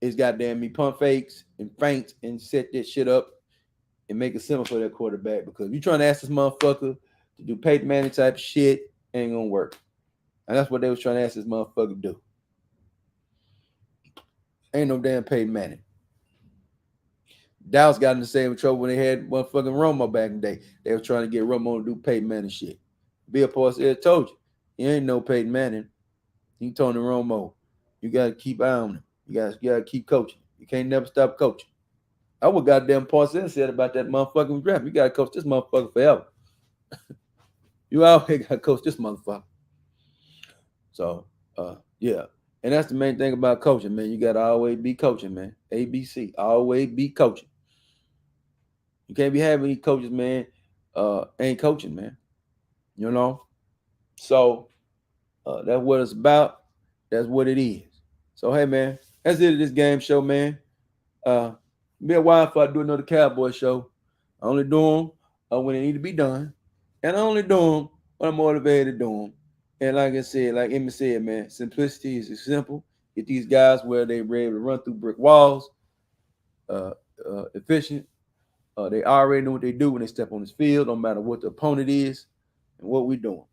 is goddamn me pump fakes and feints and set that shit up and make it simple for that quarterback. Because if you're trying to ask this motherfucker to do Peyton Manning type shit, ain't gonna work. And that's what they was trying to ask this motherfucker to do. Ain't no damn Peyton Manning. Dallas got in the same trouble when they had motherfucking Romo back in the day. They were trying to get Romo to do Peyton Manning shit. Bill Parcells told you ain't no Peyton Manning. He told Romo, you got to keep eye on him. You got to keep coaching. You can't never stop coaching. I what goddamn Parcells said about that motherfucking draft. You gotta coach this motherfucker forever. You always gotta coach this motherfucker. So yeah. And that's the main thing about coaching, man. You gotta always be coaching, man. ABC. Always be coaching. You can't be having any coaches, man, ain't coaching, man. You know? So that's what it's about. That's what it is. So hey, man, that's it. This game show, man. Be a while if I do another Cowboy show. I only do them when they need to be done, and I only do them when I'm motivated to do them. And like I said, like Emmy said, man, simplicity is simple. Get these guys where they're able to run through brick walls, efficient. They already know what they do when they step on this field, no matter what the opponent is and what we're doing.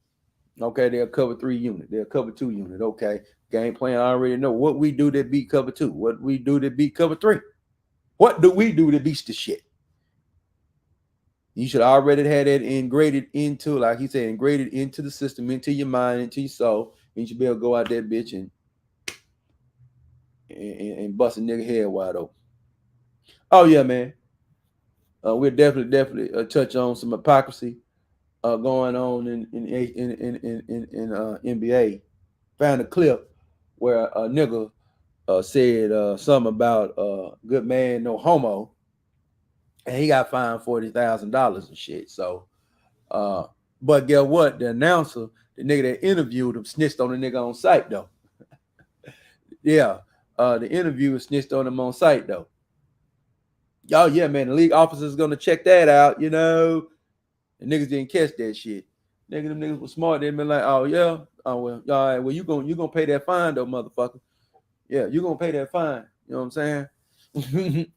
Okay, they'll cover 3 unit. They'll cover 2 unit. Okay, game plan, I already know what we do to beat cover 2. What we do to beat cover 3. What do we do to beat the shit? You should already have that integrated into, like he said, integrated into the system, into your mind, into your soul. And you should be able to go out there, bitch, and bust a nigga head wide open. Oh yeah, man. We'll definitely touch on some hypocrisy going on in NBA. Found a clip where a nigga said something about good man, no homo, and he got fined $40,000 and shit. So, but guess what? The announcer, the nigga that interviewed him, snitched on the nigga on site though. Yeah, the interviewer snitched on him on site though. Oh yeah, man, the league officer's gonna check that out, you know. The niggas didn't catch that shit. Them niggas were smart. They been like, oh yeah, oh well, all right, well you gonna pay that fine though, motherfucker. Yeah, you gonna pay that fine. You know what I'm saying?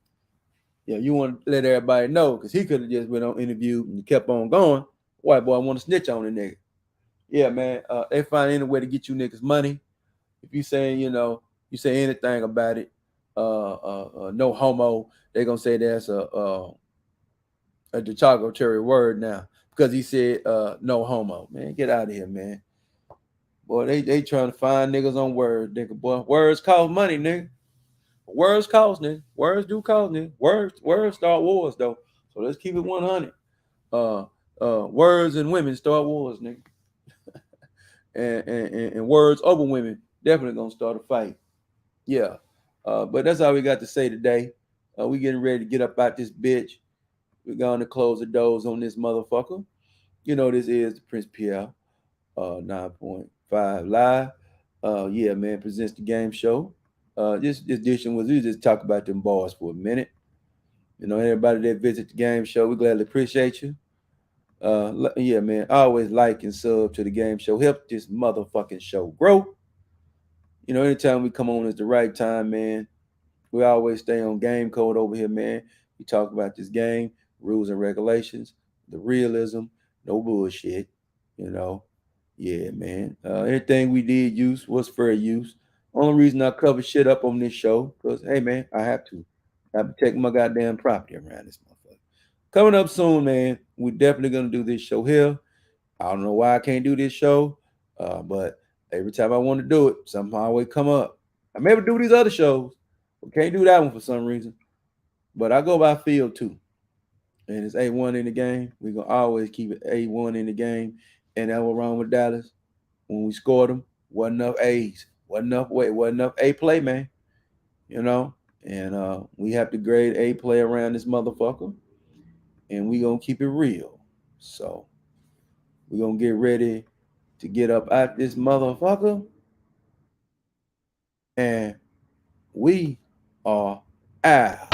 Yeah, you want to let everybody know because he could have just went on interview and kept on going. White boy want to snitch on the nigga. Yeah, man. They find any way to get you niggas money. If you saying, you say anything about it, no homo, they gonna say that's a derogatory word now because he said no homo. Man, get out of here, man. Boy, they trying to find niggas on words, nigga. Boy, words cost money, nigga. Words cost, nigga. Words do cost, nigga. Words start wars, though. So let's keep it 100. Words and women start wars, nigga. and words over women definitely gonna start a fight. Yeah. But that's all we got to say today. We getting ready to get up out this bitch. We're going to close the doors on this motherfucker. This is the Prince Pierre 9.5 Live. Yeah, man, presents the game show. This edition was we just talk about them bars for a minute. Everybody that visit the game show, we gladly appreciate you. Yeah, man, always like and sub to the game show. Help this motherfucking show grow. Anytime we come on, it's the right time, man. We always stay on game code over here, man. We talk about this game, rules and regulations, the realism, no bullshit. Yeah, man. Anything we did use was fair use. Only reason I cover shit up on this show, because hey man, I have to protect my goddamn property around this motherfucker. Coming up soon, man. We're definitely gonna do this show here. I don't know why I can't do this show, but every time I want to do it, something always come up. I may do these other shows, but can't do that one for some reason. But I go by field too, and it's A1 in the game. We're gonna always keep it A1 in the game, and that was wrong with Dallas. When we scored them, wasn't enough A's, wasn't enough A play, man. And we have to grade A play around this motherfucker, and we gonna keep it real. So we gonna get ready to get up out this motherfucker, and we are out.